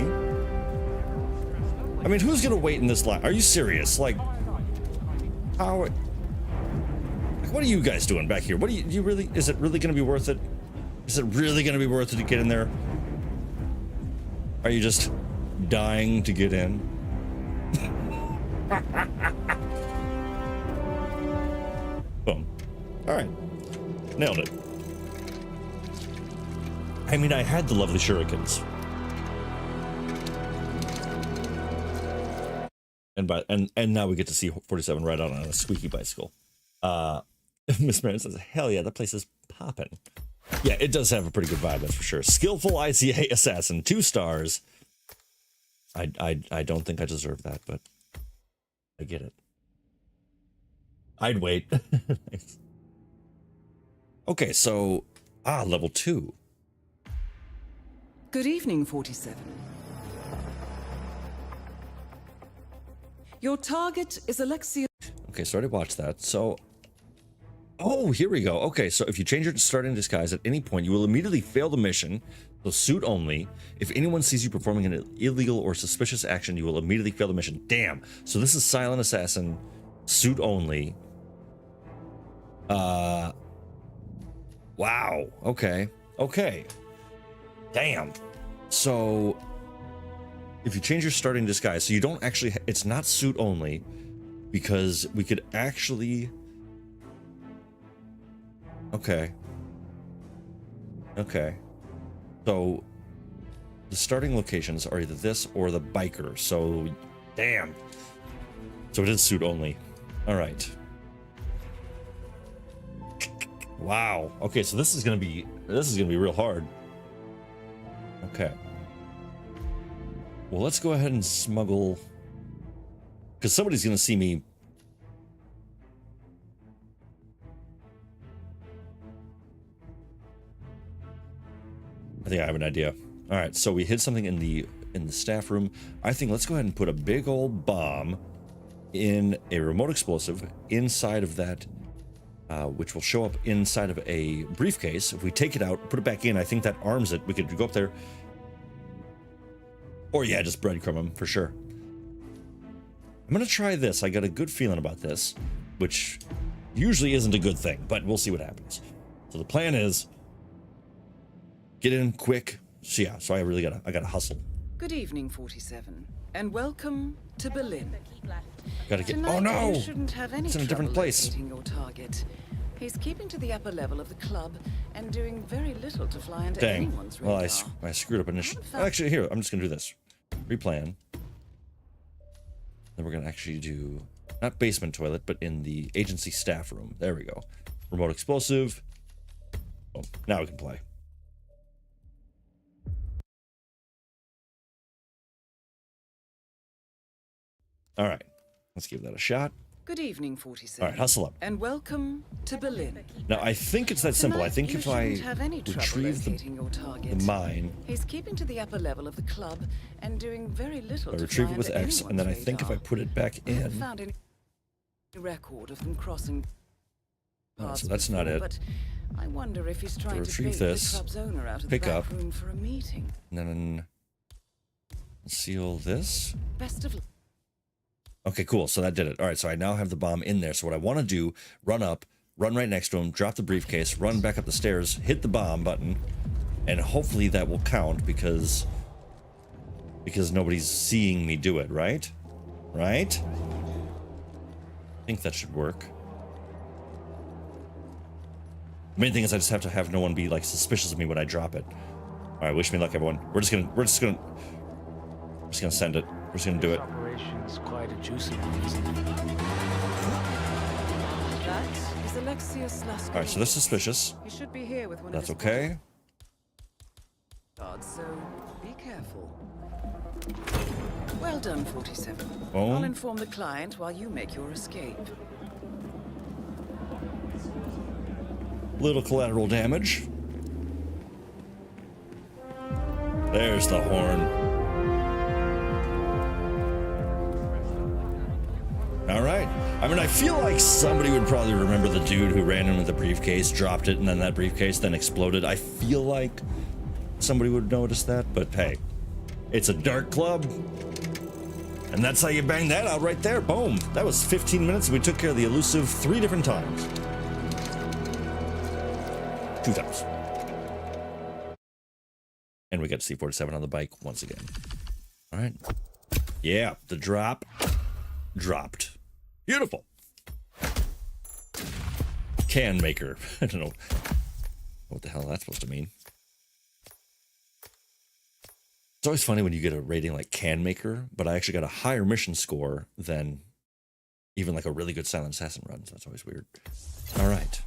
I mean, who's gonna wait in this line? Are you serious? Like, how? Like, what are you guys doing back here? What do you really? Is it really gonna be worth it? Is it really gonna be worth it to get in there? Are you just dying to get in? Boom. All right. Nailed it. I mean, I had the lovely shurikens. And now we get to see 47 ride out on a squeaky bicycle. Miss Marin says, hell yeah, that place is popping. Yeah, it does have a pretty good vibe, that's for sure. Skillful ICA assassin, 2 stars. I don't think I deserve that, but I get it. I'd wait. Nice. Okay, so level 2. Good evening, 47. Your target is Alexia. Okay, so I already watched that. So, oh, here we go. Okay, so if you change your starting disguise at any point, you will immediately fail the mission. So suit only. If anyone sees you performing an illegal or suspicious action, you will immediately fail the mission. Damn. So this is silent assassin, suit only. Wow. Okay. Okay. Damn. So if you change your starting disguise, so you don't actually, it's not suit only, because we could actually, okay. So the starting locations are either this or the biker. So damn. So it is suit only. All right. Wow. Okay, so this is gonna be real hard. Okay. Well, let's go ahead and smuggle, because somebody's gonna see me. I think I have an idea. All right, so we hid something in the staff room. I think let's go ahead and put a big old bomb in a remote explosive inside of that, which will show up inside of a briefcase. If we take it out, put it back in, I think that arms it. We could go up there. Or yeah, just breadcrumb them for sure. I'm gonna try this. I got a good feeling about this, which usually isn't a good thing, but we'll see what happens. So the plan is get in quick. So yeah, so I gotta hustle. Good evening, 47, and welcome to Berlin. Gotta get. Tonight, Oh no! You shouldn't have any It's in a different trouble place. locating your target. He's keeping to the upper level of the club and doing very little to fly into Dang. anyone's radar. Well, I screwed up initially. Actually, here, I'm just gonna do this. Replan. Then we're gonna actually do, not basement toilet, but in the agency staff room. There we go. Remote explosive. Oh, now we can play. All right, let's give that a shot. Good evening, 47. All right, hustle up. And welcome to Berlin. Now, I think it's that simple. I think if I retrieve the mine, He's keeping to the upper level of the club and doing very little I to retrieve fly it with into X, and then I anyone's think if I radar. put it back I haven't in. found any record of them crossing paths So that's not before, it. But I wonder if he's trying to retrieve bait this, the club's owner out of pick the back up. room for a meeting. And then seal this. Best of luck. Okay, cool. So that did it. All right, so I now have the bomb in there. So what I want to do, run up, run right next to him, drop the briefcase, run back up the stairs, hit the bomb button, and hopefully that will count because nobody's seeing me do it, right? Right? I think that should work. The main thing is I just have to have no one be like suspicious of me when I drop it. All right, wish me luck, everyone. We're just gonna send it. We're just gonna do it. Operation's quite a juicy one, isn't it? That is Alexius Lasker. All right, so that's suspicious. He should be here with one That's of his okay. bodyguards, so be careful. Well done, 47. Boom. I'll inform the client while you make your escape. Little collateral damage. There's the horn. All right. I mean, I feel like somebody would probably remember the dude who ran in with the briefcase, dropped it, and then that briefcase then exploded. I feel like somebody would notice that, but hey, it's a dark club. And that's how you bang that out right there. Boom. That was 15 minutes. We took care of the Elusive 3 different times. 2 times. And we got C-47 on the bike once again. All right. Yeah, the drop dropped. Beautiful. Can maker. I don't know what the hell that's supposed to mean. It's always funny when you get a rating like can maker, but I actually got a higher mission score than even like a really good silent assassin run. So that's always weird. All right.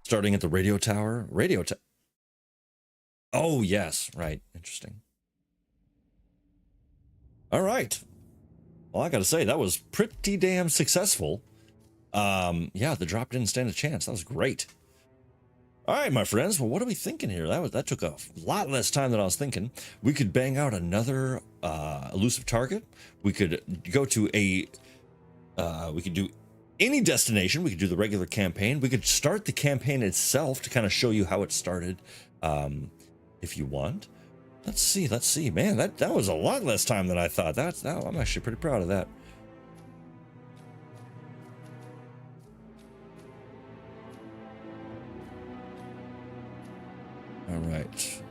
Starting at the radio tower. Oh, yes. Right. Interesting. All right. Well, I got to say, that was pretty damn successful. Yeah, the drop didn't stand a chance. That was great. All right, my friends. Well, what are we thinking here? That took a lot less time than I was thinking. We could bang out another elusive target. We could go to we could do any destination. We could do the regular campaign. We could start the campaign itself to kind of show you how it started, if you want. Let's see. Man, that was a lot less time than I thought. I'm actually pretty proud of that. All right.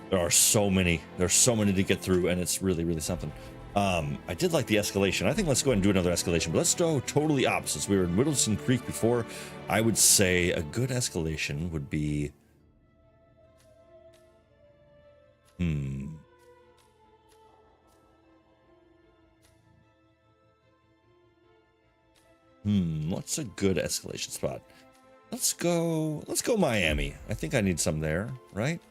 There's so many to get through, and it's really, really something. I did like the escalation. I think let's go ahead and do another escalation, but let's go totally opposites. We were in Whittleton Creek before. I would say a good escalation would be... What's a good escalation spot? Let's go Miami. I think I need some there, right?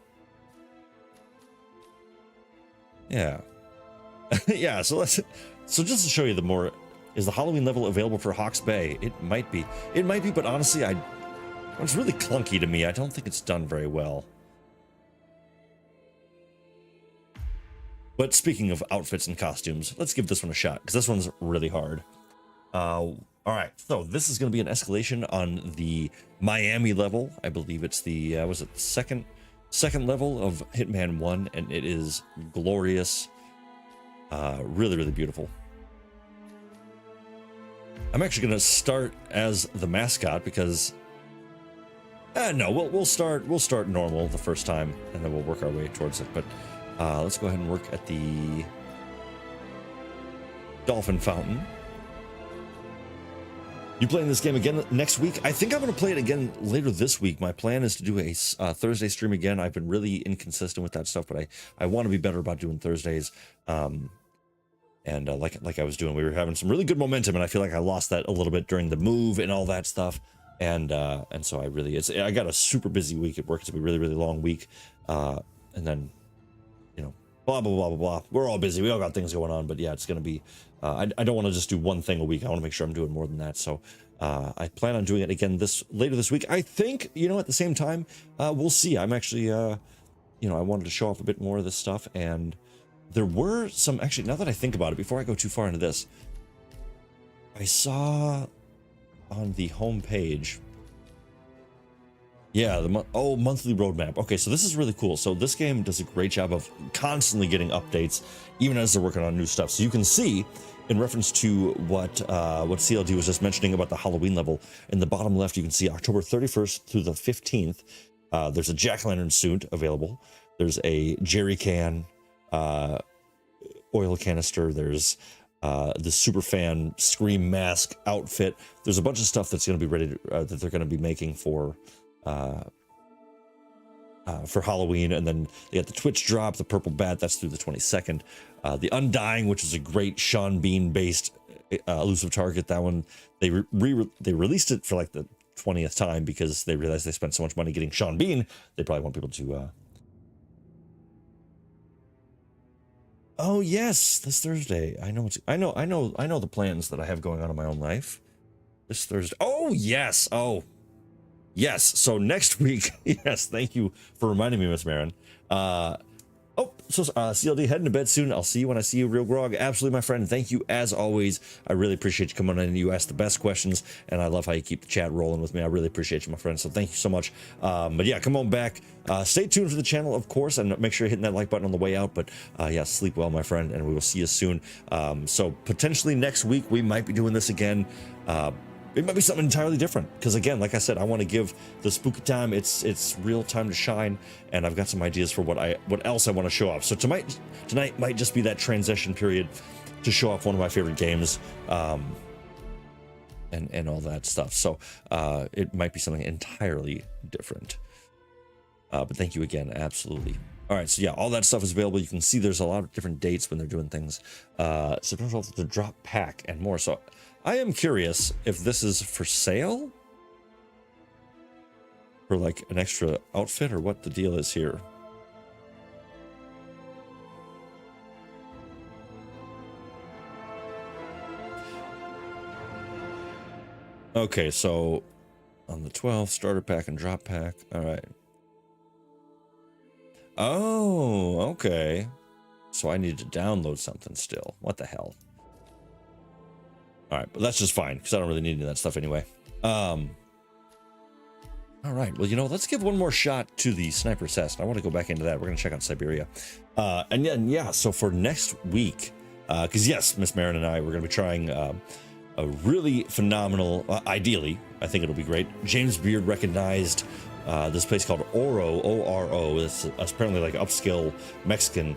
Yeah. Yeah, so just to show you is the Halloween level available for Hawke's Bay? It might be, but honestly, it's really clunky to me. I don't think it's done very well. But speaking of outfits and costumes, let's give this one a shot, because this one's really hard. All right, so this is going to be an escalation on the Miami level. I believe it's the second level of Hitman 1, and it is glorious. Really, really beautiful. I'm actually going to start as the mascot because no, we'll start normal the first time, and then we'll work our way towards it. But let's go ahead and work at the Dolphin Fountain. You playing this game again next week? I think I'm going to play it again later this week. My plan is to do a Thursday stream again. I've been really inconsistent with that stuff, but I want to be better about doing Thursdays. And like I was doing, we were having some really good momentum, and I feel like I lost that a little bit during the move and all that stuff. And so I got a super busy week at work. It's gonna be a really, really long week. And then, blah, blah, blah, blah, blah. We're all busy. We all got things going on, but yeah, it's going to be, I don't want to just do one thing a week. I want to make sure I'm doing more than that. So I plan on doing it again later this week. I think, at the same time, we'll see. I'm actually, I wanted to show off a bit more of this stuff, and there were some, actually, now that I think about it, before I go too far into this, I saw on the home page, yeah, monthly roadmap. Okay, so this is really cool. So this game does a great job of constantly getting updates, even as they're working on new stuff. So you can see, in reference to what CLD was just mentioning about the Halloween level, in the bottom left, you can see October 31st through the 15th. There's a jack-o'-lantern suit available. There's a jerry can, oil canister. There's the Superfan Scream mask outfit. There's a bunch of stuff that's going to be ready that they're going to be making for Halloween. And then they got the Twitch drop, the purple bat, that's through the 22nd. The Undying, which is a great Sean Bean based elusive target. That one they released it for like the 20th time because they realized they spent so much money getting Sean Bean. They probably want people to oh yes, this Thursday. I know the plans that I have going on in my own life. This Thursday. Oh yes. Oh, Yes. So next week, yes, thank you for reminding me, Miss Marin. CLD heading to bed soon. I'll see you when I see you, Realgrogg. Absolutely, my friend. Thank you as always. I really appreciate you coming on and you ask the best questions, and I love how you keep the chat rolling with me. I really appreciate you, my friend. So thank you so much. But yeah, come on back. Stay tuned for the channel, of course, and make sure you're hitting that like button on the way out. But yeah, sleep well, my friend, and we will see you soon. So potentially next week we might be doing this again. It might be something entirely different because, again, like I said, I want to give the spooky time its real time to shine, and I've got some ideas for what else I want to show off. So tonight might just be that transition period to show off one of my favorite games, and all that stuff. So it might be something entirely different. But thank you again, absolutely. All right, so yeah, all that stuff is available. You can see there's a lot of different dates when they're doing things. So don't forget to drop pack and more. So I am curious if this is for sale, for like an extra outfit, or what the deal is here. Okay, so on the 12th, starter pack and drop pack. All right. Oh, okay. So I need to download something still. What the hell? All right, but that's just fine because I don't really need any of that stuff anyway. All right, well, let's give one more shot to the sniper assassin. I want to go back into that. We're going to check out Siberia. And then, yeah, so for next week, because yes, Miss Marin and I, we're going to be trying a really phenomenal, ideally, I think it'll be great, James Beard recognized this place called Oro, O-R-O. It's apparently like upscale Mexican,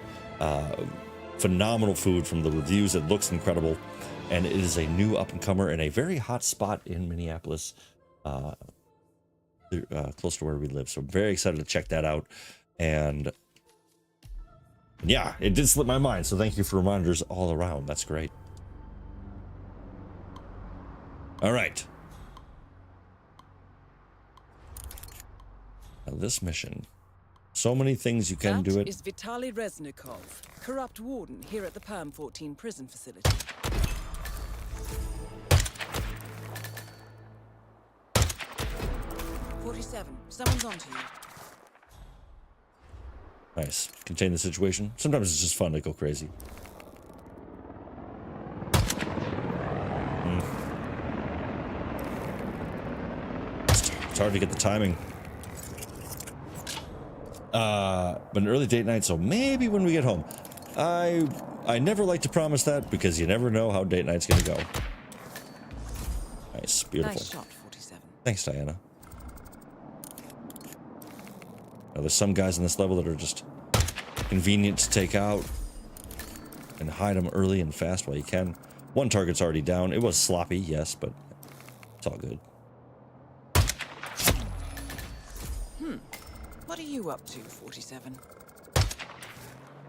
phenomenal food from the reviews. It looks incredible. And it is a new up-and-comer in a very hot spot in Minneapolis, close to where we live. So I'm very excited to check that out. And yeah, it did slip my mind. So thank you for reminders all around. That's great. All right. Now this mission. So many things you can do it. That is Vitaly Reznikov, corrupt warden here at the Perm 14 prison facility. Someone's onto you. Nice. Contain the situation. Sometimes it's just fun to go crazy. It's hard to get the timing. But an early date night, so maybe when we get home. I never like to promise that because you never know how date night's gonna go. Nice. Beautiful. Nice shot, 47. Thanks, Diana. Now, there's some guys in this level that are just convenient to take out and hide them early and fast while you can. One target's already down. It was sloppy, yes, but it's all good. What are you up to, 47? I'm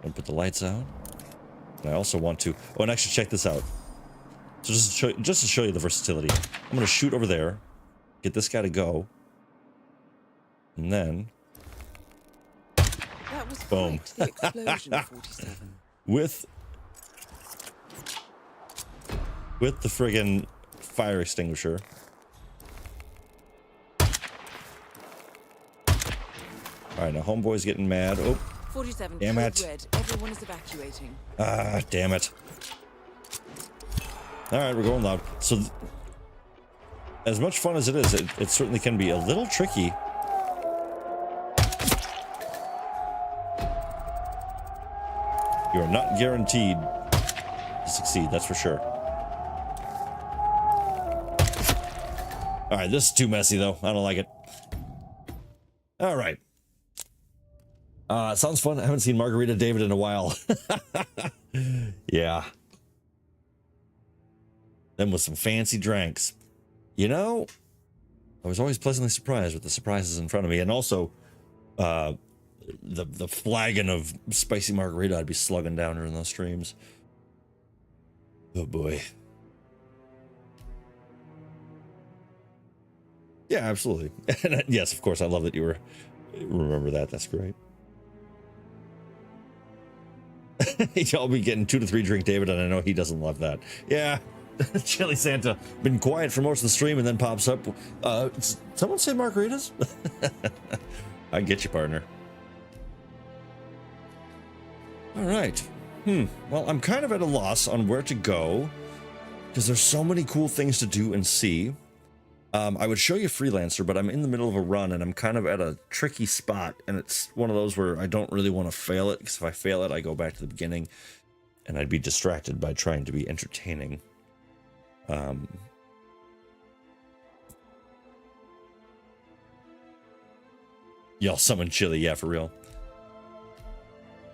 gonna put the lights out. And I also want to... Oh, and actually check this out. So just to show you the versatility, I'm gonna shoot over there, get this guy to go, and then... That was boom. The explosion, 47. With the friggin' fire extinguisher. All right, now homeboy's getting mad. Oh, 47. Damn it! Red. Everyone is evacuating. Ah, damn it! All right, we're going loud. So, as much fun as it is, it certainly can be a little tricky. You are not guaranteed to succeed, that's for sure. All right, this is too messy, though. I don't like it. All right. Sounds fun. I haven't seen Margarita David in a while. Yeah. Then with some fancy drinks. I was always pleasantly surprised with the surprises in front of me. And also, the flagon of spicy margarita I'd be slugging down during those streams. Oh boy. Yeah, absolutely. And yes, of course, I love that you remember that. That's great. Y'all be getting 2 to 3 drink David, and I know he doesn't love that. Yeah, Chili Santa. Been quiet for most of the stream and then pops up. Someone say margaritas? I get you, partner. All right. Well, I'm kind of at a loss on where to go because there's so many cool things to do and see. I would show you Freelancer, but I'm in the middle of a run and I'm kind of at a tricky spot, and it's one of those where I don't really want to fail it, because if I fail it, I go back to the beginning and I'd be distracted by trying to be entertaining. Y'all summon Chili, yeah, for real.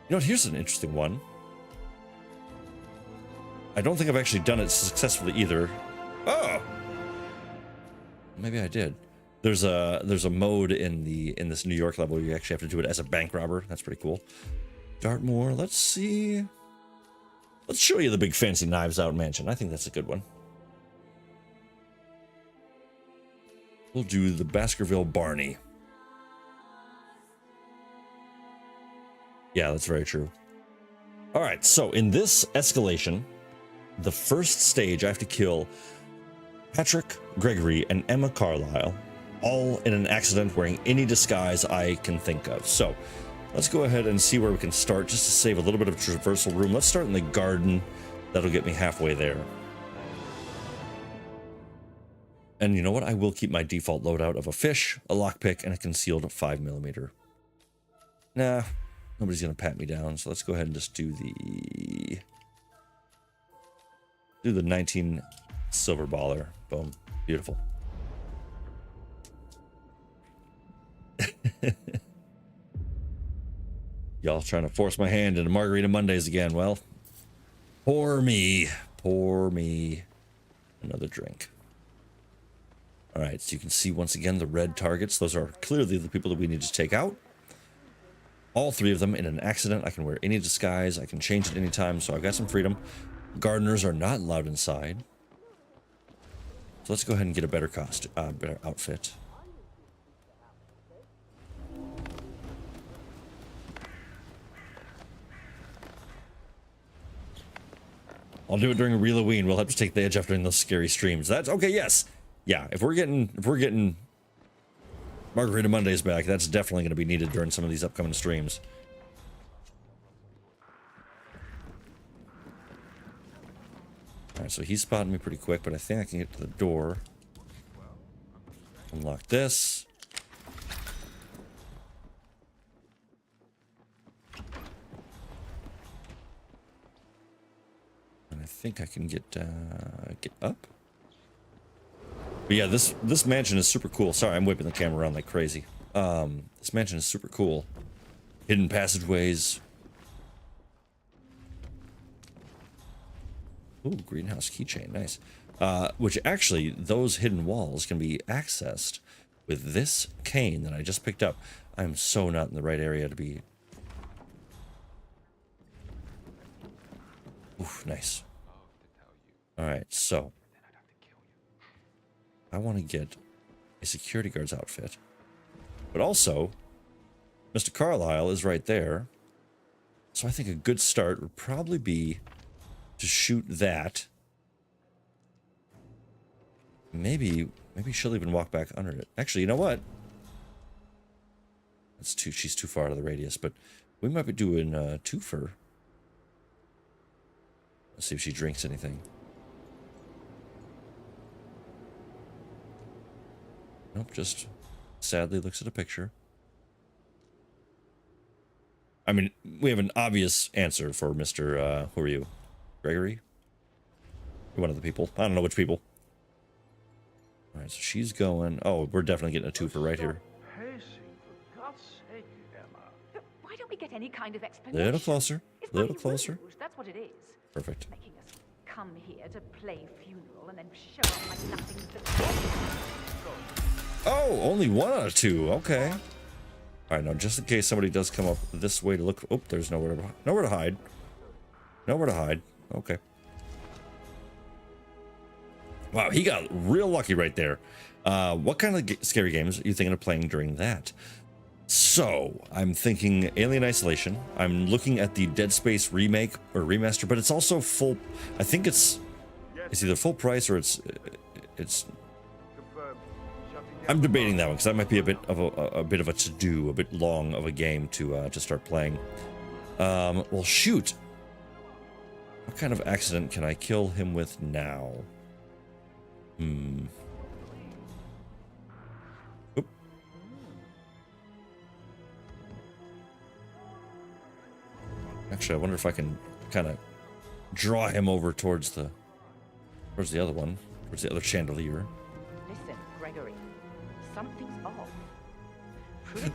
You know what, here's an interesting one. I don't think I've actually done it successfully either. Oh! Maybe I did. There's a mode in this New York level where you actually have to do it as a bank robber. That's pretty cool. Dartmoor, let's see. Let's show you the big fancy knives out mansion. I think that's a good one. We'll do the Baskerville Barney. Yeah, that's very true. All right, so in this escalation, the first stage I have to kill Patrick, Gregory, and Emma Carlisle, all in an accident wearing any disguise I can think of. So let's go ahead and see where we can start, just to save a little bit of traversal room. Let's start in the garden. That'll get me halfway there. And you know what? I will keep my default loadout of a fish, a lockpick, and a concealed 5mm. Nah, nobody's gonna pat me down, so let's go ahead and just do the 19 silverballer. Boom. Beautiful. Y'all trying to force my hand into Margarita Mondays again. Well, pour me. Pour me another drink. All right, so you can see once again the red targets. Those are clearly the people that we need to take out. All three of them in an accident. I can wear any disguise. I can change it anytime, so I've got some freedom. Gardeners are not allowed inside. So let's go ahead and get a better better outfit. I'll do it during Halloween. We'll have to take the edge off during those scary streams. That's okay. Yes, yeah. If we're getting Margarita Mondays back, that's definitely going to be needed during some of these upcoming streams. All right, so he spotted me pretty quick, but I think I can get to the door. Unlock this. And I think I can get up. But yeah, this mansion is super cool. Sorry, I'm whipping the camera around like crazy. This mansion is super cool. Hidden passageways. Ooh, greenhouse keychain, nice. Which actually, those hidden walls can be accessed with this cane that I just picked up. I'm so not in the right area to be... Oof, nice. Alright, so... I want to get a security guard's outfit. But also, Mr. Carlisle is right there. So I think a good start would probably be to shoot that. Maybe she'll even walk back under it. Actually, you know what? She's too far out of the radius, but we might be doing a twofer. Let's see if she drinks anything. Nope, just sadly looks at a picture. I mean, we have an obvious answer for Mr. Who are you? Gregory? One of the people. I don't know which people. Alright, so she's going... Oh, we're definitely getting a twofer right here. Why don't we get any kind of explanation? Little closer. It's Little closer. rude, that's what it is. Perfect. Making us come here to play funeral and then show up like nothing's the... Oh, only 1 out of 2. Okay. Alright, now just in case somebody does come up this way to look... Oh, there's nowhere to hide. Nowhere to hide. Okay. Wow, he got real lucky right there. What kind of scary games are you thinking of playing during that? So, I'm thinking Alien Isolation. I'm looking at the Dead Space remake or remaster, but it's also full... I think it's it's either full price or it's I'm debating that one because that might be a bit of a to-do, a bit long of a game to start playing. Well, shoot. What kind of accident can I kill him with now? Oop. Actually, I wonder if I can kind of draw him over towards the other one, towards the other chandelier. Listen, Gregory. Something's off.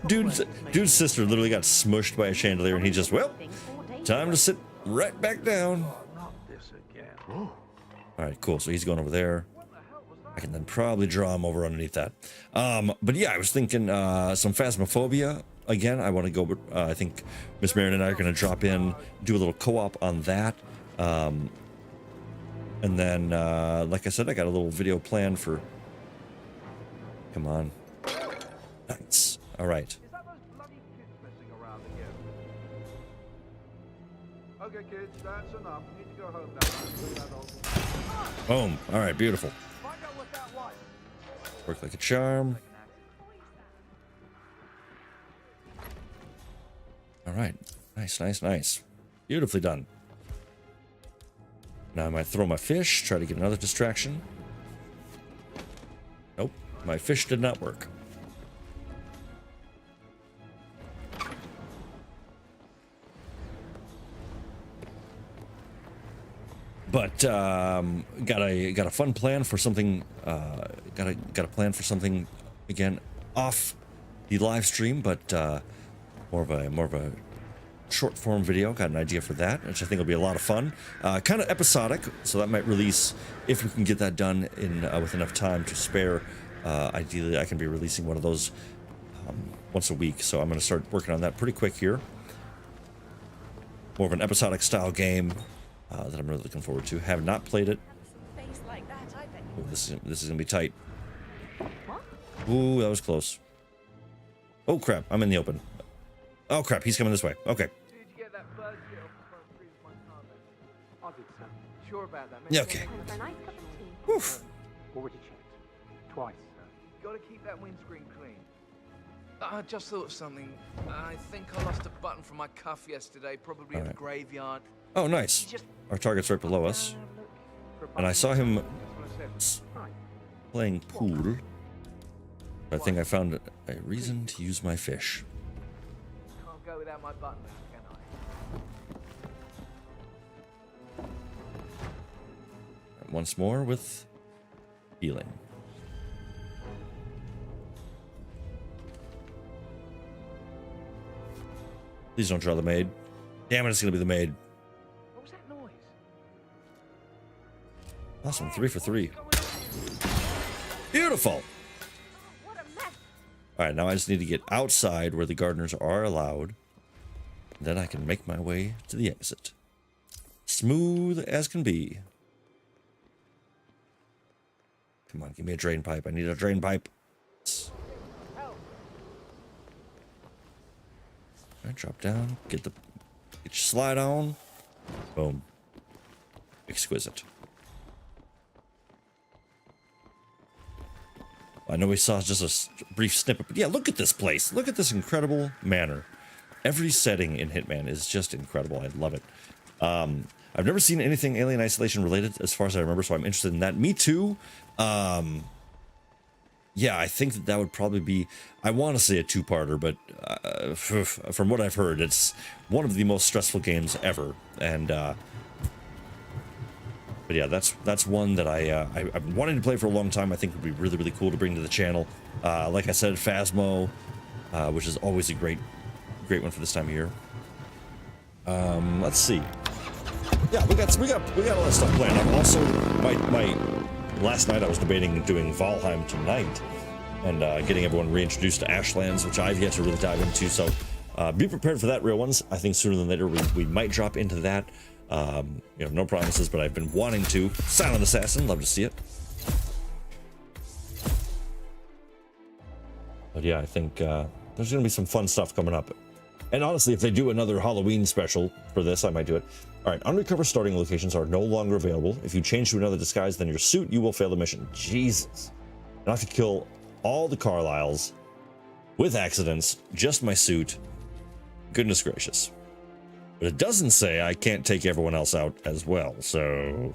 Dude's sister literally got smushed by a chandelier, and he just, well, time to sit right back down. All right, cool. So he's going over there. I can then probably draw him over underneath that. But yeah, I was thinking some Phasmophobia. Again, I want to go, I think Miss Marin and I are going to drop in, do a little co-op on that. And then, like I said, I got a little video planned for... Come on. Nice. All right. Is that those bloody kids messing around again? Okay, kids, that's enough. We need to go home now. Boom. All right, beautiful. Find out what that was. Work like a charm. All right. Nice, nice, nice. Beautifully done. Now I might throw my fish, try to get another distraction. Nope. My fish did not work. But got a fun plan for something. Got a plan for something again off the live stream, but more of a short form video. Got an idea for that, which I think will be a lot of fun. Kind of episodic, so that might release if we can get that done in with enough time to spare. Ideally, I can be releasing one of those once a week, so I'm going to start working on that pretty quick here. More of an episodic style game. That I'm really looking forward to. Have not played it. Ooh, this is gonna be tight. Ooh, that was close. Oh crap! I'm in the open. Oh crap! He's coming this way. Okay. Did you get that buzz deal from previous one comment? I did, sir. Sure about that, Yeah. Okay. Oof. Already checked. Twice, sir. Gotta keep that windscreen clean. I just thought of something. I think I lost a button from my cuff yesterday, probably in the graveyard. Oh, nice. Our target's right below us. And I saw him playing pool. I think I found a reason to use my fish. Can't go without my buttons, can I? And once more with healing. Please don't draw the maid. Damn it, it's gonna be the maid. What was that noise? Awesome, 3 for 3. Beautiful. All right, now I just need to get outside where the gardeners are allowed. Then I can make my way to the exit. Smooth as can be. Come on, give me a drain pipe. I need a drain pipe. All right, drop down. Get your slide on. Boom. Exquisite. I know we saw just a brief snippet, but yeah, look at this place. Look at this incredible manor. Every setting in Hitman is just incredible. I love it. I've never seen anything Alien Isolation related as far as I remember, so I'm interested in that. Me too. Yeah, I think that would probably be, I want to say a two-parter, but from what I've heard, it's one of the most stressful games ever. And but yeah, that's one that I've been wanting to play for a long time. I think would be really, really cool to bring to the channel. Like I said, Phasmo, which is always a great one for this time of year. Let's see. Yeah, we got a lot of stuff planned. I'm also my last night I was debating doing Valheim tonight and getting everyone reintroduced to Ashlands, which I've yet to really dive into. So be prepared for that, real ones. I think sooner than later we might drop into that. You know, no promises, but I've been wanting to. Silent Assassin, love to see it. But yeah, I think there's going to be some fun stuff coming up. And honestly, if they do another Halloween special for this, I might do it. All right, undercover starting locations are no longer available. If you change to another disguise than your suit, you will fail the mission. Jesus. I have to kill all the Carlyles with accidents, just my suit. Goodness gracious. But it doesn't say I can't take everyone else out as well, so...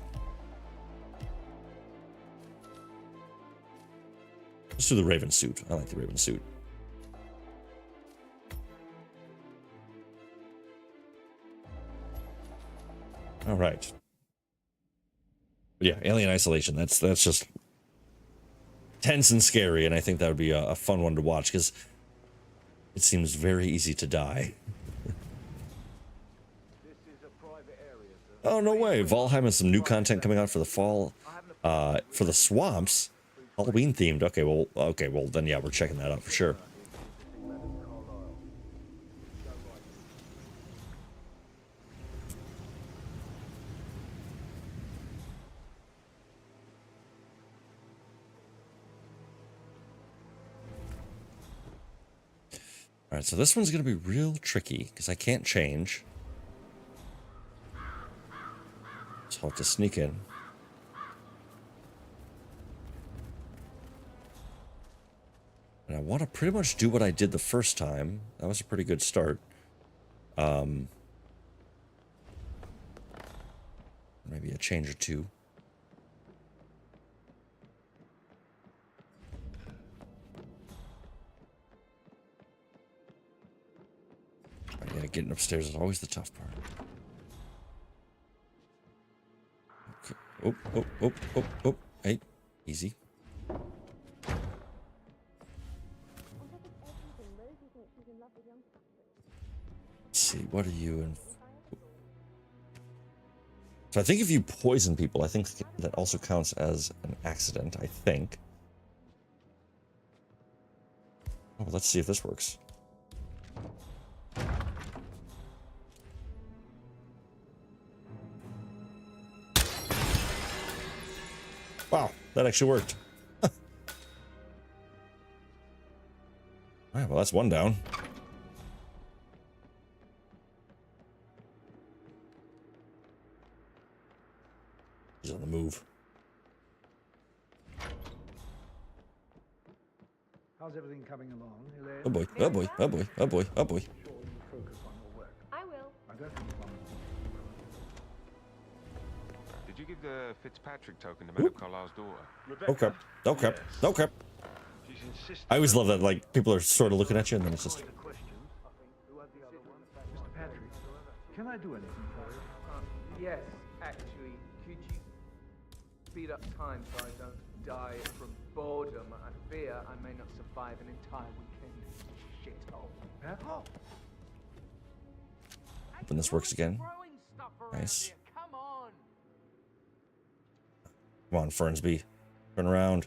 let's do the Raven suit. I like the Raven suit. All right. But yeah, Alien Isolation. That's just tense and scary, and I think that would be a fun one to watch because it seems very easy to die. Oh, no way. Valheim has some new content coming out for the fall. For the swamps. Halloween themed. Okay, well then yeah, we're checking that out for sure. All right, so this one's going to be real tricky because I can't change. So I'll have to sneak in. And I want to pretty much do what I did the first time. That was a pretty good start. Maybe a change or two. Yeah, getting upstairs is always the tough part. Okay. Oh. Hey, easy. Let's see, what are you in? So I think if you poison people, I think that also counts as an accident, I think. Oh, let's see if this works. Wow, that actually worked. All right, well, that's one down. He's on the move. How's everything coming along, Elaine? Oh boy, oh boy, oh boy, oh boy, oh boy. I will. I don't think Did you give the Fitzpatrick token to Madame Carlisle's daughter? Okay, okay, okay. I always love that, like, people are sort of looking at you and then it's just... Mr. Patrick, can I do anything for you? Yes, actually, could you speed up time so I don't die from boredom? I fear I may not survive an entire weekend. Shithole. Oh. Hoping this works again. Nice. Come on. Come on, Fernsby. Turn around.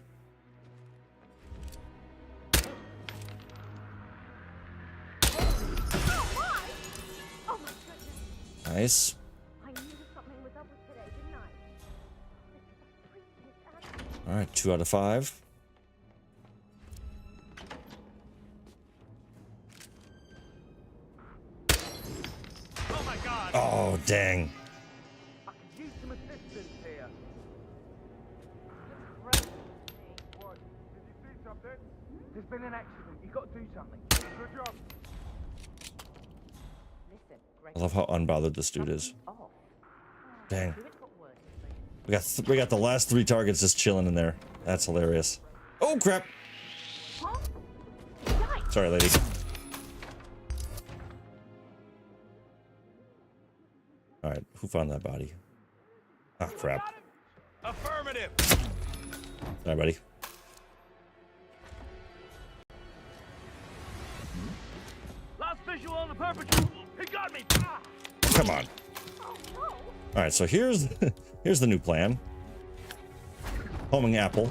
Nice. I knew something was up with today, didn't I? All right, 2 out of 5. Oh my God. Oh, dang. I could use some assistance here. What? Did you see something? There's been an accident. You got to do something. Good job. I love how unbothered this dude is. Dang. We got the last 3 targets just chilling in there. That's hilarious. Oh crap. Sorry, ladies. All right, who found that body? Ah, crap. Affirmative. Sorry, buddy. Last visual on the perpetrator. He got me. Come on. All right, so here's the new plan. Homing Apple.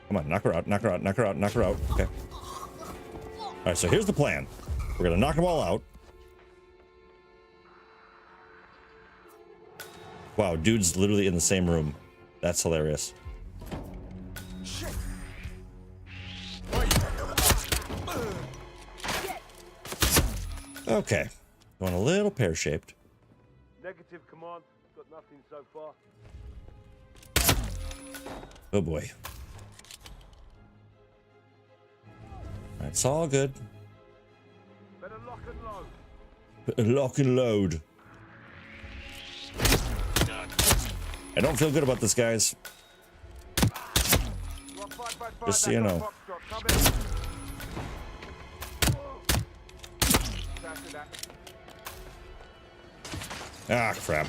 Come on, knock her out, knock her out, knock her out, knock her out. Okay. All right, so here's the plan. We're gonna knock them all out. Wow, dude's literally in the same room. That's hilarious. Okay. Going a little pear-shaped. Negative, command. Got nothing so far. Oh boy. Alright, it's all good. Better lock and load. Lock and load. I don't feel good about this, guys. Just so you know. Ah, crap.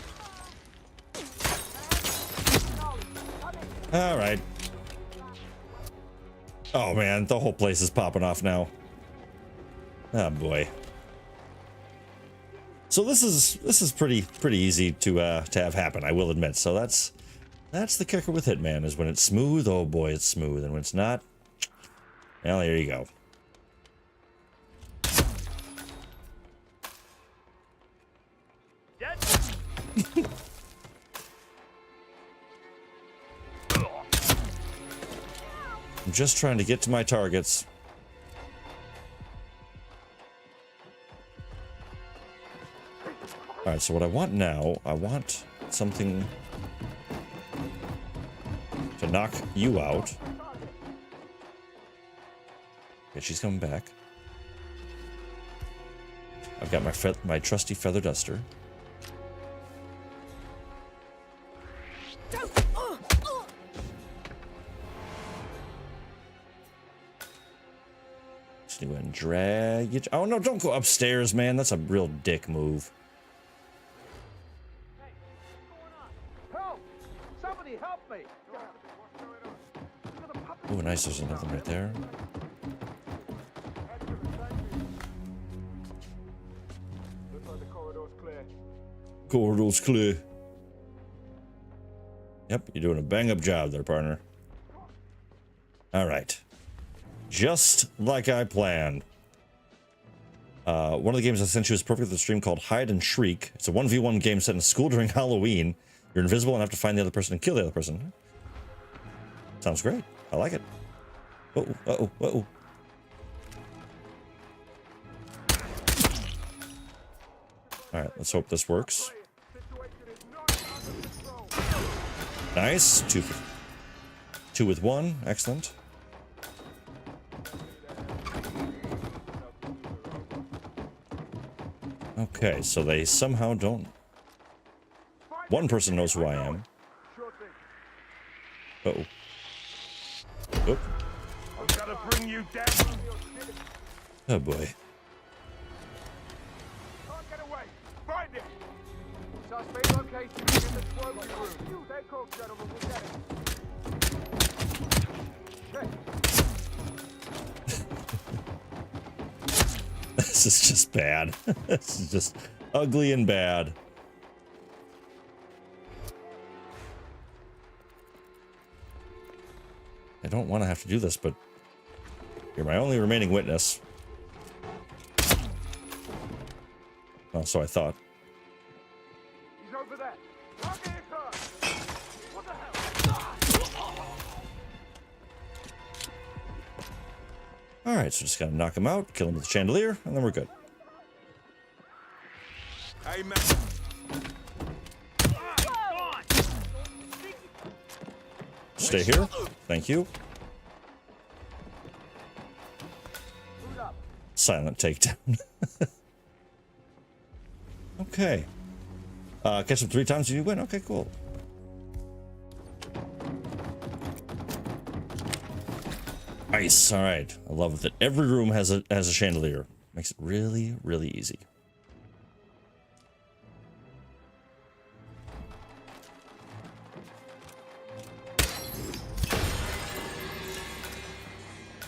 All right. Oh man, the whole place is popping off now. Oh boy. So this is pretty easy to have happen, I will admit. So that's the kicker with Hitman, is when it's smooth, oh boy, it's smooth, and when it's not, well, there you go. I'm just trying to get to my targets. Alright, so what I want now, I want something to knock you out. Okay, she's coming back. I've got my trusty feather duster. Just go ahead and drag you. Oh no, don't go upstairs, man. That's a real dick move. Help! Somebody help me! Oh, nice. There's another right there. Looks like the corridor's clear. Corridor's clear. Yep, you're doing a bang-up job there, partner. All right. Just like I planned. One of the games I sent you is perfect for the stream called Hide and Shriek. It's a 1v1 game set in a school during Halloween. You're invisible and have to find the other person and kill the other person. Sounds great. I like it. Uh-oh, uh-oh, uh-oh. Alright, let's hope this works. Nice. Two with one. Excellent. Okay, so they somehow don't... One person knows who I am. Uh-oh. Oh. I've got to bring you down. Oh boy. Can't get away. Find it. Suspect located in the trophy room. Take off, gentlemen. We'll get it. This is just bad. This is just ugly and bad. I don't want to have to do this, but you're my only remaining witness. Well, so I thought. He's over there. What the hell? All right, so just gotta knock him out, kill him with the chandelier, and then we're good. Hey, man. Stay here. Thank you. Silent takedown. Okay. Catch him 3 times and you win. Okay, cool. Nice. All right. I love that every room has a chandelier. Makes it really, really easy.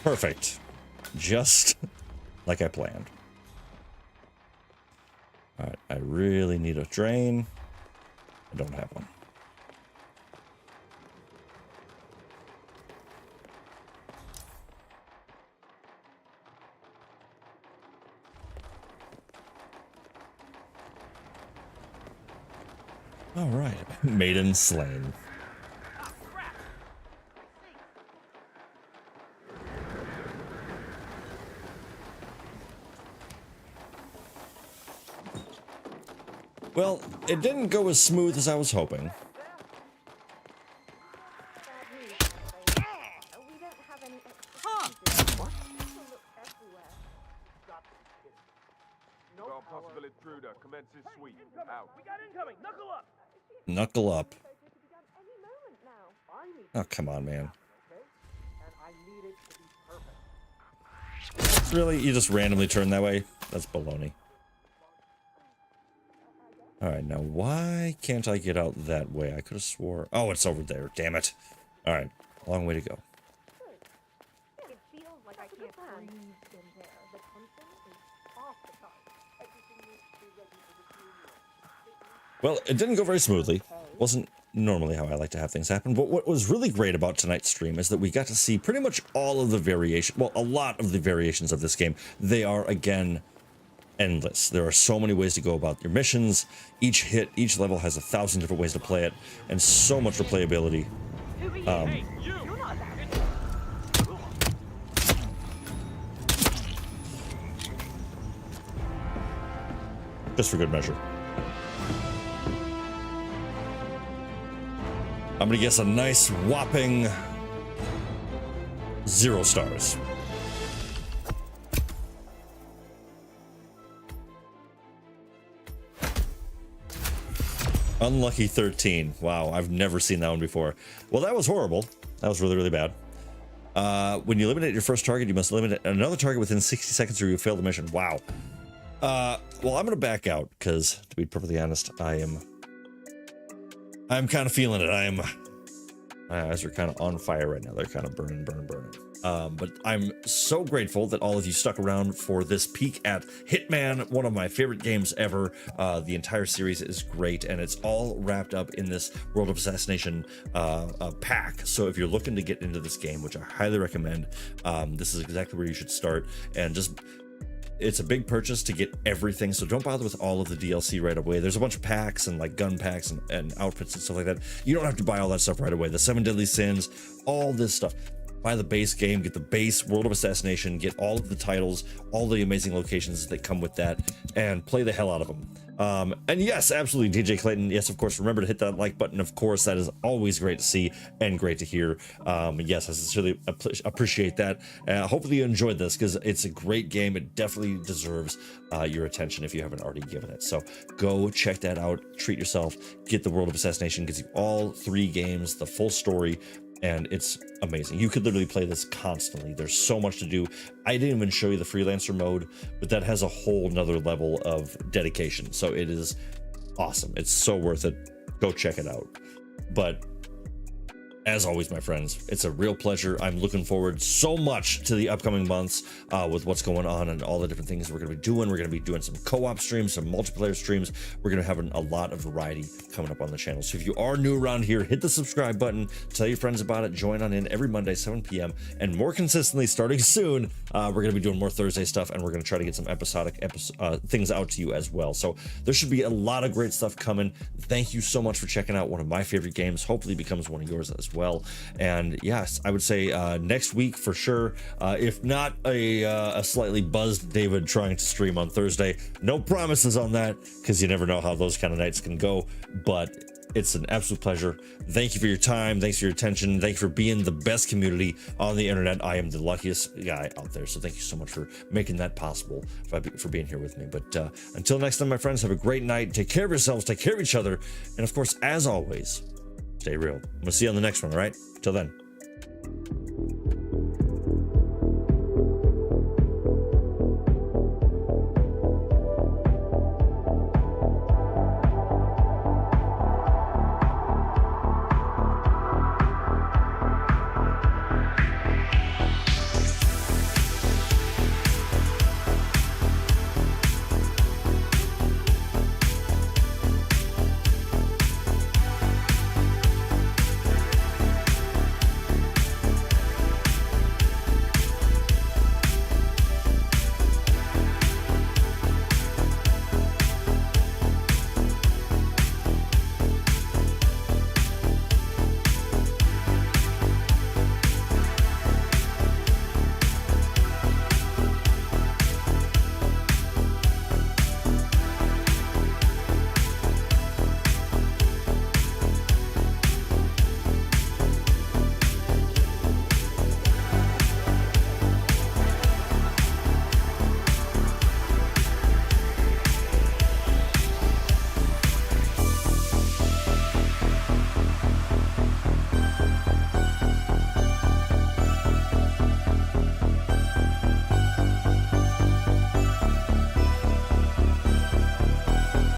Perfect. Just like I planned. All right. I really need a drain. I don't have one. All right, maiden slain. Well, it didn't go as smooth as I was hoping. Possible intruder commences sweep. Out. We got incoming. Knuckle up. Knuckle up. Oh, come on, man. Really? You just randomly turn that way? That's baloney. Alright, now why can't I get out that way? I could have swore... Oh, it's over there. Damn it. Alright, long way to go. It feels like I can't breathe in there. The tension is off the charts. Well, it didn't go very smoothly. Wasn't normally how I like to have things happen, but what was really great about tonight's stream is that we got to see pretty much all of the variation, well, a lot of the variations of this game. They are, again, endless. There are so many ways to go about your missions. Each level has 1,000 different ways to play it, and so much replayability. Just for good measure. I'm gonna guess a nice whopping 0 stars. Unlucky 13. Wow, I've never seen that one before. Well, that was horrible. That was really, really bad. When you eliminate your first target, you must eliminate another target within 60 seconds or you fail the mission. Wow. Well, I'm gonna back out because, to be perfectly honest, I'm kind of feeling it. My eyes are kind of on fire right now. They're kind of burning. But I'm so grateful that all of you stuck around for this peek at Hitman, one of my favorite games ever. The entire series is great, and it's all wrapped up in this World of Assassination pack. So if you're looking to get into this game, which I highly recommend, this is exactly where you should start. And just... it's a big purchase to get everything, so don't bother with all of the DLC right away. There's a bunch of packs and like gun packs and outfits and stuff like that. You don't have to buy all that stuff right away. The 7 Deadly Sins, all this stuff. Buy the base game, get the base World of Assassination, get all of the titles, all the amazing locations that come with that, and play the hell out of them. And yes, absolutely, DJ Clayton. Yes, of course, remember to hit that like button. Of course, that is always great to see and great to hear. Yes, I sincerely appreciate that. Hopefully you enjoyed this because it's a great game. It definitely deserves your attention if you haven't already given it. So go check that out. Treat yourself. Get the World of Assassination. Gives you all 3 games, the full story. And it's amazing. You could literally play this constantly. There's so much to do. I didn't even show you the freelancer mode, but that has a whole nother level of dedication. So it is awesome. It's so worth it. Go check it out. But as always, my friends, it's a real pleasure. I'm looking forward so much to the upcoming months with what's going on and all the different things we're going to be doing. We're going to be doing some co-op streams, some multiplayer streams. We're going to have a lot of variety coming up on the channel. So if you are new around here, hit the subscribe button, tell your friends about it, join on in every Monday, 7 p.m. And more consistently, starting soon, we're going to be doing more Thursday stuff, and we're going to try to get some episodic things out to you as well. So there should be a lot of great stuff coming. Thank you so much for checking out one of my favorite games. Hopefully it becomes one of yours as well. And yes, I would say next week for sure, if not a slightly buzzed David trying to stream on Thursday. No promises on that because you never know how those kind of nights can go, but it's an absolute pleasure. Thank you for your time. Thanks for your attention. Thank you for being the best community on the internet. I am the luckiest guy out there, so thank you so much for making that possible, for being here with me. But until next time, my friends, have a great night. Take care of yourselves, take care of each other, and of course, as always, stay real. I'm gonna see you on the next one, all right? Till then.